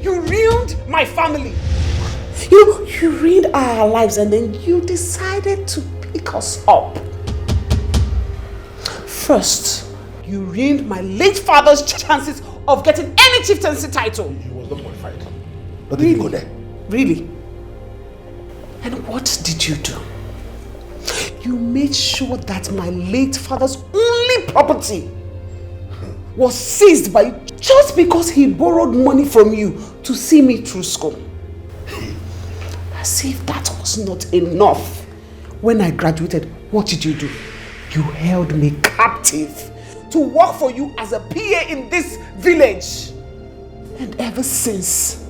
R: You ruined my family. You ruined our lives and then you decided to pick us up. First, you ruined my late father's chances of getting any chieftaincy title.
B: He was not qualified.
R: Not really? Go there. Really? And what did you do? You made sure that my late father's only property was seized by you just because he borrowed money from you to see me through school. As if that was not enough. When I graduated, what did you do? You held me captive to work for you as a PA in this village. And ever since,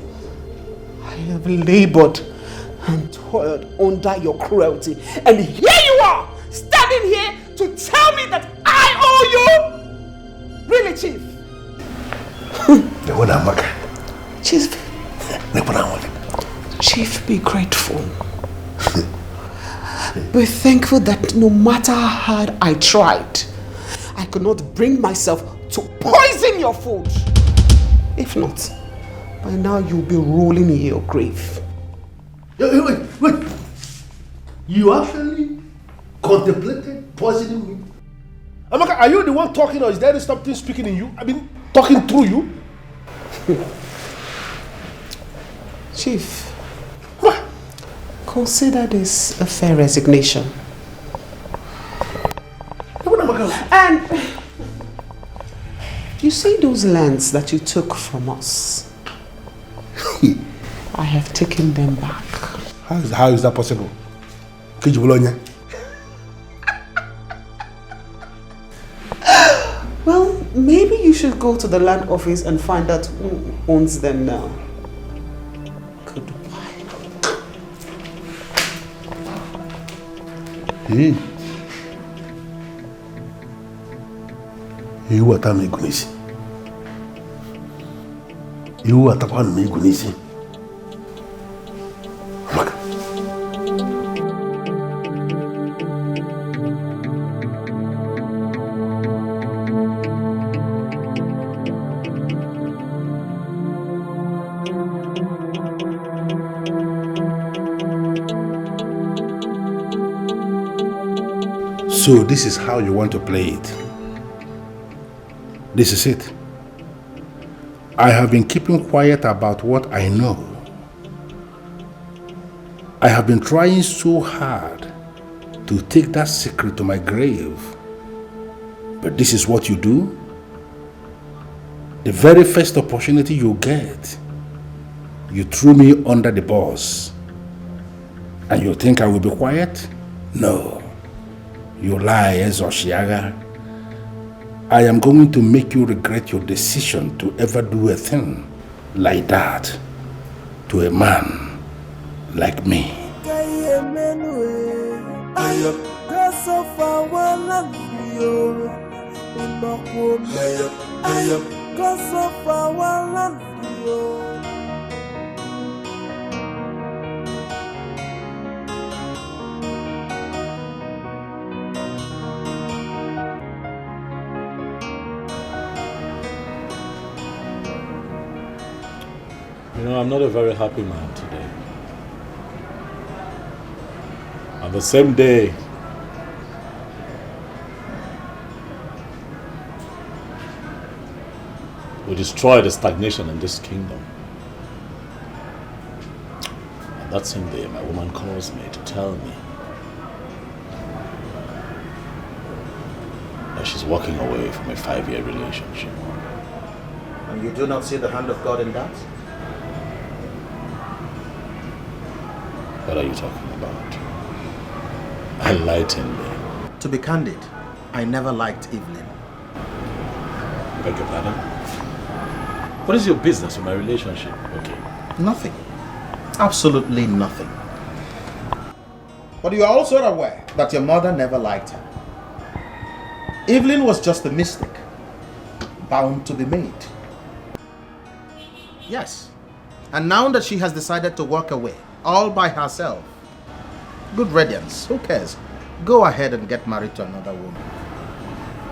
R: I have labored and toiled under your cruelty. And here you are, standing here to tell me that I owe you? Really, Chief? Chief, be grateful. Be thankful that no matter how hard I tried, I could not bring myself to poison your food. If not, by now you'll be rolling in your grave.
B: Wait. You actually contemplated poisoning me? Amaka, are you the one talking or is there something speaking in you? I mean, talking through you?
R: Chief, consider this a fair resignation. And You see those lands that you took from us? I have taken them back.
K: How is that possible? Kijibolonya?
R: Well, maybe you should go to the land office and find out who owns them now. Goodbye.
K: Hey. You are me gunisi. You are tapan me gunisi. So this is how you want to play it. This is it. I have been keeping quiet about what I know. I have been trying so hard to take that secret to my grave. But this is what you do? The very first opportunity you get, you threw me under the bus. And you think I will be quiet? No. You lie, Ezoshiaga. I am going to make you regret your decision to ever do a thing like that to a man like me.
E: You know, I'm not a very happy man today. On the same day, we destroy the stagnation in this kingdom. And that same day, my woman calls me to tell me that she's walking away from a 5-year relationship.
D: And you do not see the hand of God in that?
E: What are you talking about? Enlighten me.
D: To be candid, I never liked Evelyn.
E: Beg your pardon? What is your business with my relationship? Okay.
D: Nothing. Absolutely nothing. But you are also aware that your mother never liked her. Evelyn was just a mistake, bound to be made. Yes. And now that she has decided to walk away, all by herself, good riddance, who cares? Go ahead and get married to another woman.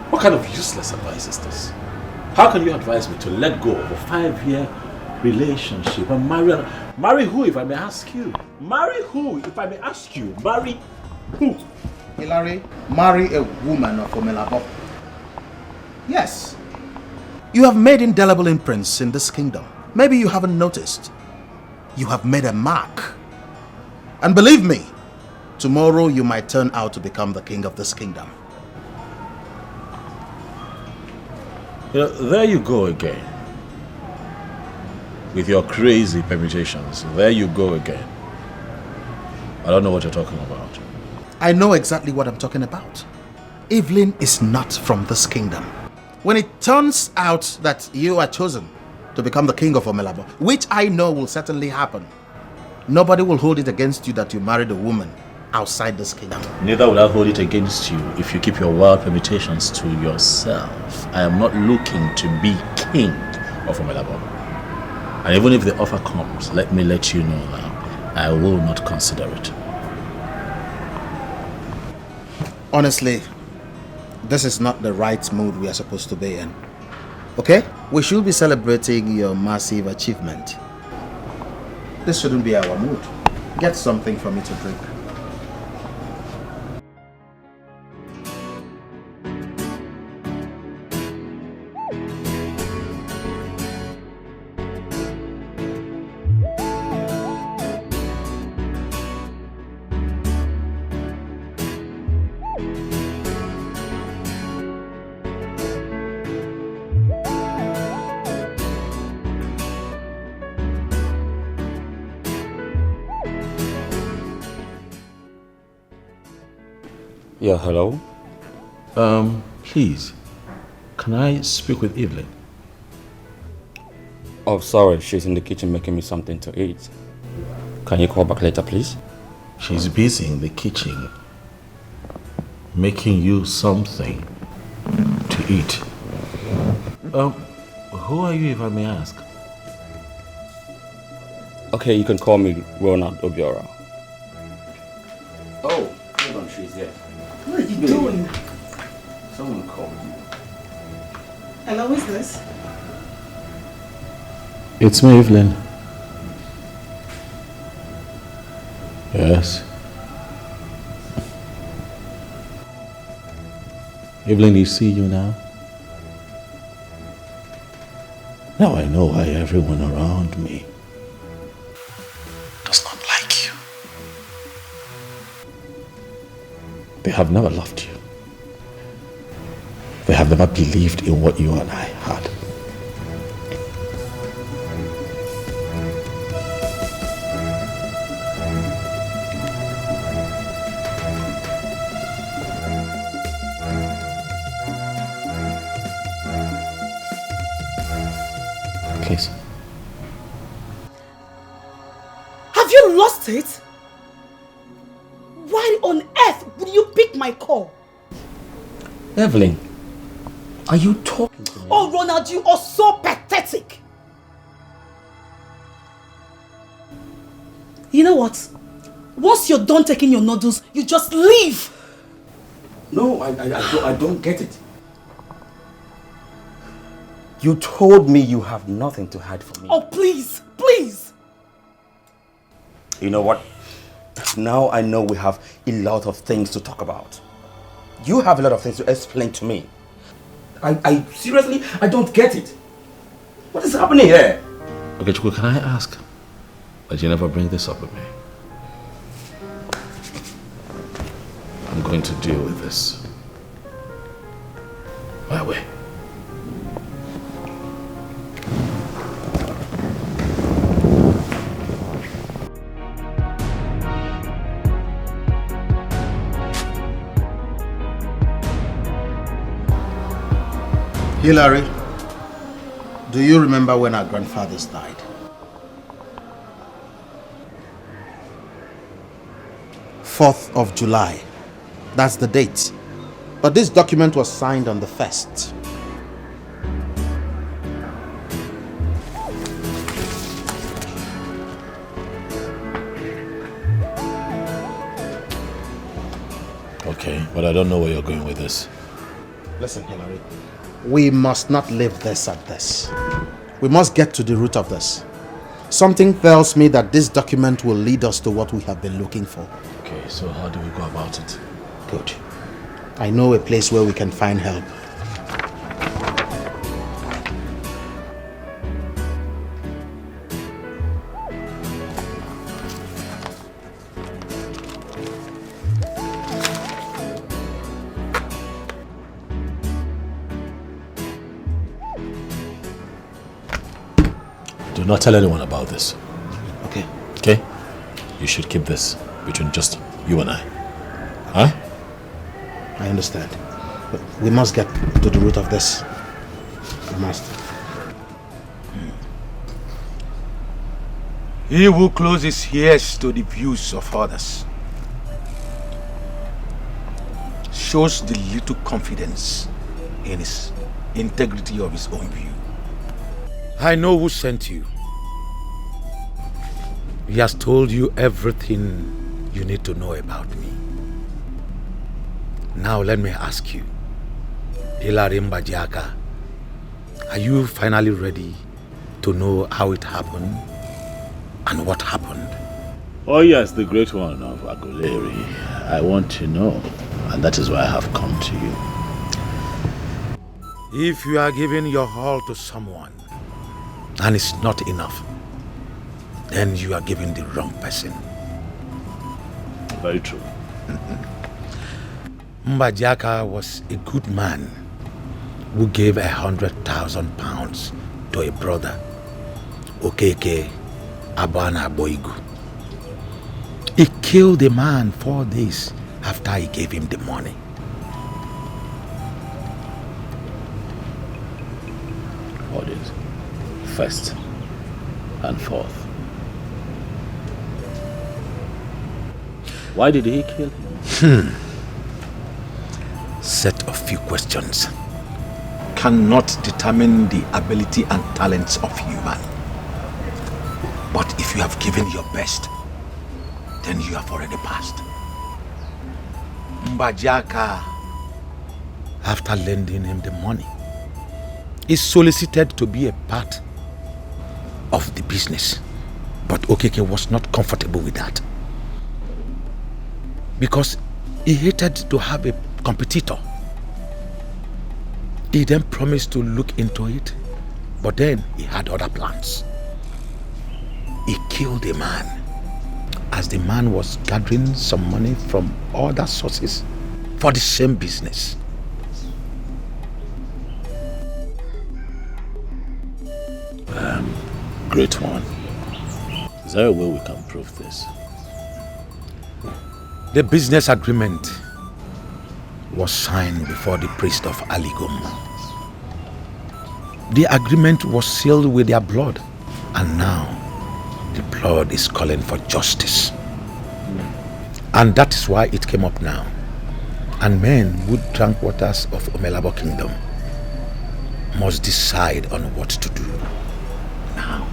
E: What kind of useless advice is this? How can you advise me to let go of a 5-year relationship and marry who, if I may ask you? Marry who, if I may ask you? Marry who?
D: Hilary, marry a woman of Omelabo. Yes. You have made indelible imprints in this kingdom. Maybe you haven't noticed. You have made a mark. And believe me, tomorrow you might turn out to become the king of this kingdom.
E: You know, there you go again. With your crazy permutations. There you go again. I don't know what you're talking about.
D: I know exactly what I'm talking about. Evelyn is not from this kingdom. When it turns out that you are chosen to become the king of Omelabo, which I know will certainly happen, nobody will hold it against you that you married a woman outside this kingdom.
E: Neither will I hold it against you if you keep your wild permutations to yourself. I am not looking to be king of Omelabo. And even if the offer comes, let me let you know now, I will not consider it.
D: Honestly, this is not the right mood we are supposed to be in. Okay? We should be celebrating your massive achievement. This shouldn't be our mood. Get something for me to drink.
P: Yeah, hello?
E: Please, can I speak with Evelyn?
P: Oh, sorry, she's in the kitchen making me something to eat. Can you call back later, please?
E: She's busy in the kitchen making you something to eat. Who are you, if I may ask?
P: Okay, you can call me Leonard Ovire.
M: Oh, hold on, she's here.
G: What are you doing?
M: Someone called you.
G: Hello, who is this?
E: It's me, Evelyn. Yes. Evelyn, you see you now? Now I know why everyone around me does not like you. They have never loved you. They have never believed in what you and I had. Please.
G: Have you lost it? Why on earth would you pick my call?
P: Evelyn, are you talking to me?
G: Oh, Ronald, you are so pathetic. You know what? Once you're done taking your noodles, you just leave.
P: No, I don't get it. You told me you have nothing to hide from me.
G: Oh, please, please.
P: You know what? Now I know we have a lot of things to talk about. You have a lot of things to explain to me. I seriously, I don't get it. What is happening here?
E: Okay, Chukwu, can I ask that you never bring this up with me? I'm going to deal with this my way.
D: Hillary, do you remember when our grandfathers died? July 4th. That's the date. But this document was signed on the 1st.
E: Okay, but I don't know where you're going with this.
D: Listen, Hillary. We must not leave this at this. We must get to the root of this. Something tells me that this document will lead us to what we have been looking for.
E: Okay, so how do we go about it?
D: Good. I know a place where we can find help.
E: Do not tell anyone about this.
D: Okay.
E: Okay? You should keep this between just you and I. Huh?
D: I understand. But we must get to the root of this. We must.
N: He who closes ears to the views of others shows the little confidence in his integrity of his own view. I know who sent you. He has told you everything you need to know about me. Now let me ask you, Hillary Mbadiaka, are you finally ready to know how it happened and what happened?
E: Oh yes, the great one of Aguleri. I want to know, and that is why I have come to you.
N: If you are giving your all to someone and it's not enough, then you are giving the wrong person.
E: Very true.
N: Mbadiaka was a good man who gave 100,000 to a brother, Okeke Abana Boigu. He killed a man 4 days
D: after he gave him the money.
E: Audit. First and fourth. Why did he kill him?
D: Set of few questions cannot determine the ability and talents of human. But if you have given your best, then you have already passed. Mbajaka, after lending him the money, is solicited to be a part of the business. But Okeke was not comfortable with that, because he hated to have a competitor. He then promised to look into it, but then he had other plans. He killed a man as the man was gathering some money from other sources for the same business.
E: Great one. Is there a way we can prove this?
D: The business agreement was signed before the priest of Aligum. The agreement was sealed with their blood, and now the blood is calling for justice. And that is why it came up now. And men who drank waters of Omelabo Kingdom must decide on what to do now.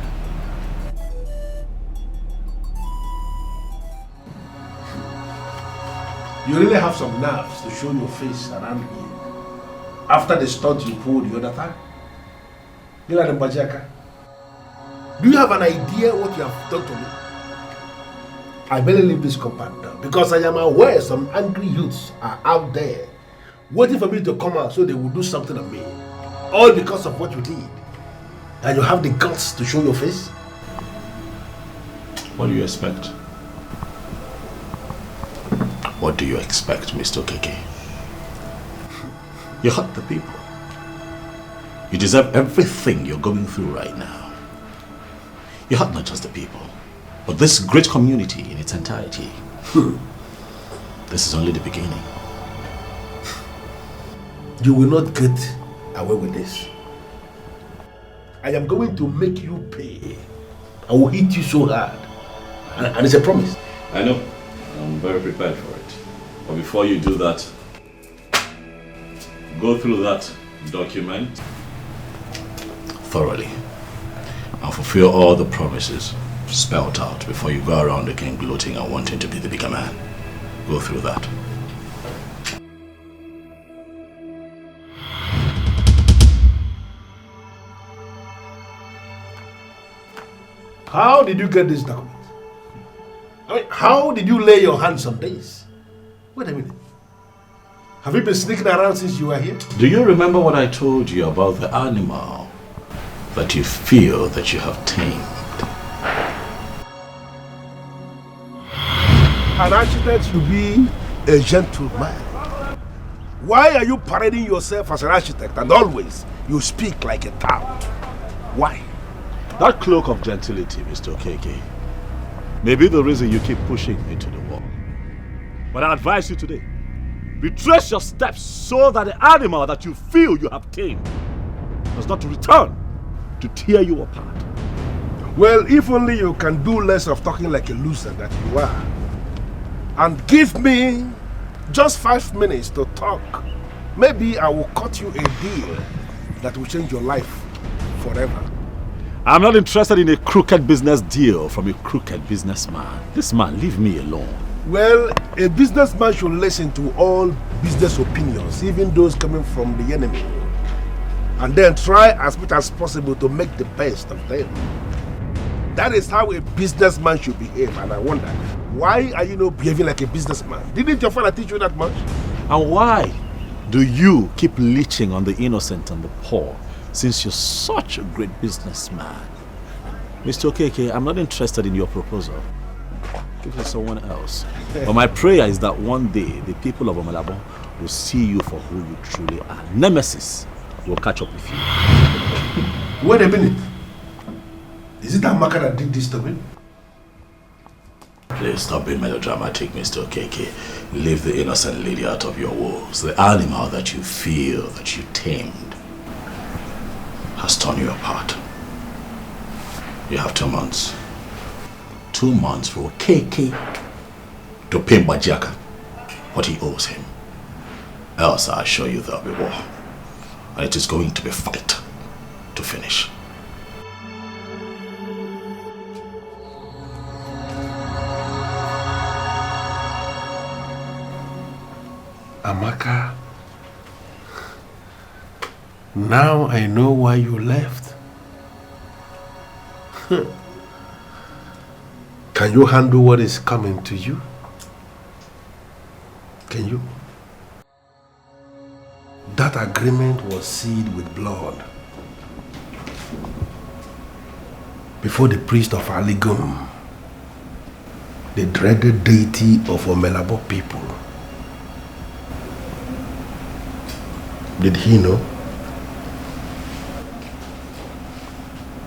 B: You really have some nerves to show your face around here after the stunt you pulled the other time. Leonard Mbajaka, do you have an idea what you have done to me? I better leave this compound now, because I am aware some angry youths are out there waiting for me to come out so they will do something on me. All because of what you did. And you have the guts to show your face?
E: What do you expect? What do you expect, Mr. Okeke? You hurt the people. You deserve everything you're going through right now. You hurt not just the people, but this great community in its entirety. This is only the beginning.
B: You will not get away with this. I am going to make you pay. I will hit you so hard. And it's a promise.
E: I know. I'm very prepared for it. But before you do that, go through that document thoroughly and fulfill all the promises spelled out before you go around again gloating and wanting to be the bigger man. Go through that.
B: How did you get this document? I mean, how did you lay your hands on this? Wait a minute. Have you been sneaking around since you were here?
E: Do you remember what I told you about the animal that you feel that you have tamed?
B: An architect should be a gentleman. Why are you parading yourself as an architect and always you speak like a tout? Why?
A: That cloak of gentility, Mr. Okeke, may be the reason you keep pushing into the wall. But I advise you today, retrace your steps so that the animal that you feel you have tamed does not return to tear you apart.
B: Well, if only you can do less of talking like a loser that you are. And give me just 5 minutes to talk. Maybe I will cut you a deal that will change your life forever.
A: I'm not interested in a crooked business deal from a crooked businessman. This man, leave me alone.
B: Well, a businessman should listen to all business opinions, even those coming from the enemy. And then try as much as possible to make the best of them. That is how a businessman should behave, and I wonder, why are you not behaving like a businessman? Didn't your father teach you that much?
A: And why do you keep leeching on the innocent and the poor, since you're such a great businessman? Mr. Okeke, I'm not interested in your proposal. Give it to someone else. But my prayer is that one day, the people of Omelabo will see you for who you truly are. Nemesis will catch up with you.
B: Wait a minute. Is it Amaka that did this to me?
E: Please stop being melodramatic, Mr. Okeke. Leave the innocent lady out of your woes. The animal that you feel, that you tamed, has torn you apart. You have 2 months. 2 months for Okeke to pay Bajaka what he owes him. Else I assure you there'll be war. And it is going to be fight to finish.
B: Amaka, now I know why you left. Can you handle what is coming to you? Can you? That agreement was sealed with blood before the priest of Aligum, the dreaded deity of Omelabo people. Did he know?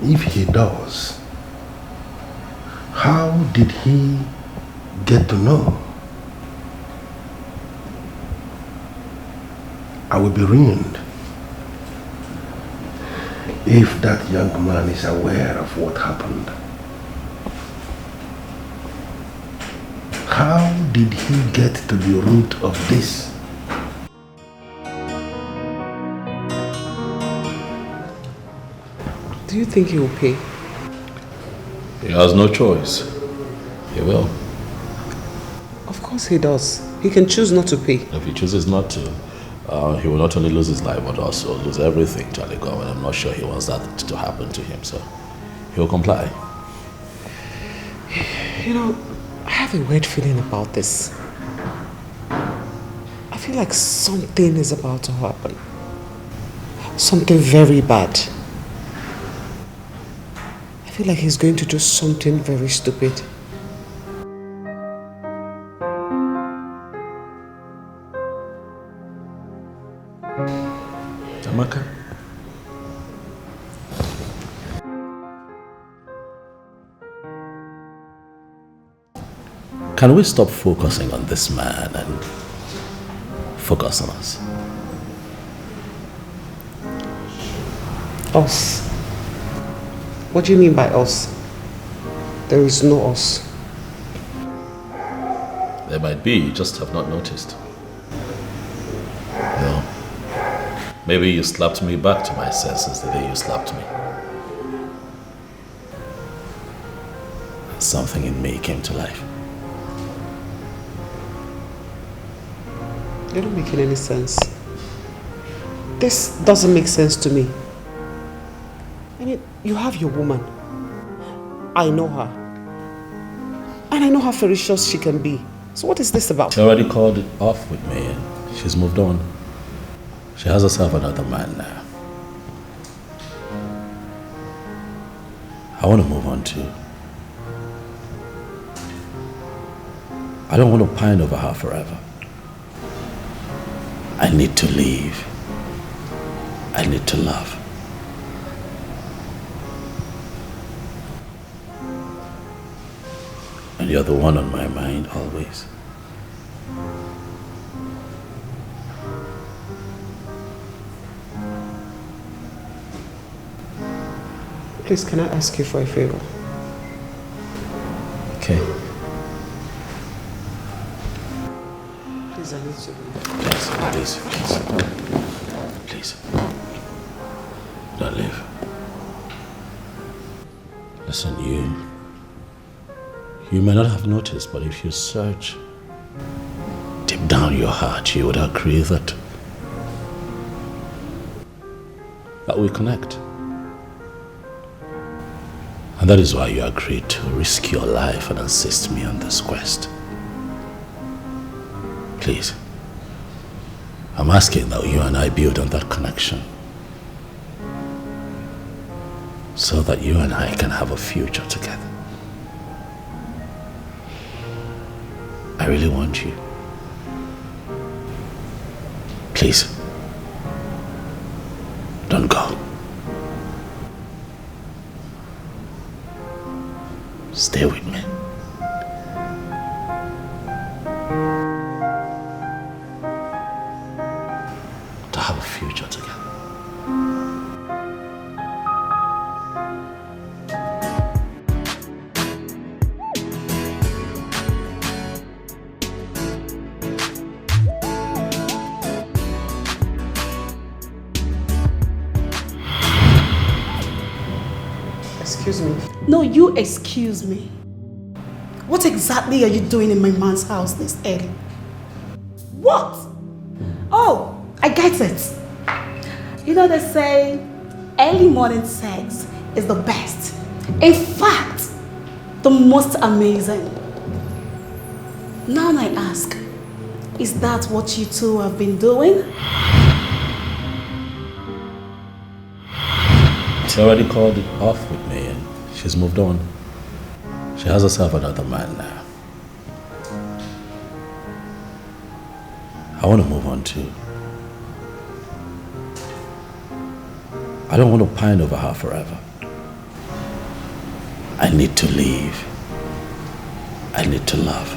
B: If he does, how did he get to know? I will be ruined if that young man is aware of what happened. How did he get to the root of this?
R: Do you think he will pay?
E: He has no choice. He will.
R: Of course he does. He can choose not to pay.
E: If he chooses not to, he will not only lose his life but also lose everything to Aligom, and I'm not sure he wants that to happen to him, so he will comply.
R: You know, I have a weird feeling about this. I feel like something is about to happen. Something very bad. I feel like he's going to do something very stupid.
E: Amaka? Can we stop focusing on this man and focus on us?
R: Us? What do you mean by us? There is no us.
E: There might be, you just have not noticed. No. Maybe you slapped me back to my senses the day you slapped me. Something in me came to life.
R: You're not making any sense. This doesn't make sense to me. I mean, you have your woman. I know her. And I know how ferocious she can be. So what is this about?
E: She already called it off with me and she's moved on. She has herself another man now. I want to move on too. I don't want to pine over her forever. I need to leave. I need to love. And you're the one on my mind always.
R: Please, can I ask you for a favor?
E: Okay.
R: Please, I need to.
E: Please. Don't leave. Listen, you may not have noticed, but if you search deep down your heart, you would agree that we connect. And that is why you agreed to risk your life and assist me on this quest. Please, I'm asking that you and I build on that connection so that you and I can have a future together. I really want you. Please, don't go. Stay with me. to have a future together.
R: Excuse me.
O: No, you excuse me. What exactly are you doing in my man's house this early? What? Oh, I get it. You know they say early morning sex is the best. In fact, the most amazing. Now I ask, is that what you two have been doing?
E: She already called it off with me and she's moved on. She has herself another man now. I want to move on too. I don't want to pine over her forever. I need to leave. I need to love.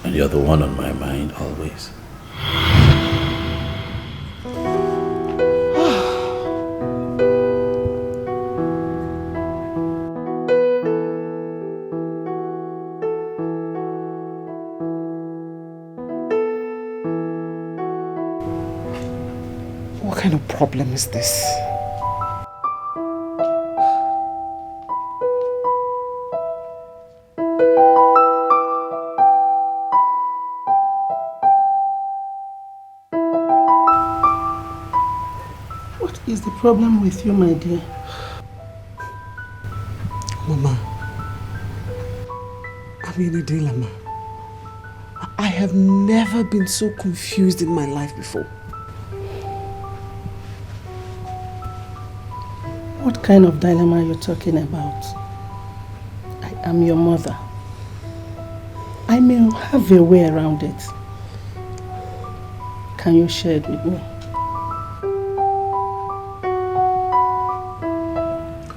E: And you're the one on my mind always.
R: What kind of problem is this?
H: What is the problem with you, my dear?
R: Mama, I'm in a dilemma. I have never been so confused in my life before.
H: What kind of dilemma are you talking about? I am your mother. I may have a way around it. Can you share it with me?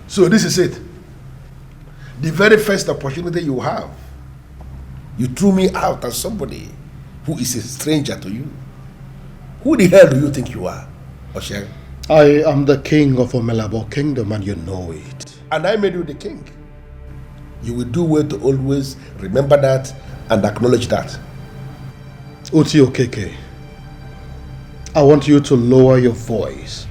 B: So this is it. The very first opportunity you have, you threw me out as somebody who is a stranger to you. Who the hell do you think you are, Osher?
K: I am the king of Omelabo Kingdom and you know it.
B: And I made you the king. You will do well to always remember that and acknowledge that.
K: Uti Okeke, I want you to lower your voice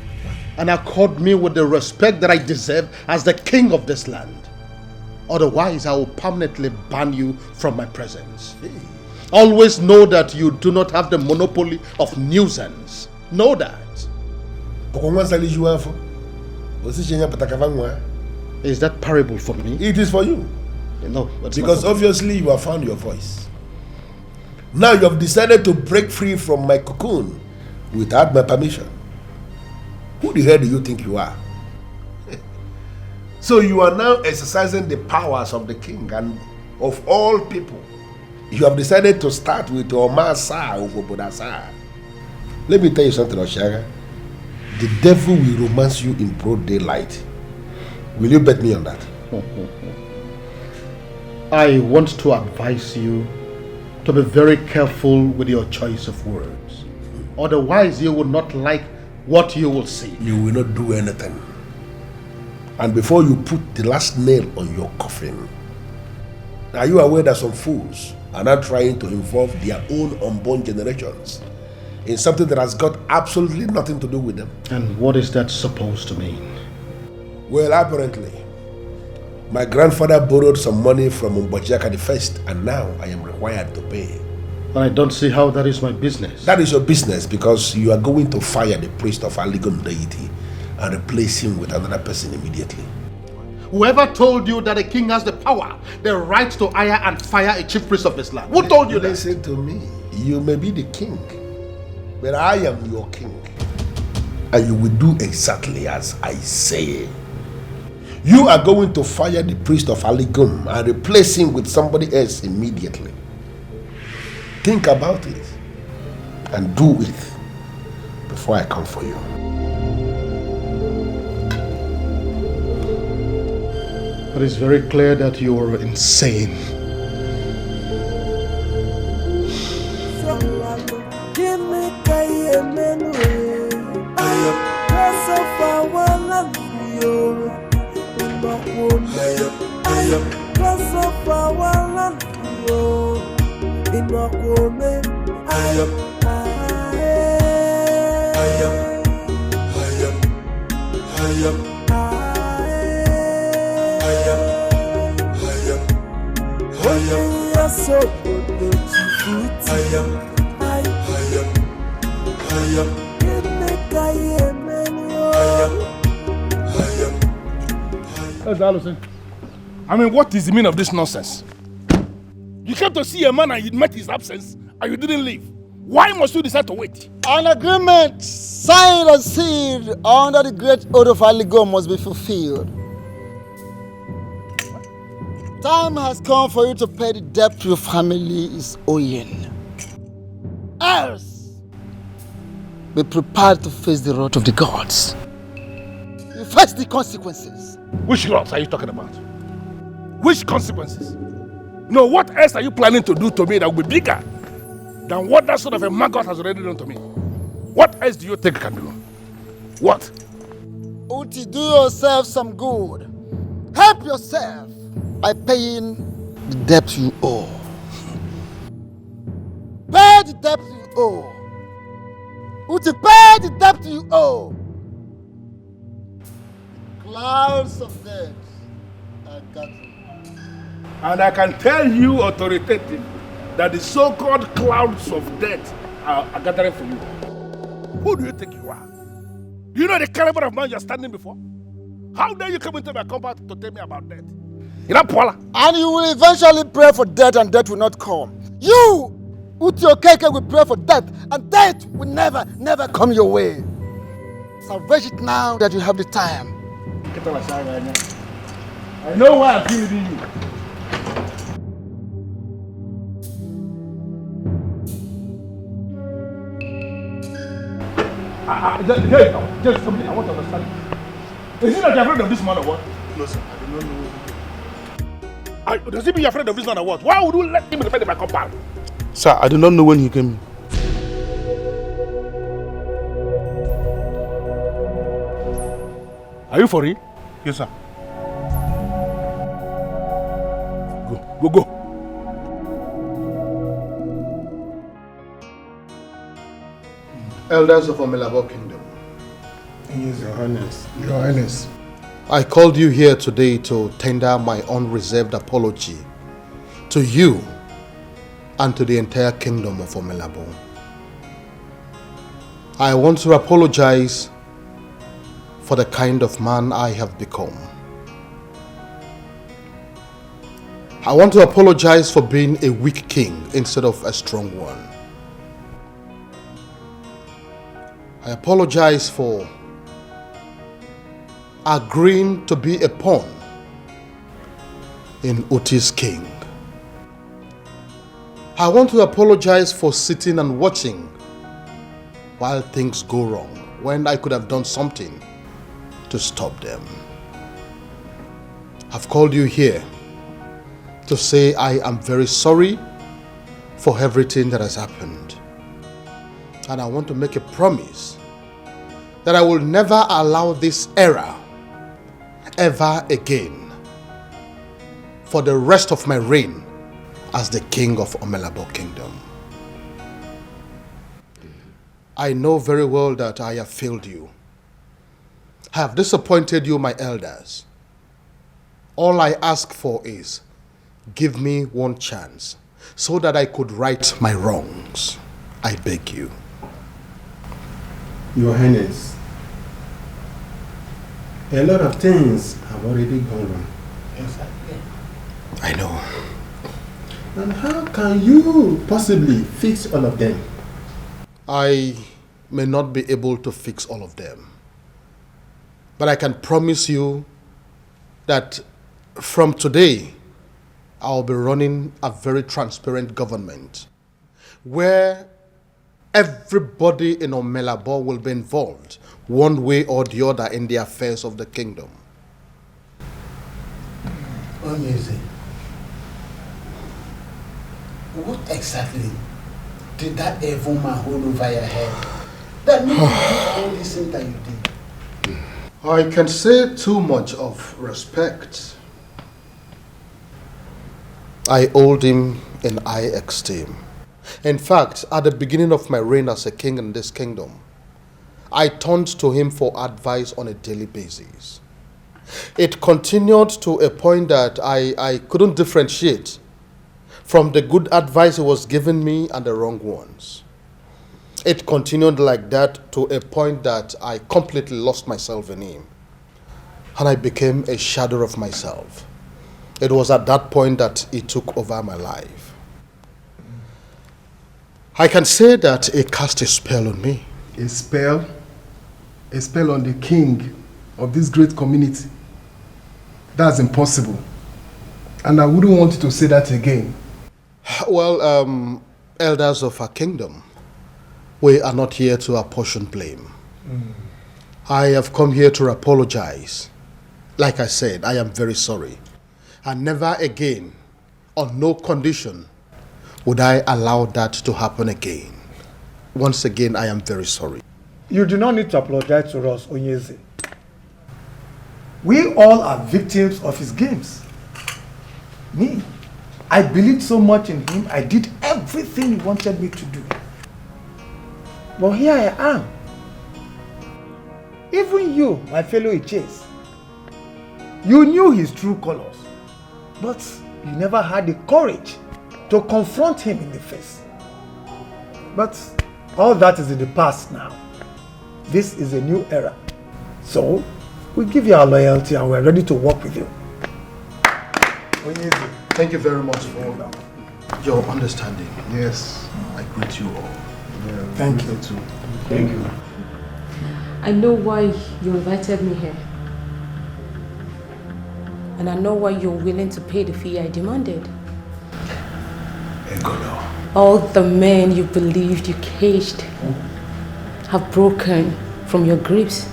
K: and accord me with the respect that I deserve as the king of this land. Otherwise, I will permanently ban you from my presence. Always know that you do not have the monopoly of nuisance. Know that. Is that parable for me?
B: It is for you.
K: No,
B: because obviously you have found your voice. Now you have decided to break free from my cocoon without my permission. Who the hell do you think you are? So you are now exercising the powers of the king and of all people. You have decided to start with Omar Sa of Obodasa. Let me tell you something, Oshaga. The devil will romance you in broad daylight. Will you bet me on that?
K: I want to advise you to be very careful with your choice of words. Otherwise, you will not like what you will see.
B: You will not do anything. And before you put the last nail on your coffin, are you aware that some fools are now trying to involve their own unborn generations in something that has got absolutely nothing to do with them?
K: And what is that supposed to mean?
B: Well, apparently, my grandfather borrowed some money from Mbojaka the First, and now I am required to pay.
K: And I don't see how that is my business.
B: That is your business because you are going to fire the priest of Aligon deity and replace him with another person immediately.
K: Whoever told you that the king has the power, the right to hire and fire a chief priest of this land? Who told you that?
B: Listen to me. You may be the king, but I am your king. And you will do exactly as I say. You are going to fire the priest of Aligum and replace him with somebody else immediately. Think about it and do it before I come for you.
K: It is very clear that you are insane.
B: I mean, what is the meaning of this nonsense? You came to see a man and you met his absence and you didn't leave. Why must you decide to wait?
L: An agreement signed and sealed under the great oath of Aligo must be fulfilled. Time has come for you to pay the debt your family is owing. Else, be prepared to face the wrath of the gods. You face the consequences.
B: Which wrath are you talking about? Which consequences? No, what else are you planning to do to me that will be bigger than what that sort of a maggot has already done to me? What else do you think I can do? What?
L: Uti, do yourself some good. Help yourself by paying the debt you owe. Pay the debt you owe. Uti, pay the debt you owe. Clouds of debt are gathering.
B: And I can tell you authoritatively that the so-called clouds of death are gathering for you. Who do you think you are? Do you know the caliber of man you're standing before? How dare you come into my compound to tell me about death? You're not Paula.
L: And you will eventually pray for death and death will not come. You, Uti Okeke, will pray for death and death will never, never come your way. Salvage it now that you have the time.
B: I know why I'm feeling you. Just something I want to understand. Is it that you're afraid of this man or what?
K: No, sir, I do not know.
B: Does he mean you're afraid of this man or what? Why would you let him remain in my compound?
K: Sir, I do not know when he came.
B: Are you for real?
K: Yes, sir.
B: Go.
K: Elders of Omelabo Kingdom.
I: Yes, Your Highness. Your Highness.
K: I called you here today to tender my unreserved apology to you and to the entire kingdom of Omelabo. I want to apologize for the kind of man I have become. I want to apologize for being a weak king instead of a strong one. I apologize for agreeing to be a pawn in Uti's king. I want to apologize for sitting and watching while things go wrong when I could have done something to stop them. I've called you here to say I am very sorry for everything that has happened. And I want to make a promise that I will never allow this error ever again for the rest of my reign as the king of Omelabo Kingdom. I know very well that I have failed you. I have disappointed you, my elders. All I ask for is, give me one chance so that I could right my wrongs. I beg you.
I: Your Highness, a lot of things have already gone wrong.
B: Yes,
K: I know.
I: And how can you possibly fix all of them?
K: I may not be able to fix all of them, but I can promise you that from today, I'll be running a very transparent government where everybody in Omelabo will be involved one way or the other in the affairs of the kingdom.
Q: Onyeze, what exactly did that evil man hold over your head that made you do all these things that you did?
K: I can say too much of respect. I hold him in high esteem. In fact, at the beginning of my reign as a king in this kingdom, I turned to him for advice on a daily basis. It continued to a point that I couldn't differentiate from the good advice he was giving me and the wrong ones. It continued like that to a point that I completely lost myself in him. And I became a shadow of myself. It was at that point that he took over my life. I can say that he cast a spell on me.
Q: A spell? A spell on the king of this great community? That's impossible. And I wouldn't want you to say that again.
K: Well, elders of our kingdom, we are not here to apportion blame. I have come here to apologize. Like I said, I am very sorry. And never again, on no condition, would I allow that to happen again. Once again, I am very sorry.
Q: You do not need to apologize to us, Onyeze. We all are victims of his games. Me, I believed so much in him, I did everything he wanted me to do. But here I am. Even you, my fellow Iches, you knew his true colors, but you never had the courage to confront him in the face. But all that is in the past now. This is a new era. So, we give you our loyalty and we're ready to work with you.
K: Thank you very much for your understanding.
Q: Yes.
K: I greet you all.
Q: Thank you.
K: Too.
Q: Thank you.
U: I know why you invited me here. And I know why you're willing to pay the fee I demanded. All the men you believed you caged have broken from your grips.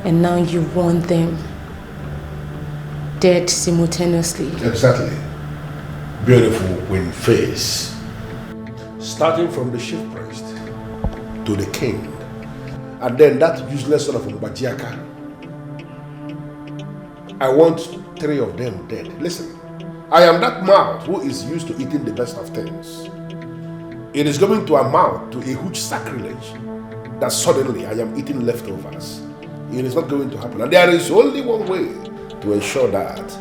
U: And now you want them dead simultaneously.
B: Exactly. Beautiful queen face. Starting from the chief priest to the king. And then that useless son of Mbajiaka. I want 3 of them dead. Listen, I am that mouth who is used to eating the best of things. It is going to amount to a huge sacrilege that suddenly I am eating leftovers. It is not going to happen. And there is only one way to ensure that.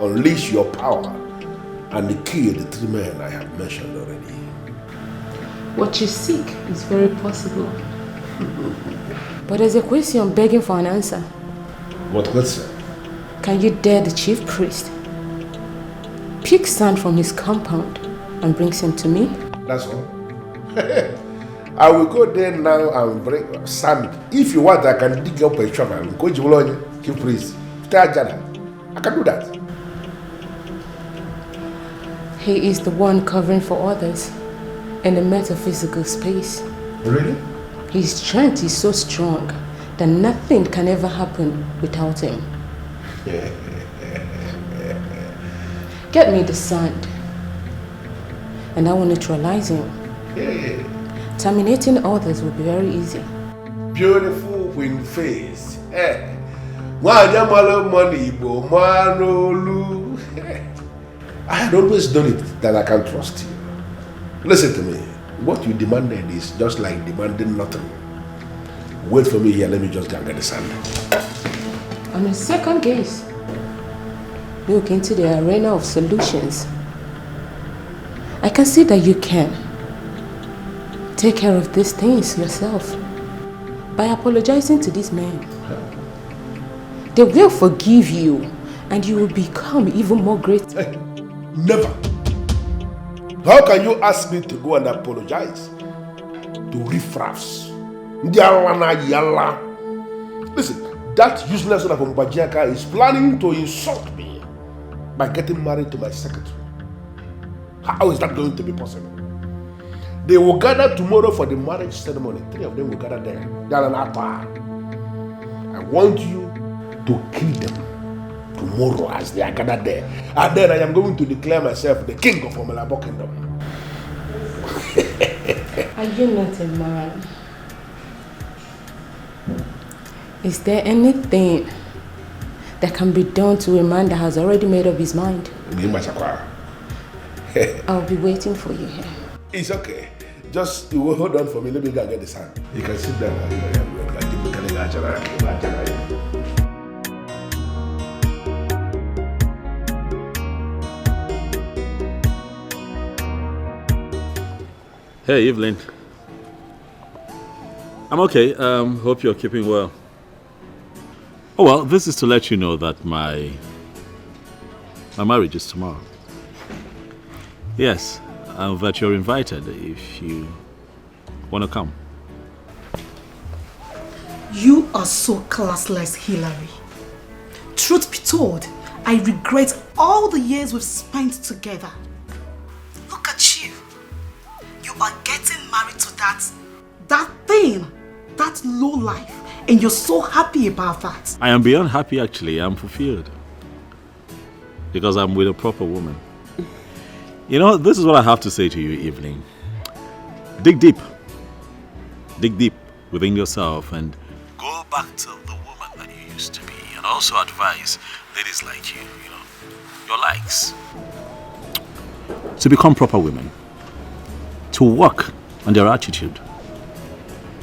B: Unleash your power and kill the 3 men I have mentioned already.
U: What you seek is very possible. But there's a question begging for an answer.
B: What question?
U: Can you dare the chief priest? Pick sand from his compound and bring some to me?
B: That's all. I will go there now and bring sand. If you want, I can dig up a shovel. Go to chief priest. I can do that.
U: He is the one covering for others in the metaphysical space.
B: Really?
U: His strength is so strong that nothing can ever happen without him. Get me the sand, and I will neutralize him. Terminating others will be very easy.
B: Beautiful queen face. I had always done it that I can trust you. Listen to me. What you demanded is just like demanding nothing. Wait for me here. Let me just go and get the sand.
U: On a second gaze, look into the arena of solutions. I can see that you can take care of these things yourself by apologizing to these men. They will forgive you and you will become even more great.
B: Never. How can you ask me to go and apologize to riffraffs? Listen, that useless son of Mbajiaka is planning to insult me by getting married to my secretary. How is that going to be possible? They will gather tomorrow for the marriage ceremony. 3 of them will gather there. They are an attire. I want you to kill them tomorrow as they are gathered there. And then I am going to declare myself the king of Omelabo Kingdom.
U: Are you not a man? Is there anything that can be done to a man that has already made up his mind? I'll be waiting for you here.
B: It's okay. Just you hold on for me. Let me go and get the sun. You can sit down.
E: Hey, Evelyn. I'm okay. Hope you're keeping well. Oh, well, this is to let you know that my marriage is tomorrow. Yes, that you're invited if you want to come.
O: You are so classless, Hillary. Truth be told, I regret all the years we've spent together. Look at you. You are getting married to that thing, that low life, and you're so happy about that.
E: I am beyond happy, actually. I'm fulfilled. Because I'm with a proper woman. You know, this is what I have to say to you, Evelyn. Dig deep. Dig deep within yourself and go back to the woman that you used to be. And also advise ladies like you, your likes, to become proper women. To work on their attitude.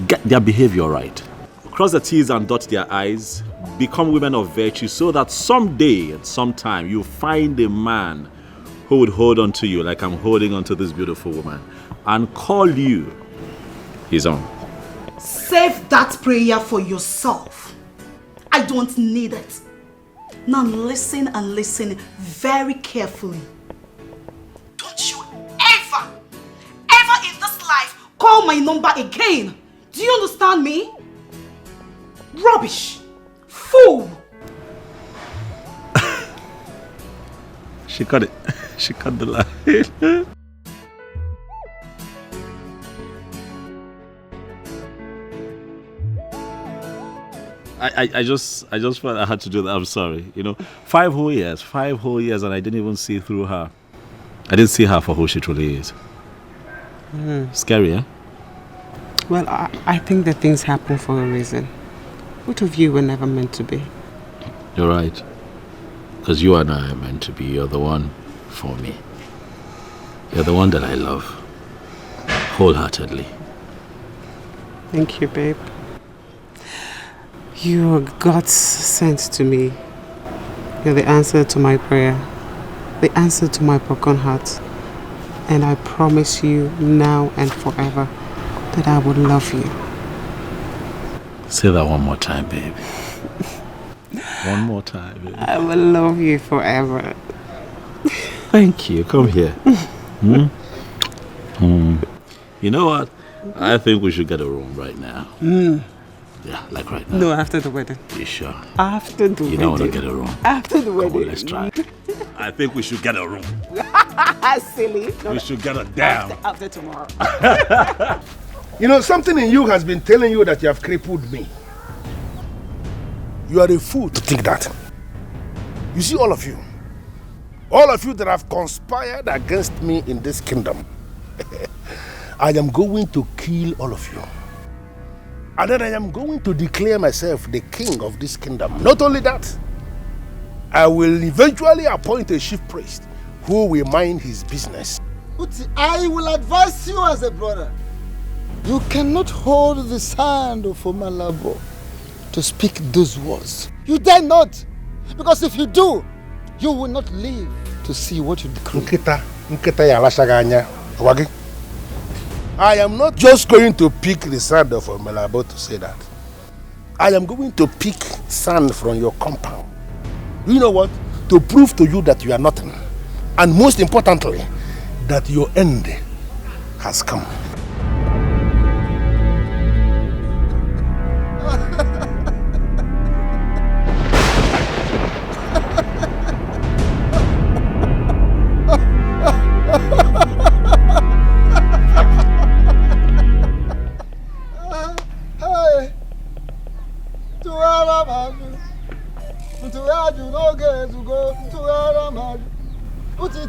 E: Get their behavior right. Cross the T's and dot their I's. Become women of virtue so that someday, at some time, you find a man who would hold on to you like I'm holding on to this beautiful woman and call you his own.
O: Save that prayer for yourself. I don't need it. Now listen and listen very carefully. Don't you ever in this life call my number again. Do you understand me? Rubbish. Fool.
E: She cut it. She cut the line. I just felt I had to do that. I'm sorry. 5 whole years and I didn't even see through her. I didn't see her for who she truly is. Scary, eh?
R: Well, I think that things happen for a reason. Both of you were never meant to be.
E: You're right. Because you and I are meant to be. You're the one for me. You're the one that I love. Wholeheartedly.
R: Thank you, babe. You are God's sent to me. You're the answer to my prayer. The answer to my broken heart. And I promise you now and forever that I will love you.
E: Say that one more time, baby. One more time, baby.
R: I will love you forever.
E: Thank you. Come here. You know what? I think we should get a room right now. Yeah, like right now.
R: No, after the wedding.
E: You sure?
R: After the wedding.
E: You don't want to get a room?
R: After the wedding.
E: Come on, let's try. I think we should get a room.
R: Silly.
E: We should get a damn.
R: After tomorrow.
B: Something in you has been telling you that you have crippled me. You are a fool to think that. You see, all of you that have conspired against me in this kingdom, I am going to kill all of you. And then I am going to declare myself the king of this kingdom. Not only that, I will eventually appoint a chief priest who will mind his business.
L: Uti, I will advise you as a brother. You cannot hold the hand of Omalabo to speak those words. You dare not. Because if you do, you will not live to see what you decree.
B: I am not just going to pick the sand of Omalabo to say that. I am going to pick sand from your compound. You know what? To prove to you that you are nothing. And most importantly, that your end has come.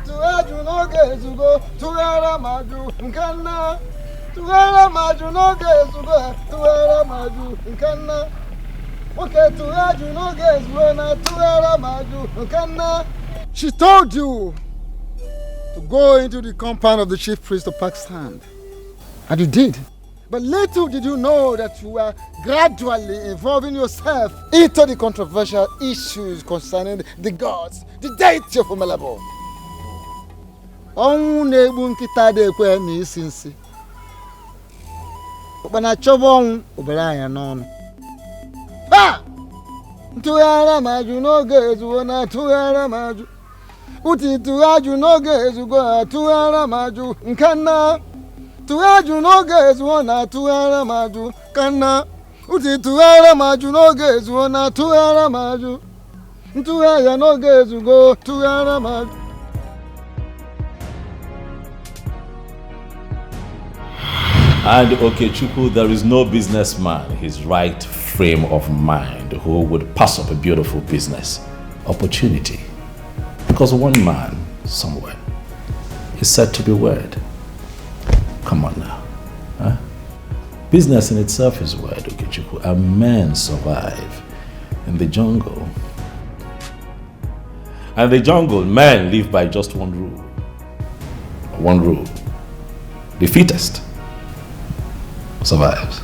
L: tụgharị n'oge ezugo tụghara maju nkanna tụghara maju n'oge ezugo tụghara maju nkanna nwoke tụgharị n'oge ezugo na tụghara maju nkanna. She told you to go into the compound of the chief priest of Pakistan, and you did. But little did you know that you were gradually involving yourself into the controversial issues concerning the gods, the deity of Omelabo. Ọnwụ na-egbu nkịta dị ekwe n'isi nsi. Ụkpana chọba ọnwụ obere anya n'ọnụ. Ha! Ntụgharị maju n'oge ezugo na tụgharị maju. Uti tụgharị n'oge ezugo na tụgharị maju nkanna. Tụgharị n'oge ezugo na tụgharị maju kanna. Uti tụgharị maju n'oge ezugo na tụgharị maju. Ntụgharị n'oge ezugo tụgharị maju.
E: And Okechukwu, there is no businessman in his right frame of mind who would pass up a beautiful business opportunity because one man somewhere is said to be word. Come on now. Huh? Business in itself is word, Okechukwu, and men survive in the jungle. And the jungle, men live by just one rule. One rule. The fittest survives.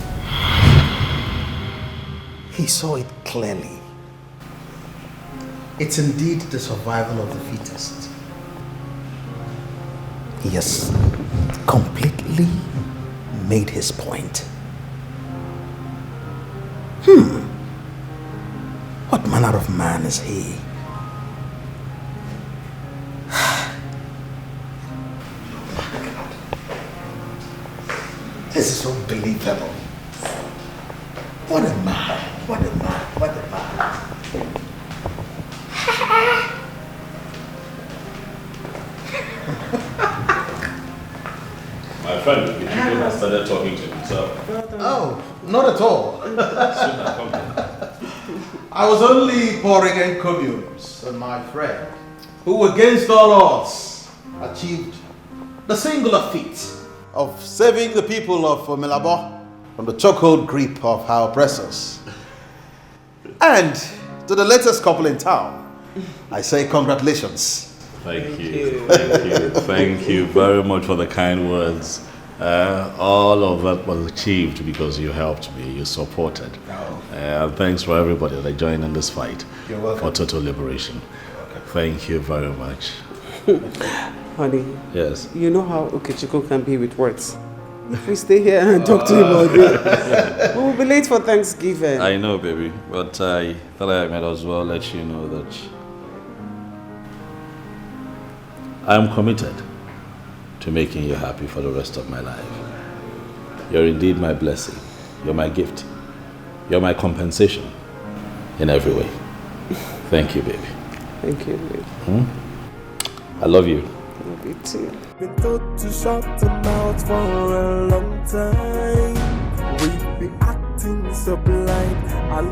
D: He saw it clearly. It's indeed the survival of the fittest. He has completely made his point. What manner of man is he? This is unbelievable. What a man, what a man, what a man.
E: My friend, Okechukwu has started talking to himself.
D: Oh, not at all. I was only pouring encomiums on my friend, who against all odds achieved the singular feat of saving the people of Omelabo from the chokehold grip of our oppressors. And to the latest couple in town, I say congratulations.
E: Thank you. Thank you. Thank you very much for the kind words. All of that was achieved because you helped me, you supported. And thanks for everybody that joined in this fight for total liberation. Thank you very much.
R: Honey,
E: yes.
R: You know how Okechukwu can be with words. If we stay here and talk to him all day, we will be late for Thanksgiving.
E: I know, baby, but I thought I might as well let you know that I am committed to making you happy for the rest of my life. You're indeed my blessing. You're my gift. You're my compensation in every way. Thank you, baby.
R: Thank you, baby.
E: I love you.
R: Love you too.
C: Been told to shut the mouth for a long time. We've been acting so blind.